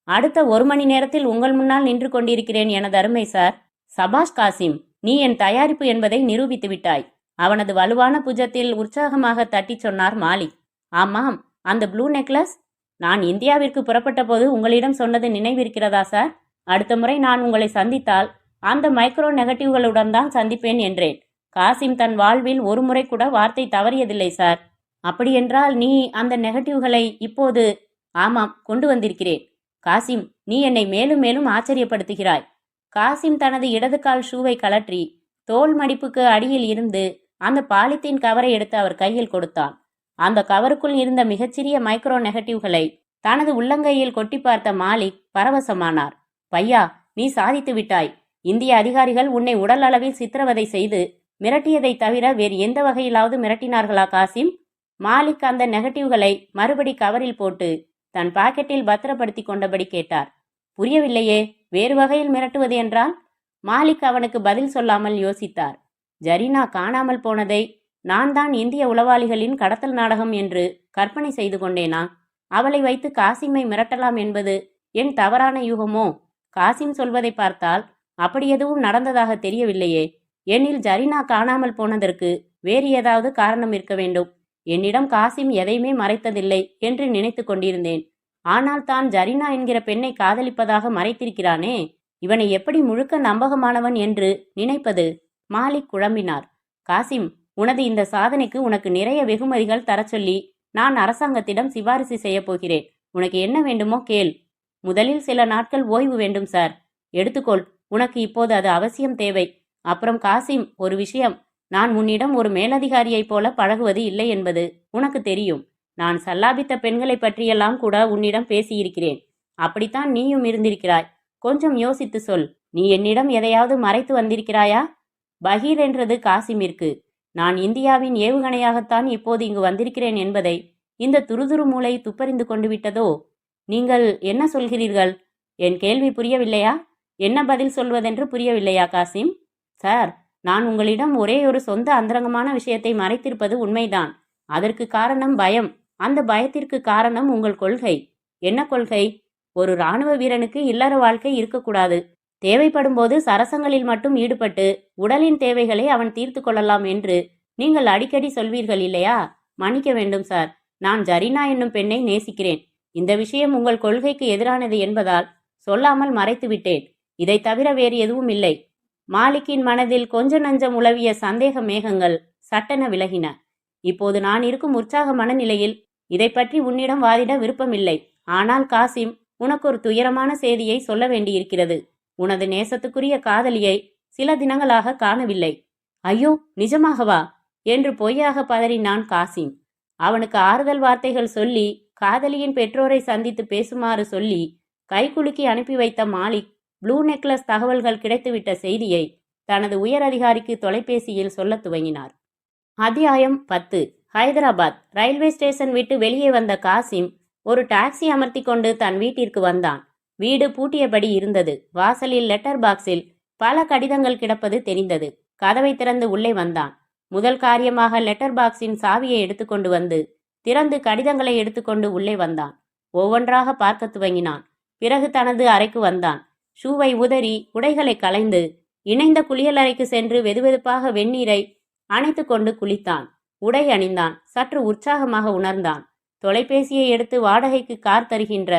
அடுத்த 1 மணி நேரத்தில் உங்கள் முன்னால் நின்று கொண்டிருக்கிறேன் எனது அருமை சார். சபாஷ் காசிம், நீ என் தயாரிப்பு என்பதை நிரூபித்து விட்டாய். அவனது வலுவான புஜத்தில் உற்சாகமாக தட்டி சொன்னார் மாலிக். ஆமாம், அந்த ப்ளூ நெக்லஸ் நான் இந்தியாவிற்கு புறப்பட்ட போது உங்களிடம் சொன்னது நினைவிருக்கிறதா சார்? அடுத்த முறை நான் உங்களை சந்தித்தால் அந்த மைக்ரோ நெகட்டிவ்களுடன் தான் சந்திப்பேன் என்றேன். காசிம் தன் வாழ்வில் ஒரு முறை கூட வார்த்தை தவறியதில்லை சார். அப்படியென்றால் நீ அந்த நெகட்டிவ்களை இப்போது? ஆமாம், கொண்டு வந்திருக்கிறேன். காசிம், நீ என்னை மேலும் மேலும் ஆச்சரியப்படுத்துகிறாய். காசிம் தனது இடது கால் ஷூவை கலற்றி தோல் மடிப்புக்கு அடியில் இருந்து அந்த பாலித்தீன் கவரை எடுத்து அவர் கையில் கொடுத்தான். அந்த கவருக்குள் இருந்த மிகச்சிறிய மைக்ரோ நெகட்டிவ்களை தனது உள்ளங்கையில் கொட்டி பார்த்த மாலிக் பரவசமானார். பையா, நீ சாதித்து விட்டாய். இந்திய அதிகாரிகள் உன்னை உடல் அளவில் சித்திரவதை செய்து மிரட்டியதை தவிர வேறு எந்த வகையிலாவது மிரட்டினார்களா காசிம்? மாலிக் அந்த நெகட்டிவ்களை மறுபடி கவரில் போட்டு தன் பாக்கெட்டில் பத்திரப்படுத்தி கொண்டபடி கேட்டார். புரியவில்லையே, வேறு வகையில் மிரட்டுவது என்றால்? மாலிக் அவனுக்கு பதில் சொல்லாமல் யோசித்தார். ஜரீனா காணாமல் போனதை நான் தான் இந்திய உளவாளிகளின் கடத்தல் நாடகம் என்று கற்பனை செய்து கொண்டேனா? அவளை வைத்து காசிமை மிரட்டலாம் என்பது என் தவறான யூகமோ? காசிம் சொல்வதை பார்த்தால் அப்படி எதுவும் நடந்ததாக தெரியவில்லையே. என்னில் ஜரீனா காணாமல் போனதற்கு வேறு ஏதாவது காரணம் இருக்க வேண்டும். என்னிடம் காசிம் எதையுமே மறைத்ததில்லை என்று நினைத்து கொண்டிருந்தேன். ஆனால் தான் ஜரீனா என்கிற பெண்ணை காதலிப்பதாக மறைத்திருக்கிறானே, இவனை எப்படி முழுக்க நம்பகமானவன் என்று நினைப்பது? மாலிக் குழம்பினார். காசிம், உனது இந்த சாதனைக்கு உனக்கு நிறைய வெகுமதிகள் தர சொல்லி நான் அரசாங்கத்திடம் சிபாரிசு செய்ய போகிறேன். உனக்கு என்ன வேண்டுமோ கேள். முதலில் சில நாட்கள் ஓய்வு வேண்டும் சார். எடுத்துக்கொள், உனக்கு இப்போது அது அவசியம் தேவை. அப்புறம் காசிம், ஒரு விஷயம், நான் உன்னிடம் ஒரு மேலதிகாரியைப் போல பழகுவது இல்லை என்பது உனக்கு தெரியும். நான் சல்லாபித்த பெண்களை பற்றியெல்லாம் கூட உன்னிடம் பேசியிருக்கிறேன். அப்படித்தான் நீயும் இருந்திருக்கிறாய். கொஞ்சம் யோசித்து சொல். நீ என்னிடம் எதையாவது மறைத்து வந்திருக்கிறாயா? பகீர் என்றது காசிமிற்கு. நான் இந்தியாவின் ஏவுகணையாகத்தான் இப்போது இங்கு வந்திருக்கிறேன் என்பதை இந்த துருதுரு மூளை துப்பறிந்து கொண்டு விட்டதோ? நீங்கள் என்ன சொல்கிறீர்கள்? என் கேள்வி புரியவில்லையா? என்ன பதில் சொல்வதென்று புரியவில்லையா காசிம்? சார், நான் உங்களிடம் ஒரே ஒரு சொந்த அந்தரங்கமான விஷயத்தை மறைத்திருப்பது உண்மைதான். அதற்கு காரணம் பயம். அந்த பயத்திற்கு காரணம் உங்கள் கொள்கை. என்ன கொள்கை? ஒரு இராணுவ வீரனுக்கு இல்லற வாழ்க்கை இருக்கக்கூடாது. தேவைப்படும் போது சரசங்களில் மட்டும் ஈடுபட்டு உடலின் தேவைகளை அவன் தீர்த்து கொள்ளலாம் என்று நீங்கள் அடிக்கடி சொல்வீர்கள் இல்லையா? மன்னிக்க வேண்டும் சார், நான் ஜரீனா என்னும் பெண்ணை நேசிக்கிறேன். இந்த விஷயம் உங்கள் கொள்கைக்கு எதிரானது என்பதால் சொல்லாமல் மறைத்து விட்டேன். இதை தவிர வேறு எதுவும் இல்லை. மாலிக்கின் மனதில் கொஞ்ச நஞ்சம் உலவிய சந்தேக மேகங்கள் சட்டென விலகின. இப்போது நான் இருக்கும் உற்சாக மனநிலையில் இதை பற்றி உன்னிடம் வாதிட விருப்பமில்லை. ஆனால் காசிம், உனக்கு ஒரு துயரமான செய்தியை சொல்ல வேண்டியிருக்கிறது. உனது நேசத்துக்குரிய காதலியை சில தினங்களாக காணவில்லை. ஐயோ, நிஜமாகவா என்று பொய்யாக பதறினான் காசிம். அவனுக்கு ஆறுதல் வார்த்தைகள் சொல்லி காதலியின் பெற்றோரை சந்தித்து பேசுமாறு சொல்லி கைகுலுக்கி அனுப்பி வைத்த மாலிக் ப்ளூ நெக்லஸ் தகவல்கள் கிடைத்துவிட்ட செய்தியை தனது உயர் அதிகாரிக்கு தொலைபேசியில் சொல்ல துவங்கினார். அத்தியாயம் 10. ஹைதராபாத் ரயில்வே ஸ்டேஷன் விட்டு வெளியே வந்த காசிம் ஒரு டாக்ஸி அமர்த்தி கொண்டு தன் வீட்டிற்கு வந்தான். வீடு பூட்டியபடி இருந்தது. வாசலில் லெட்டர் பாக்ஸில் பல கடிதங்கள் கிடப்பது தெரிந்தது. கதவை திறந்து உள்ளே வந்தான். முதல் காரியமாக லெட்டர் பாக்ஸின் சாவியை எடுத்துக்கொண்டு வந்து திறந்து கடிதங்களை எடுத்துக்கொண்டு உள்ளே வந்தான். ஒவ்வொன்றாக பார்க்க துவங்கினான். பிறகு தனது அறைக்கு வந்தான். ஷூவை உதறி உடைகளை களைந்து இணைந்த குளியலறைக்கு சென்று வெதுவெதுப்பாக வெந்நீரை அணைத்து கொண்டு குளித்தான். உடை அணிந்தான். சற்று உற்சாகமாக உணர்ந்தான். தொலைபேசியை எடுத்து வாடகைக்கு கார் தருகின்ற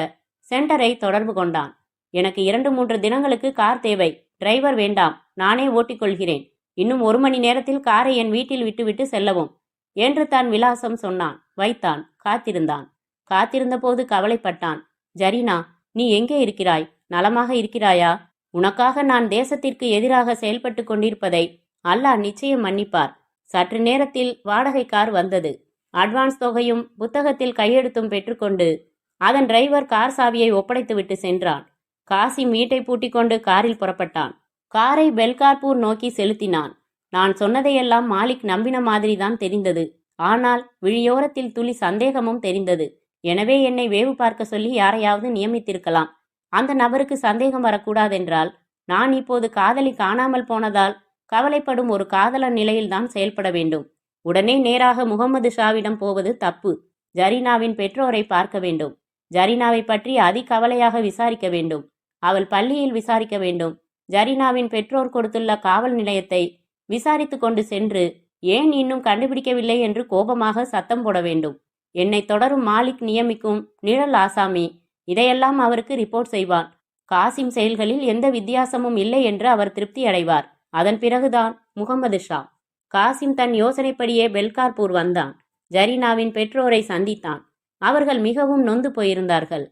சென்டரை தொடர்பு கொண்டான். எனக்கு 2-3 தினங்களுக்கு கார் தேவை. டிரைவர் வேண்டாம், நானே ஓட்டிக்கொள்கிறேன். இன்னும் 1 மணி நேரத்தில் காரை என் வீட்டில் விட்டுவிட்டு செல்லவும் என்று தன் விலாசம் சொன்னான். வைத்தான். காத்திருந்தான். காத்திருந்த போது கவலைப்பட்டான். ஜரீனா, நீ எங்கே இருக்கிறாய்? நலமாக இருக்கிறாயா? உனக்காக நான் தேசத்திற்கு எதிராக செயல்பட்டு கொண்டிருப்பதை அல்லாஹ் நிச்சயம் மன்னிப்பார். சற்று நேரத்தில் வாடகை கார் வந்தது. அட்வான்ஸ் தொகையும் புத்தகத்தில் கையெழுத்தும் பெற்றுக்கொண்டு அதன் டிரைவர் கார் சாவியை ஒப்படைத்துவிட்டு சென்றான். காசிம் வீட்டை பூட்டிக் கொண்டு காரில் புறப்பட்டான். காரை பெல்கார்பூர் நோக்கி செலுத்தினான். நான் சொன்னதையெல்லாம் மாலிக் நம்பின மாதிரிதான் தெரிந்தது. ஆனால் விழியோரத்தில் துளி சந்தேகமும் தெரிந்தது. எனவே என்னை வேவு பார்க்க சொல்லி யாரையாவது நியமித்திருக்கலாம். அந்த நபருக்கு சந்தேகம் வரக்கூடாதென்றால் நான் இப்போது காதலி காணாமல் போனதால் கவலைப்படும் ஒரு காதலன் நிலையில்தான் செயல்பட வேண்டும். உடனே நேராக முகமது ஷாவிடம் போவது தப்பு. ஜரீனாவின் பெற்றோரை பார்க்க வேண்டும். ஜரீனாவை பற்றி அதிகவலையாக விசாரிக்க வேண்டும். அவள் பள்ளியில் விசாரிக்க வேண்டும். ஜரீனாவின் பெற்றோர் கொடுத்துள்ள காவல் நிலையத்தை விசாரித்து கொண்டு சென்று ஏன் இன்னும் கண்டுபிடிக்கவில்லை என்று கோபமாக சத்தம் போட வேண்டும். என்னை தொடரும் மாலிக் நியமிக்கும் நிழல் ஆசாமி இதையெல்லாம் அவருக்கு ரிப்போர்ட் செய்வான். காசிம் செயல்களில் எந்த வித்தியாசமும் இல்லை என்று அவர் திருப்தி அடைவார். அதன் பிறகுதான் முகமது ஷா. காசிம் தன் யோசனைப்படியே பெல்கார்பூர் வந்தான். ஜரீனாவின் பெற்றோரை சந்தித்தான். அவர்கள் மிகவும் நொந்து போயிருந்தார்கள்.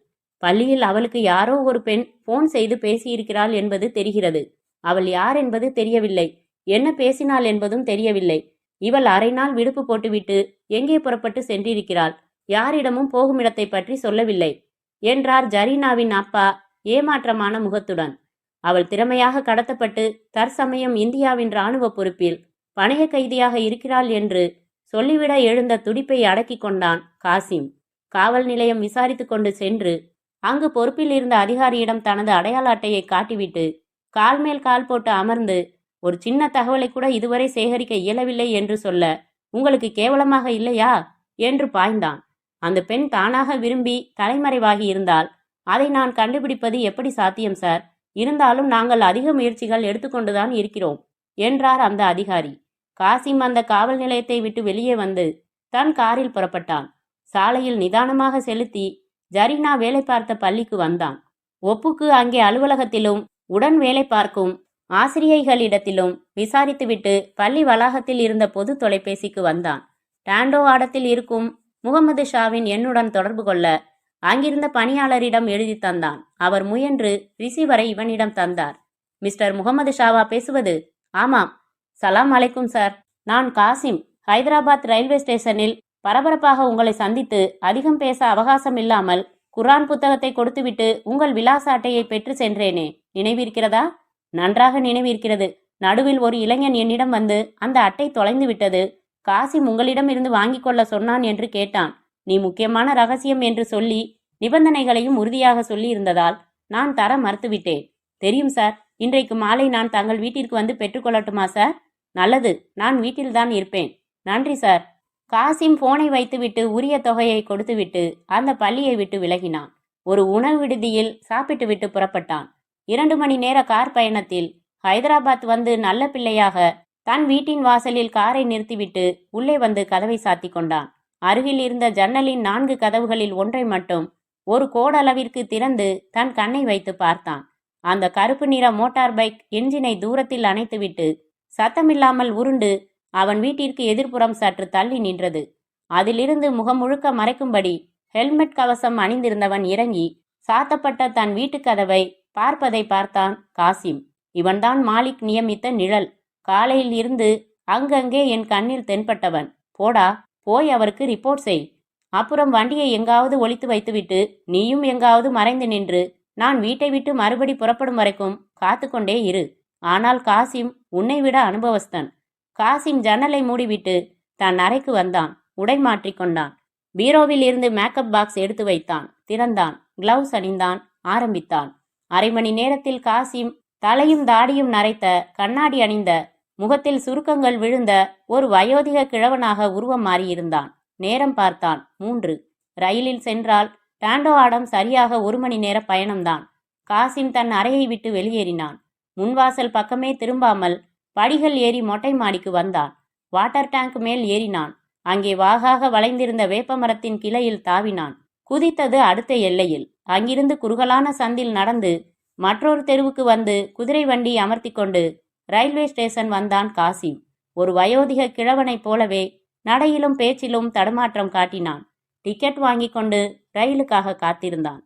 பள்ளியில் அவளுக்கு யாரோ ஒரு பெண் போன் செய்து பேசியிருக்கிறாள் என்பது தெரிகிறது. அவள் யார் என்பது தெரியவில்லை. என்ன பேசினாள் என்பதும் தெரியவில்லை. இவள் அரை நாள் விடுப்பு போட்டுவிட்டு எங்கே புறப்பட்டு சென்றிருக்கிறாள்? யாரிடமும் போகுமிடத்தை பற்றி சொல்லவில்லை என்றார் ஜரீனாவின் அப்பா ஏமாற்றமான முகத்துடன். அவள் திறமையாக கடத்தப்பட்டு தற்சமயம் இந்தியாவின் இராணுவ பொறுப்பில் பணைய கைதியாக இருக்கிறாள் என்று சொல்லிவிட எழுந்த துடிப்பை அடக்கி கொண்டான் காசிம். காவல் நிலையம் விசாரித்து கொண்டு சென்று அங்கு பொறுப்பில் இருந்த அதிகாரியிடம் தனது அடையாள அட்டையை காட்டிவிட்டு கால் மேல் கால் போட்டு அமர்ந்து ஒரு சின்ன தகவலை கூட இதுவரை சேகரிக்க இயலவில்லை என்று சொல்ல உங்களுக்கு கேவலமாக இல்லையா என்று பாய்ந்தான். அந்த பெண் தானாக விரும்பி தலைமறைவாகி இருந்தால் அதை நான் கண்டுபிடிப்பது எப்படி சாத்தியம் சார்? இருந்தாலும் நாங்கள் அதிக முயற்சிகள் எடுத்துக்கொண்டுதான் இருக்கிறோம் என்றார் அந்த அதிகாரி. காசிம் அந்த காவல் நிலையத்தை விட்டு வெளியே வந்து தன் காரில் புறப்பட்டான். சாலையில் நிதானமாக செலுத்தி ஜரீனா வேலை பார்த்த பள்ளிக்கு வந்தான். ஒப்புக்கு அங்கே அலுவலகத்திலும் உடன் வேலை பார்க்கும் ஆசிரியைகளிடத்திலும் விசாரித்துவிட்டு பள்ளி வளாகத்தில் இருந்த பொது தொலைபேசிக்கு வந்தான். டாண்டோ ஆடத்தில் இருக்கும் முகமது ஷாவின் எண்ணுடன் தொடர்பு கொள்ள அங்கிருந்த பணியாளரிடம் எழுதி தந்தான். அவர் முயன்று ரிசீவரை இவனிடம் தந்தார். மிஸ்டர் முகமது ஷாவா பேசுவது? ஆமாம். சலாம் அலைக்கும் சார். நான் காசிம். ஹைதராபாத் ரயில்வே ஸ்டேஷனில் பரபரப்பாக உங்களை சந்தித்து அதிகம் பேச அவகாசம் இல்லாமல் குர்ஆன் புத்தகத்தை கொடுத்துவிட்டு உங்கள் விலாச அட்டையை பெற்று சென்றேனே, நினைவிருக்கிறதா? நன்றாக நினைவிருக்கிறது. நடுவில் ஒரு இளைஞன் என்னிடம் வந்து அந்த அட்டை தொலைந்து விட்டது, காசிம் உங்களிடம் இருந்து வாங்கிக் கொள்ள சொன்னான் என்று கேட்டான். நீ முக்கியமான ரகசியம் என்று சொல்லி நிபந்தனைகளையும் உறுதியாக சொல்லி இருந்ததால் நான் தர மறுத்துவிட்டேன். தெரியும் சார். இன்றைக்கு மாலை நான் தங்கள் வீட்டிற்கு வந்து பெற்றுக்கொள்ளட்டுமா சார்? நல்லது, நான் வீட்டில்தான் இருப்பேன். நன்றி சார். காசிம் போனை வைத்துவிட்டு உரிய தொகையை கொடுத்துவிட்டு அந்த பள்ளியை விட்டு விலகினான். ஒரு உணவு விடுதியில் சாப்பிட்டுவிட்டு புறப்பட்டான். 2 மணி நேர கார் பயணத்தில் ஹைதராபாத் வந்து நல்ல பிள்ளையாக தன் வீட்டின் வாசலில் காரை நிறுத்திவிட்டு உள்ளே வந்து கதவை சாத்தி கொண்டான். அருகில் இருந்த ஜன்னலின் 4 கதவுகளில் ஒன்றை மட்டும் ஒரு கோடளவிற்கு திறந்து தன் கண்ணை வைத்து பார்த்தான். அந்த கருப்பு நிற மோட்டார் பைக் என்ஜினை தூரத்தில் அணைத்துவிட்டு சத்தமில்லாமல் உருண்டு அவன் வீட்டிற்கு எதிர்ப்புறம் சற்று தள்ளி நின்றது. அதிலிருந்து முகம் முழுக்க மறைக்கும்படி ஹெல்மெட் கவசம் அணிந்திருந்தவன் இறங்கி சாத்தப்பட்ட தன் வீட்டு கதவை பார்ப்பதை பார்த்தான் காசிம். இவன்தான் மாலிக் நியமித்த நிழல். காலையில் இருந்து அங்கங்கே என் கண்ணில் தென்பட்டவன். போடா, போய் அவருக்கு ரிப்போர்ட் செய். அப்புறம் வண்டியை எங்காவது ஒளித்து வைத்துவிட்டு நீயும் எங்காவது மறைந்து நின்று நான் வீட்டை விட்டு மறுபடி புறப்படும் வரைக்கும் காத்து கொண்டே இரு. ஆனால் காசிம் உன்னை விட அனுபவஸ்தன். காசிம் ஜன்னலை மூடிவிட்டு தன் அறைக்கு வந்தான். உடை மாற்றிக்கொண்டான். பீரோவில் இருந்து மேக்கப் பாக்ஸ் எடுத்து வைத்தான். திறந்தான். கிளவுஸ் அணிந்தான். ஆரம்பித்தான். 1/2 மணி நேரத்தில் காசிம் தலையும் தாடியும் நரைத்த, கண்ணாடி அணிந்த, முகத்தில் சுருக்கங்கள் விழுந்த ஒரு வயோதிக கிழவனாக உருவம் மாறியிருந்தான். நேரம் பார்த்தான். 3. ரயிலில் சென்றால் டாண்டோ ஆடம் சரியாக 1 மணி நேர பயணம்தான். காசிம் தன் அறையை விட்டு வெளியேறினான். முன்வாசல் பக்கமே திரும்பாமல் படிகள் ஏறி மொட்டை மாடிக்கு வந்தான். வாட்டர் டேங்க் மேல் ஏறினான். அங்கே வாகாக வளைந்திருந்த வேப்பமரத்தின் கிளையில் தாவினான். குதித்தது அடுத்த எல்லையில். அங்கிருந்து குறுகலான சந்தில் நடந்து மற்றொரு தெருவுக்கு வந்து குதிரை வண்டி அமர்த்தி கொண்டு ரயில்வே ஸ்டேஷன் வந்தான் காசிம். ஒரு வயோதிக கிழவனைப் போலவே நடையிலும் பேச்சிலும் தடுமாற்றம் காட்டினான். டிக்கெட் வாங்கி கொண்டு ரயிலுக்காக காத்திருந்தான்.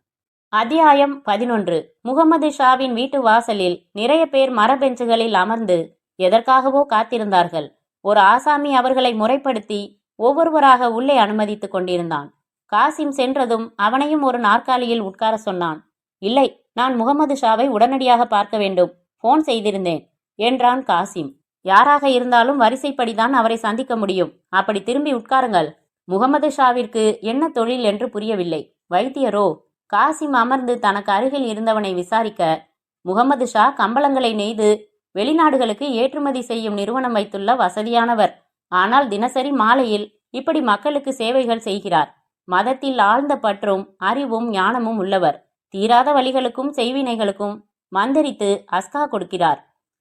அத்தியாயம் 11. முகமது ஷாவின் வீட்டு வாசலில் நிறைய பேர் மரபெஞ்சுகளில் அமர்ந்து எதற்காகவோ காத்திருந்தார்கள். ஒரு ஆசாமி அவர்களை முறைப்படுத்தி ஒவ்வொருவராக உள்ளே அனுமதித்துக் கொண்டிருந்தான். காசிம் சென்றதும் அவனையும் ஒரு நாற்காலியில் உட்கார சொன்னான். இல்லை, நான் முகமது ஷாவை உடனடியாக பார்க்க வேண்டும். போன் செய்திருந்தேன் என்றான் காசிம். யாராக இருந்தாலும் வரிசைப்படிதான் அவரை சந்திக்க முடியும். அப்படி திரும்பி உட்காருங்கள். முகமது ஷாவிற்கு என்ன தொழில் என்று புரியவில்லை. வைத்தியரோ? காசிம் அமர்ந்து தனக்கு அருகில் இருந்தவனை விசாரிக்க, முகமது ஷா கம்பளங்களை நெய்து வெளிநாடுகளுக்கு ஏற்றுமதி செய்யும் நிறுவனம் வைத்துள்ள வசதியானவர். ஆனால் தினசரி மாலையில் இப்படி மக்களுக்கு சேவைகள் செய்கிறார். மதத்தில் ஆழ்ந்த பற்றும் அறிவும் ஞானமும் உள்ளவர். தீராத வழிகளுக்கும் செய்வினைகளுக்கும் மந்திரித்து அஸ்கா கொடுக்கிறார்.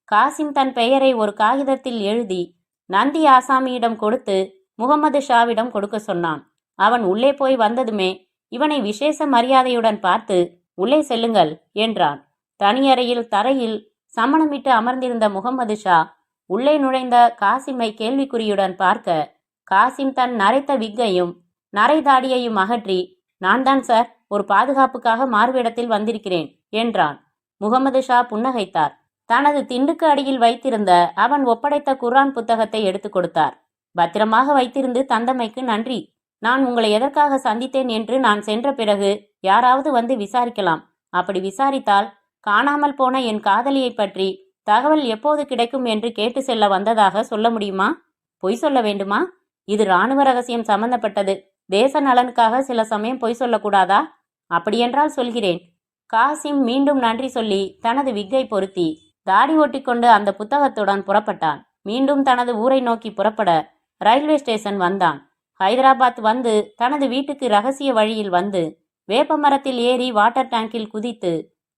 காசிம் தன் பெயரை ஒரு காகிதத்தில் எழுதி நந்தி ஆசாமியிடம் கொடுத்து முகமது ஷாவிடம் கொடுக்க சொன்னான். அவன் உள்ளே போய் வந்ததுமே இவனை விசேஷ மரியாதையுடன் பார்த்து உள்ளே செல்லுங்கள் என்றான். தனியறையில் தரையில் சமணமிட்டு அமர்ந்திருந்த முகமது ஷா உள்ளே நுழைந்த காசிமை கேள்விக்குறியுடன் பார்க்க, காசிம் தன் நரைத்த விக்கையும் நரைதாடியையும் அகற்றி, நான் தான் சார், ஒரு பாதுகாப்புக்காக மாறுவேடத்தில் வந்திருக்கிறேன் என்றான். முகமது ஷா புன்னகைத்தார். தனது திண்டுக்கு அடியில் வைத்திருந்த அவன் ஒப்படைத்த குர்ஆன் புத்தகத்தை எடுத்து கொடுத்தார். பத்திரமாக வைத்திருந்து தந்தமைக்கு நன்றி. நான் உங்களை எதற்காக சந்தித்தேன் என்று நான் சென்ற பிறகு யாராவது வந்து விசாரிக்கலாம். அப்படி விசாரித்தால் காணாமல் போன என் காதலியை பற்றி தகவல் எப்போது கிடைக்கும் என்று கேட்டு செல்ல வந்ததாக சொல்ல முடியுமா? பொய் சொல்ல வேண்டுமா? இது இராணுவ ரகசியம் சம்பந்தப்பட்டது. தேச நலனுக்காக சில சமயம் பொய் சொல்லக்கூடாதா? அப்படியென்றால் சொல்கிறேன். காசிம் மீண்டும் நன்றி சொல்லி தனது விக்கை பொருத்தி தாடி ஓட்டிக்கொண்டு அந்த புத்தகத்துடன் புறப்பட்டான். மீண்டும் தனது ஊரை நோக்கி புறப்பட ரயில்வே ஸ்டேஷன் வந்தான். ஹைதராபாத் வந்து தனது வீட்டுக்கு ரகசிய வழியில் வந்து வேப்பமரத்தில் ஏறி வாட்டர் டேங்கில் குதித்து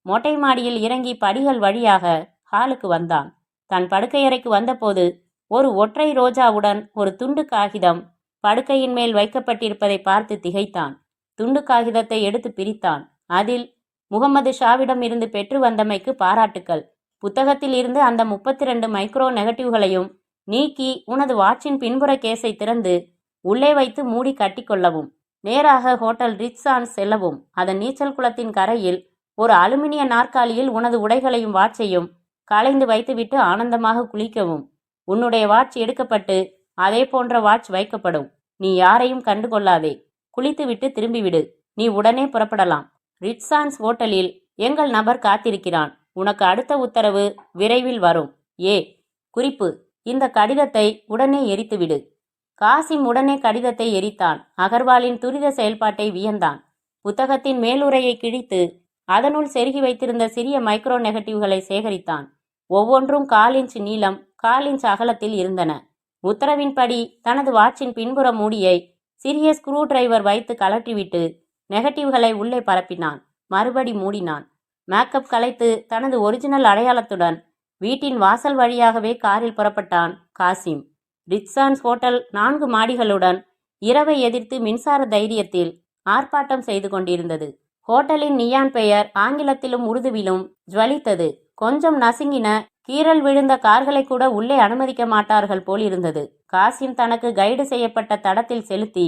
மொட்டை மாடியில் இறங்கி படிகள் வழியாக ஹாலுக்கு வந்தான். தன் படுக்கையறைக்கு வந்தபோது ஒரு ஒற்றை ரோஜாவுடன் ஒரு துண்டு காகிதம் படுக்கையின் மேல் வைக்கப்பட்டிருப்பதை பார்த்து திகைத்தான். துண்டு காகிதத்தை எடுத்து பிரித்தான். அதில், முகமது ஷாவிடம் இருந்து பெற்று வந்தமைக்கு பாராட்டுக்கள். புத்தகத்தில் இருந்து அந்த 32 மைக்ரோ நெகட்டிவ்களையும் நீக்கி உனது வாட்சின் பின்புற கேஸை திறந்து உள்ளே வைத்து மூடி கட்டிக்கொள்ளவும். நேராக ஹோட்டல் ரிட்சான்ஸ் செல்லவும். அதன் நீச்சல் குளத்தின் கரையில் ஒரு அலுமினிய நாற்காலியில் உனது உடைகளையும் வாட்சையும் களைந்து வைத்துவிட்டு ஆனந்தமாக குளிக்கவும். உன்னுடைய வாட்ச் எடுக்கப்பட்டு அதே போன்ற வாட்ச் வைக்கப்படும். நீ யாரையும் கண்டுகொள்ளாதே. குளித்துவிட்டு திரும்பிவிடு. நீ உடனே புறப்படலாம். ரிட்சான்ஸ் ஹோட்டலில் எங்கள் நபர் காத்திருக்கிறான். உனக்கு அடுத்த உத்தரவு விரைவில் வரும். குறிப்பு: இந்த கடிதத்தை உடனே எரித்துவிடு. காசிம் உடனே கடிதத்தை எரித்தான். அகர்வாலின் துரித செயல்பாட்டை வியந்தான். புத்தகத்தின் மேலுரையை கிழித்து அதனுள் செருகி வைத்திருந்த சிறிய மைக்ரோ நெகட்டிவ்களை சேகரித்தான். ஒவ்வொன்றும் 1/4 இன்ச் நீளம், 1/4 இன்ச் அகலத்தில் இருந்தன. உத்தரவின்படி தனது வாட்சின் பின்புற மூடியை சிறிய ஸ்க்ரூ டிரைவர் வைத்து கலற்றிவிட்டு நெகட்டிவ்களை உள்ளே பரப்பினான். மறுபடி மூடினான். மேக்கப் கலைத்து தனது ஒரிஜினல் அடையாளத்துடன் வீட்டின் வாசல் வழியாகவே காரில் புறப்பட்டான் காசிம். ரிட்சான்ஸ் ஹோட்டல் 4 மாடிகளுடன் இரவை எதிர்த்து மின்சார தைரியத்தில் ஆர்ப்பாட்டம் செய்து கொண்டிருந்தது. ஹோட்டலின் நியான் பெயர் ஆங்கிலத்திலும் உருதுவிலும் ஜுவலித்தது. கொஞ்சம் நசுங்கின, கீறல் விழுந்த கார்களை கூட உள்ளே அனுமதிக்க மாட்டார்கள் போலிருந்தது. காசிம் தனக்கு கைடு செய்யப்பட்ட தடத்தில் செலுத்தி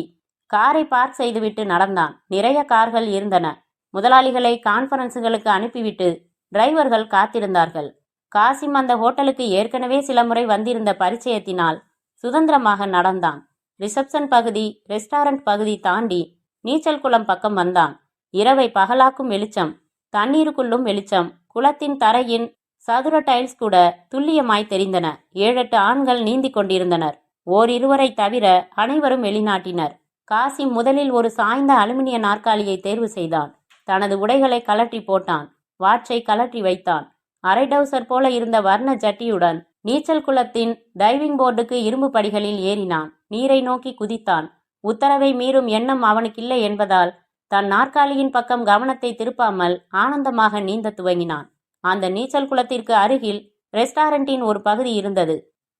காரை பார்க் செய்துவிட்டு நடந்தான். நிறைய கார்கள் இருந்தன. முதலாளிகளை கான்ஃபரன்ஸுகளுக்கு அனுப்பிவிட்டு டிரைவர்கள் காத்திருந்தார்கள். காசிம் அந்த ஹோட்டலுக்கு ஏற்கனவே சில முறை வந்திருந்த பரிச்சயத்தினால் சுதந்திரமாக நடந்தான். ரிசப்ஷன் பகுதி, ரெஸ்டாரண்ட் பகுதி தாண்டி நீச்சல் குளம் பக்கம் வந்தான். இரவை பகலாக்கும் வெளிச்சம், தண்ணீருக்குள்ளும் வெளிச்சம். குளத்தின் தரையின் சதுர டைல்ஸ் கூட துல்லியமாய் தெரிந்தன. 7-8 ஆண்கள் நீந்தி கொண்டிருந்தனர். ஓரிருவரை தவிர அனைவரும் வெளிநாட்டினர். காசிம் முதலில் ஒரு சாய்ந்த அலுமினிய நாற்காலியை தேர்வு செய்தான். தனது உடைகளை கலற்றி போட்டான். வாட்சை கலற்றி வைத்தான். அரை டவுசர் போல இருந்த வர்ண ஜட்டியுடன் நீச்சல் குளத்தின் டைவிங் போர்டுக்கு இரும்பு படிகளில் ஏறினான். நீரை நோக்கி குதித்தான். உத்தரவை மீறும் எண்ணம் அவனுக்கில்லை என்பதால் தன் நாற்காலியின் பக்கம் கவனத்தை திருப்பாமல் ஆனந்தமாக நீந்த துவங்கினான். அந்த நீச்சல் குளத்திற்கு அருகில் ரெஸ்டாரண்டின் ஒரு பகுதி இருந்தது.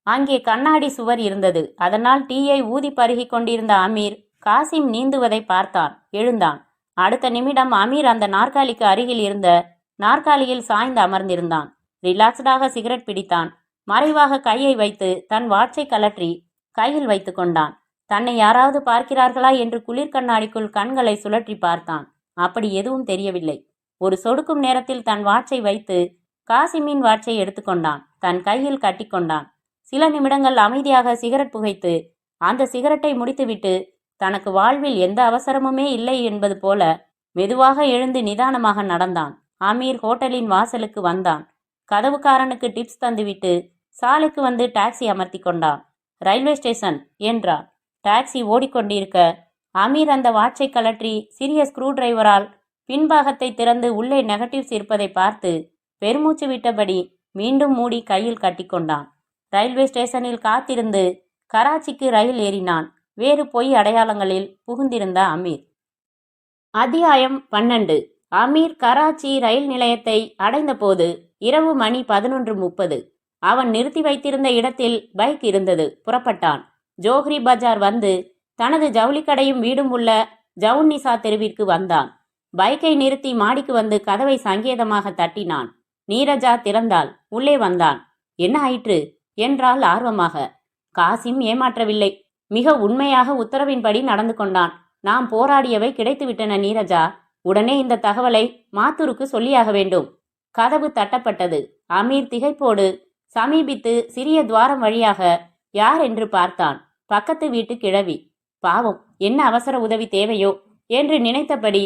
அங்கே கண்ணாடி சுவர் இருந்தது. அதனால் டீயை ஊதி பருகி கொண்டிருந்த அமீர் காசிம் நீந்துவதை பார்த்தான். எழுந்தான். அடுத்த நிமிடம் அமீர் அந்த நாற்காலிக்கு அருகில் இருந்த நாற்காலியில் சாய்ந்து அமர்ந்திருந்தான். ரிலாக்ஸ்டாக சிகரெட் பிடித்தான். மறைவாக கையை வைத்து தன் வாட்சை கலற்றி கையில் வைத்து கொண்டான். தன்னை யாராவது பார்க்கிறார்களா என்று குளிர்கண்ணாடிக்குள் கண்களை சுழற்றி பார்த்தான். அப்படி எதுவும் தெரியவில்லை. ஒரு சொடுக்கும் நேரத்தில் தன் வாட்சை வைத்து காசிமின் வாட்சை எடுத்துக்கொண்டான். தன் கையில் கட்டிக்கொண்டான். சில நிமிடங்கள் அமைதியாக சிகரெட் புகைத்து அந்த சிகரெட்டை முடித்துவிட்டு தனக்கு வாழ்வில் எந்த அவசரமுமே இல்லை என்பது போல மெதுவாக எழுந்து நிதானமாக நடந்தான். அமீர் ஹோட்டலின் வாசலுக்கு வந்தான். கதவுக்காரனுக்கு டிப்ஸ் தந்துவிட்டு சாலைக்கு வந்து டாக்ஸி அமர்த்தி கொண்டான். ரயில்வே ஸ்டேஷன் என்றான். டாக்ஸி ஓடிக்கொண்டிருக்க அமீர் அந்த வாட்சை கலற்றி சிறிய ஸ்க்ரூ டிரைவரால் பின்பாகத்தை திறந்து உள்ளே நெகட்டிவ்ஸ் இருப்பதை பார்த்து பெருமூச்சு விட்டபடி மீண்டும் மூடி கையில் கட்டிக்கொண்டான். ரயில்வே ஸ்டேஷனில் காத்திருந்து கராச்சிக்கு ரயில் ஏறினான். வேறு பொய் அடையாளங்களில் புகுந்திருந்த அமீர். அத்தியாயம் 12. அமீர் கராச்சி ரயில் நிலையத்தை அடைந்தபோது இரவு மணி 11:30. அவன் நிறுத்தி வைத்திருந்த இடத்தில் பைக் இருந்தது. புறப்பட்டான். ஜோஹ்ரி பஜார் வந்து தனது ஜவுளிக்கடையும் வீடும் உள்ள ஜவுன்னிசா தெருவிற்கு வந்தான். பைக்கை நிறுத்தி மாடிக்கு வந்து கதவை சங்கேதமாக தட்டினான். நீரஜா திறந்தாள். உள்ளே வந்தான். என்ன ஆயிற்று என்றாள் ஆர்வமாக. காசிம் ஏமாற்றவில்லை. மிக உண்மையாக உத்தரவின்படி நடந்து கொண்டான். நாம் போராடியவை கிடைத்துவிட்டன நீரஜா. உடனே இந்த தகவலை மாத்தூருக்கு சொல்லியாக வேண்டும். கதவு தட்டப்பட்டது. அமீர் திகைப்போடு சமீபித்து சிறிய துவாரம் வழியாக யார் என்று பார்த்தான். பக்கத்து வீட்டு கிழவி. பாவம், என்ன அவசர உதவி தேவையோ என்று நினைத்தபடி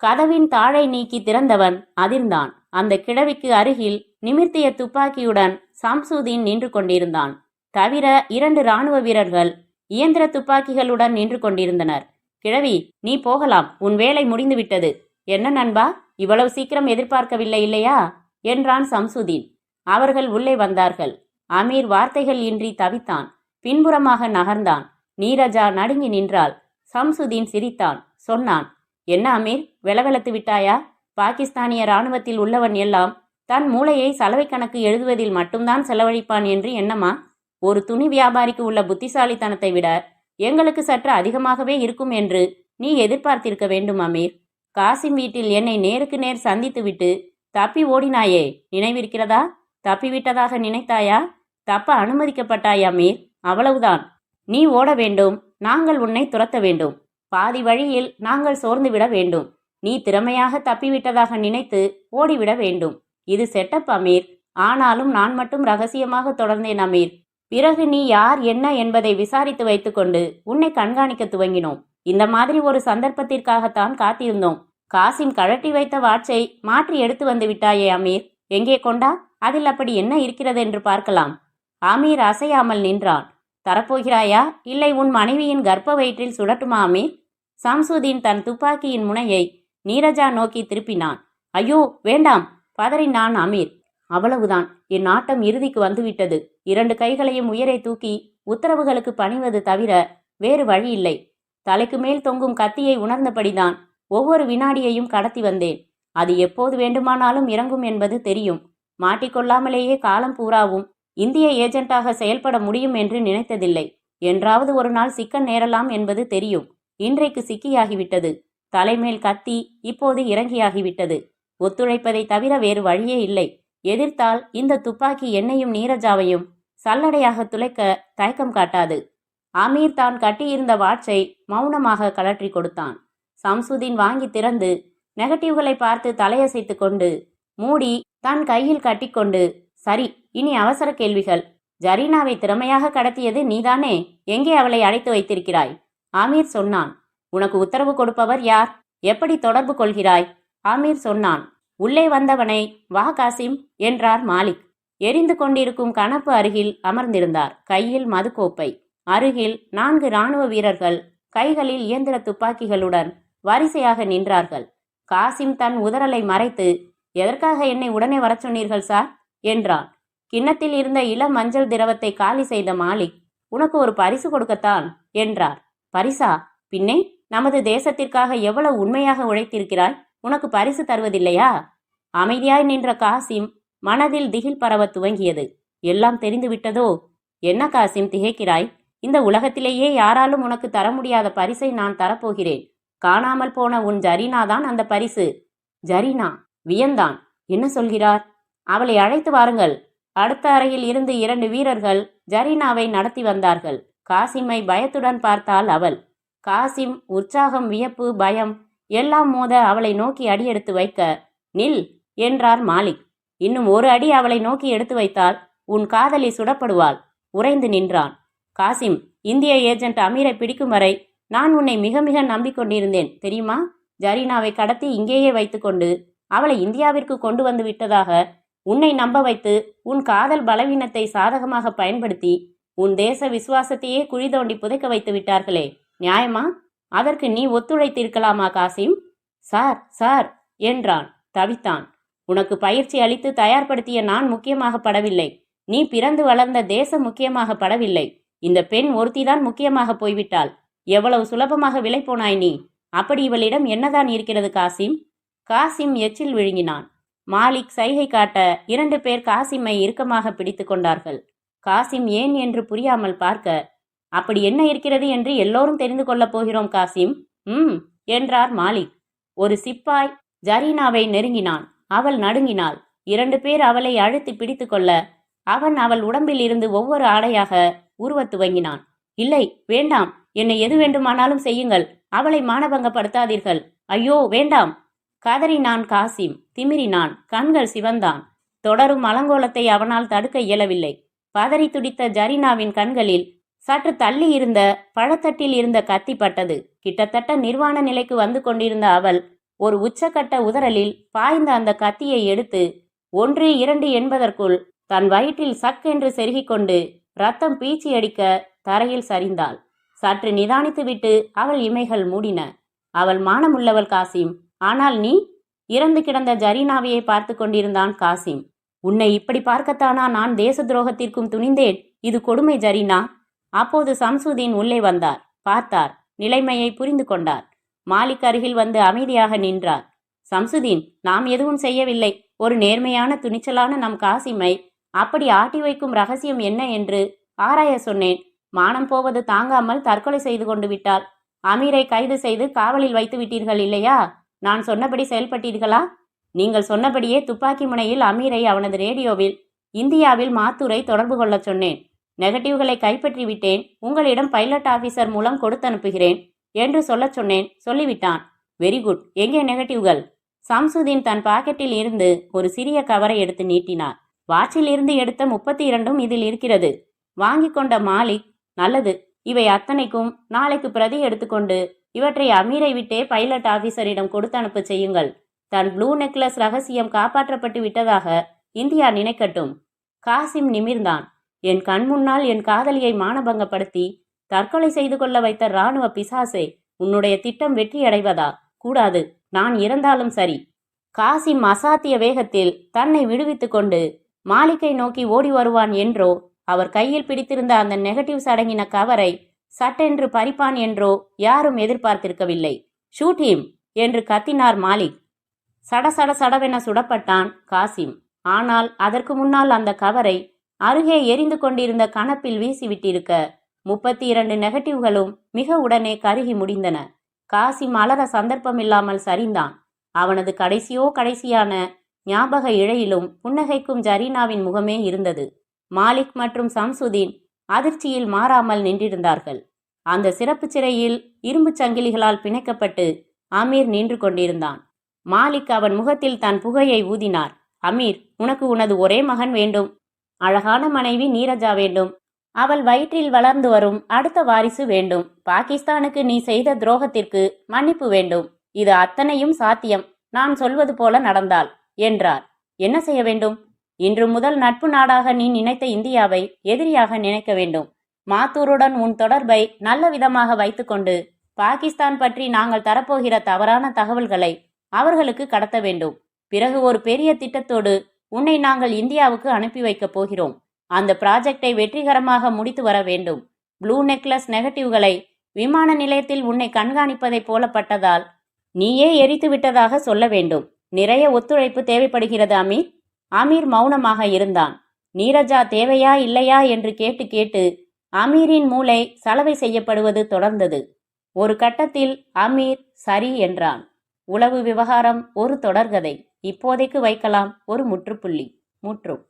கதவின் தாழை நீக்கி திறந்தவன் அதிர்ந்தான். அந்த கிழவிக்கு அருகில் நிமிர்த்திய துப்பாக்கியுடன் சம்சுதீன் நின்று கொண்டிருந்தான். தவிர 2 இராணுவ வீரர்கள் இயந்திர துப்பாக்கிகளுடன் நின்று கொண்டிருந்தனர். கிழவி, நீ போகலாம். உன் வேலை முடிந்துவிட்டது. என்ன நண்பா, இவ்வளவு சீக்கிரம் எதிர்பார்க்கவில்லை இல்லையா என்றான் சம்சுதீன். அவர்கள் உள்ளே வந்தார்கள். அமீர் வார்த்தைகள் இன்றி தவித்தான். பின்புறமாக நகர்ந்தான். நீரஜா நடுங்கி நின்றாள். சம்சுதீன் சிரித்தான். சொன்னான், என்ன அமீர், வெளவெளத்து விட்டாயா? பாகிஸ்தானிய இராணுவத்தில் உள்ளவன் எல்லாம் தன் மூளையை சலவை கணக்கு எழுதுவதில் மட்டும்தான் செலவழிப்பான் என்று எண்ணமா? ஒரு துணி வியாபாரிக்கு உள்ள புத்திசாலித்தனத்தை விட எங்களுக்கு சற்று அதிகமாகவே இருக்கும் என்று நீ எதிர்பார்த்திருக்க வேண்டும் அமீர். காசிம் வீட்டில் என்னை நேருக்கு நேர் சந்தித்துவிட்டு தப்பி ஓடினாயே, நினைவிருக்கிறதா? தப்பிவிட்டதாக நினைத்தாயா? தப்ப அனுமதிக்கப்பட்டாய் அமீர், அவ்வளவுதான். நீ ஓட வேண்டும், நாங்கள் உன்னை துரத்த வேண்டும். பாதி வழியில் நாங்கள் சோர்ந்து விட வேண்டும். நீ திறமையாக தப்பிவிட்டதாக நினைத்து ஓடிவிட வேண்டும். இது செட்டப் அமீர். ஆனாலும் நான் மட்டும் ரகசியமாக தொடர்ந்தேன் அமீர். பிறகு நீ யார் என்ன என்பதை விசாரித்து வைத்துக்கொண்டு உன்னை கண்காணிக்க துவங்கினோம். இந்த மாதிரி ஒரு சந்தர்ப்பத்திற்காகத்தான் காத்திருந்தோம். காசிம் கழட்டி வைத்த வாட்சை மாற்றி எடுத்து வந்து விட்டாயே அமீர், எங்கே கொண்டா? அதில் அப்படி என்ன இருக்கிறது என்று பார்க்கலாம். அமீர் அசையாமல் நின்றான். தரப்போகிறாயா, இல்லை உன் மனைவியின் கர்ப்ப வயிற்றில் சுடட்டுமா அமீர்? சம்சுதீன் தன் துப்பாக்கியின் முனையை நீரஜா நோக்கி திருப்பினான். ஐயோ வேண்டாம், பதறினான் அமீர். அவ்வளவுதான், என் ஆட்டம் இறுதிக்கு வந்துவிட்டது. 2 கைகளையும் உயரை தூக்கி உத்தரவுகளுக்கு பணிவது தவிர வேறு வழியில்லை. தலைக்கு மேல் தொங்கும் கத்தியை உணர்ந்தபடிதான் ஒவ்வொரு வினாடியையும் கடத்தி வந்தேன். அது எப்போது வேண்டுமானாலும் இறங்கும் என்பது தெரியும். மாட்டிக்கொள்ளாமலேயே காலம் பூராவும் இந்திய ஏஜென்ட்டாக செயல்பட முடியும் என்று நினைத்ததில்லை. என்றாவது ஒரு நாள் சிக்க நேரலாம் என்பது தெரியும். இன்றைக்கு சிக்கியாகிவிட்டது. தலைமேல் கத்தி இப்போது இறங்கியாகிவிட்டது. ஒத்துழைப்பதை தவிர வேறு வழியே இல்லை. எதிர்த்தால் இந்த துப்பாக்கி என்னையும் நீரஜாவையும் சல்லடையாக துளைக்க தயக்கம் காட்டாது. அமீர் தான் கட்டியிருந்த வாட்சை மௌனமாக கழற்றி கொடுத்தான். சம்சுதீன் வாங்கி திறந்து நெகட்டிவ்களை பார்த்து தலையசைத்து கொண்டு மூடி தன் கையில் கட்டிக்கொண்டு, சரி, இனி அவசர கேள்விகள். ஜரீனாவை திறமையாக கடத்தியது நீதானே? எங்கே அவளை அழைத்து வைத்திருக்கிறாய்? அமீர் சொன்னான். உனக்கு உத்தரவு கொடுப்பவர் யார்? எப்படி தொடர்பு கொள்கிறாய்? அமீர் சொன்னான். உள்ளே வந்தவனை வா காசிம் என்றார் மாலிக். எரிந்து கொண்டிருக்கும் கணப்பு அருகில் அமர்ந்திருந்தார். கையில் மதுக்கோப்பை. அருகில் 4 இராணுவ வீரர்கள் கைகளில் இயந்திர துப்பாக்கிகளுடன் வரிசையாக நின்றார்கள். காசிம் தன் உதறலை மறைத்து, எதற்காக என்னை உடனே வரச் சொன்னீர்கள் சார் என்றான். கிண்ணத்தில் இருந்த இளம் மஞ்சள் திரவத்தை காலி செய்த மாலிக், உனக்கு ஒரு பரிசு கொடுக்கத்தான் என்றார். பரிசா? பின்னே, நமது தேசத்திற்காக எவ்வளவு உண்மையாக உழைத்திருக்கிறாய், உனக்கு பரிசு தருவதில்லையா? அமைதியாய் நின்ற காசிம் மனதில் திகில் பரவ துவங்கியது. எல்லாம் தெரிந்து விட்டதோ? என்ன காசிம் திகைக்கிறாய்? இந்த உலகத்திலேயே யாராலும் உனக்கு தர முடியாத பரிசை நான் தரப்போகிறேன். காணாமல் போன உன் ஜரீனாதான் அந்த பரிசு. ஜரீனா? வியந்தான். என்ன சொல்கிறார்? அவளை அழைத்து வாருங்கள். அடுத்த அறையில் இருந்து 2 வீரர்கள் ஜரீனாவை நடத்தி வந்தார்கள். காசிமை பயத்துடன் பார்த்தாள் அவள். காசிம் உற்சாகம், வியப்பு, பயம் எல்லாம் மோத அவளை நோக்கி அடியெடுத்து வைக்க, நில் என்றார் மாலிக். இன்னும் ஒரு அடி அவளை நோக்கி எடுத்து வைத்தால் உன் காதலி சுடப்படுவாள். உறைந்து நின்றான். காசிம், இந்திய ஏஜென்ட் அமீரை பிடிக்கும் வரை நான் உன்னை மிக மிக நம்பிக்கொண்டிருந்தேன் தெரியுமா? ஜரீனாவை கடத்தி இங்கேயே வைத்துக்கொண்டு அவளை இந்தியாவிற்கு கொண்டு வந்து விட்டதாக உன்னை நம்ப வைத்து உன் காதல் பலவீனத்தை சாதகமாக பயன்படுத்தி உன் தேச விசுவாசத்தையே குழி தோண்டி புதைக்க வைத்து விட்டார்களே, நியாயமா? அதற்கு நீ ஒத்துழைத்திருக்கலாமா காசிம்? சார் சார் என்றான். தவித்தான். உனக்கு பயிற்சி அளித்து தயார்படுத்திய நான் முக்கியமாக படவில்லை. நீ பிறந்து வளர்ந்த தேசம் முக்கியமாக படவில்லை. இந்த பெண் ஒருத்திதான் முக்கியமாக போய்விட்டாள். எவ்வளவு சுலபமாக விலை போனாய் நீ. அப்படி இவளிடம் என்னதான் இருக்கிறது காசிம்? காசிம் எச்சில் விழுங்கினான். மாலிக் சைகை காட்ட 2 பேர் காசிமை இறுக்கமாக பிடித்து கொண்டார்கள். காசிம் ஏன் என்று புரியாமல் பார்க்க, அப்படி என்ன இருக்கிறது என்று எல்லோரும் தெரிந்து கொள்ளப் போகிறோம் காசிம் என்றார் மாலிக். ஒரு சிப்பாய் ஜரீனாவை நெருங்கினான். அவள் நடுங்கினாள். 2 பேர் அவளை அழுத்தி பிடித்து கொள்ள அவன் அவள் உடம்பில் இருந்து ஒவ்வொரு ஆடையாக உருவத் துவங்கினான். இல்லை, வேண்டாம், என்னை எது வேண்டுமானாலும் செய்யுங்கள், அவளை மானபங்கப்படுத்தாதீர்கள். ஐயோ வேண்டாம், கதறினான் காசிம். திமிரினான். கண்கள் சிவந்தான். தொடரும் அலங்கோலத்தை அவனால் தடுக்க இயலவில்லை. பதறி துடித்த ஜரீனாவின் கண்களில் சற்று தள்ளி இருந்த பழத்தட்டில் இருந்த கத்தி பட்டது. கிட்டத்தட்ட நிர்வாண நிலைக்கு வந்து கொண்டிருந்த அவள் ஒரு உச்சக்கட்ட உதறலில் பாய்ந்த அந்த கத்தியை எடுத்து 1, 2 என்பதற்குள் தன் வயிற்றில் சக்கென்று செருகிக் கொண்டு ரத்தம் பீச்சி அடிக்க தரையில் சரிந்தாள். சற்று நிதானித்துவிட்டு அவள் இமைகள் மூடின. அவள் மானமுள்ளவள் காசிம். ஆனால் நீ? இறந்து கிடந்த ஜரீனாவையை பார்த்து கொண்டிருந்தான் காசிம். உன்னை இப்படி பார்க்கத்தானா நான் தேச துரோகத்திற்கும் துணிந்தேன்? இது கொடுமை ஜரீனா. அப்போது சம்சுதீன் உள்ளே வந்தார். பார்த்தார். நிலைமையை புரிந்து கொண்டார். மாலிக் அருகில் வந்து அமைதியாக நின்றார். சம்சுதீன், நாம் எதுவும் செய்யவில்லை. ஒரு நேர்மையான துணிச்சலான நம் காசிமை அப்படி ஆட்டி வைக்கும் ரகசியம் என்ன என்று ஆராய சொன்னேன். மானம் போவது தாங்காமல் தற்கொலை செய்து கொண்டு விட்டாள். அமீரை கைது செய்து காவலில் வைத்து விட்டீர்கள் இல்லையா? நான் சொன்னபடி செயல்பட்டீர்களா? நீங்கள் சொன்னபடியே துப்பாக்கி முனையில் அமீரை அவனது ரேடியோவில் இந்தியாவில் மாத்தூரை தொடர்பு கொள்ள சொன்னேன். நெகட்டிவ்களை கைப்பற்றி விட்டேன். உங்களிடம் பைலட் ஆபீசர் மூலம் கொடுத்தனுப்புகிறேன் என்று சொல்லச் சொன்னேன். சொல்லிவிட்டான். Very good. எங்கே நெகட்டிவ்கள்? சம்சுதீன் தன் பாக்கெட்டில் இருந்து ஒரு சிறிய கவரை எடுத்து நீட்டினார். வாட்சில் இருந்து எடுத்த 32 இதில் இருக்கிறது. வாங்கி கொண்ட மாலிக், நல்லது, இவை அத்தனைக்கும் நாளைக்கு பிரதி எடுத்துக்கொண்டு இவற்றை அமீரை விட்டே பைலட் ஆபீசரிடம் கொடுத்து அனுப்ப செய்யுங்கள். தன் ப்ளூ நெக்லஸ் ரகசியம் காப்பாற்றப்பட்டு விட்டதாக இந்தியா நினைக்கட்டும். காசிம் நிமிர்ந்தான். என் கண் முன்னால் என் காதலியை மானபங்கப்படுத்தி தற்கொலை செய்து கொள்ள வைத்த இராணுவ பிசாசே, உன்னுடைய திட்டம் வெற்றி அடைவதா? கூடாது. நான் இறந்தாலும் சரி. காசிம் அசாத்திய வேகத்தில் தன்னை விடுவித்து கொண்டு மாலிக்கை நோக்கி ஓடி வருவான் என்றோ, அவர் கையில் பிடித்திருந்த அந்த நெகட்டிவ்ஸ் அடங்கின கவரை சட்டென்று பறிப்பான் என்றோ யாரும் எதிர்பார்த்திருக்கவில்லை. ஷூட் ஹிம் என்று கத்தினார் மாலிக். சடசட சடவென சுடப்பட்டான் காசிம். ஆனால் அதற்கு முன்னால் அந்த கவரை அருகே எரிந்து கொண்டிருந்த கணப்பில் வீசிவிட்டிருக்க 32 நெகட்டிவ்களும் மிக உடனே கருகி முடிந்தன. காசிம் அலற சந்தர்ப்பமில்லாமல் சரிந்தான். அவனது கடைசியான ஞாபக இழையிலும் புன்னகைக்கும் ஜரீனாவின் முகமே இருந்தது. மாலிக் மற்றும் சம்சுதீன் அதிர்ச்சியில் மாறாமல் நின்றிருந்தார்கள். அந்த சிறப்பு சிறையில் இரும்புச் சங்கிலிகளால் பிணைக்கப்பட்டு அமீர் நின்று கொண்டிருந்தான். மாலிக் அவன் முகத்தில் தன் புகையை ஊதினார். அமீர், உனக்கு உனது ஒரே மகன் வேண்டும். அழகான மனைவி நீரஜா வேண்டும். அவள் வயிற்றில் வளர்ந்து வரும் அடுத்த வாரிசு வேண்டும். பாகிஸ்தானுக்கு நீ செய்த துரோகத்திற்கு மன்னிப்பு வேண்டும். இது அத்தனையும் சாத்தியம் நான் சொல்வது போல நடந்தால் என்றார். என்ன செய்ய வேண்டும்? இன்று முதல் நட்பு நாடாக நீ நினைத்த இந்தியாவை எதிரியாக நினைக்க வேண்டும். மாத்தூருடன் உன் தொடர்பை நல்ல விதமாக வைத்துக்கொண்டு பாகிஸ்தான் பற்றி நாங்கள் தரப்போகிற தவறான தகவல்களை அவர்களுக்கு கடத்த வேண்டும். பிறகு ஒரு பெரிய திட்டத்தோடு உன்னை நாங்கள் இந்தியாவுக்கு அனுப்பி வைக்கப் போகிறோம். அந்த ப்ராஜெக்டை வெற்றிகரமாக முடித்து வர வேண்டும். ப்ளூ நெக்லஸ் நெகட்டிவ்களை விமான நிலையத்தில் உன்னை கண்காணிப்பதைப் போலப்பட்டதால் நீயே எரித்து விட்டதாக சொல்ல வேண்டும். நிறைய ஒத்துழைப்பு தேவைப்படுகிறது அமீர். அமீர் மௌனமாக இருந்தான். நீரஜா தேவையா இல்லையா என்று கேட்டு கேட்டு அமீரின் மூளை சலவை செய்யப்படுவது தொடர்ந்தது. ஒரு கட்டத்தில் அமீர் சரி என்றான். உளவு விவகாரம் ஒரு தொடர்கதை. இப்போதைக்கு வைக்கலாம் ஒரு முற்றுப்புள்ளி. முற்றும்.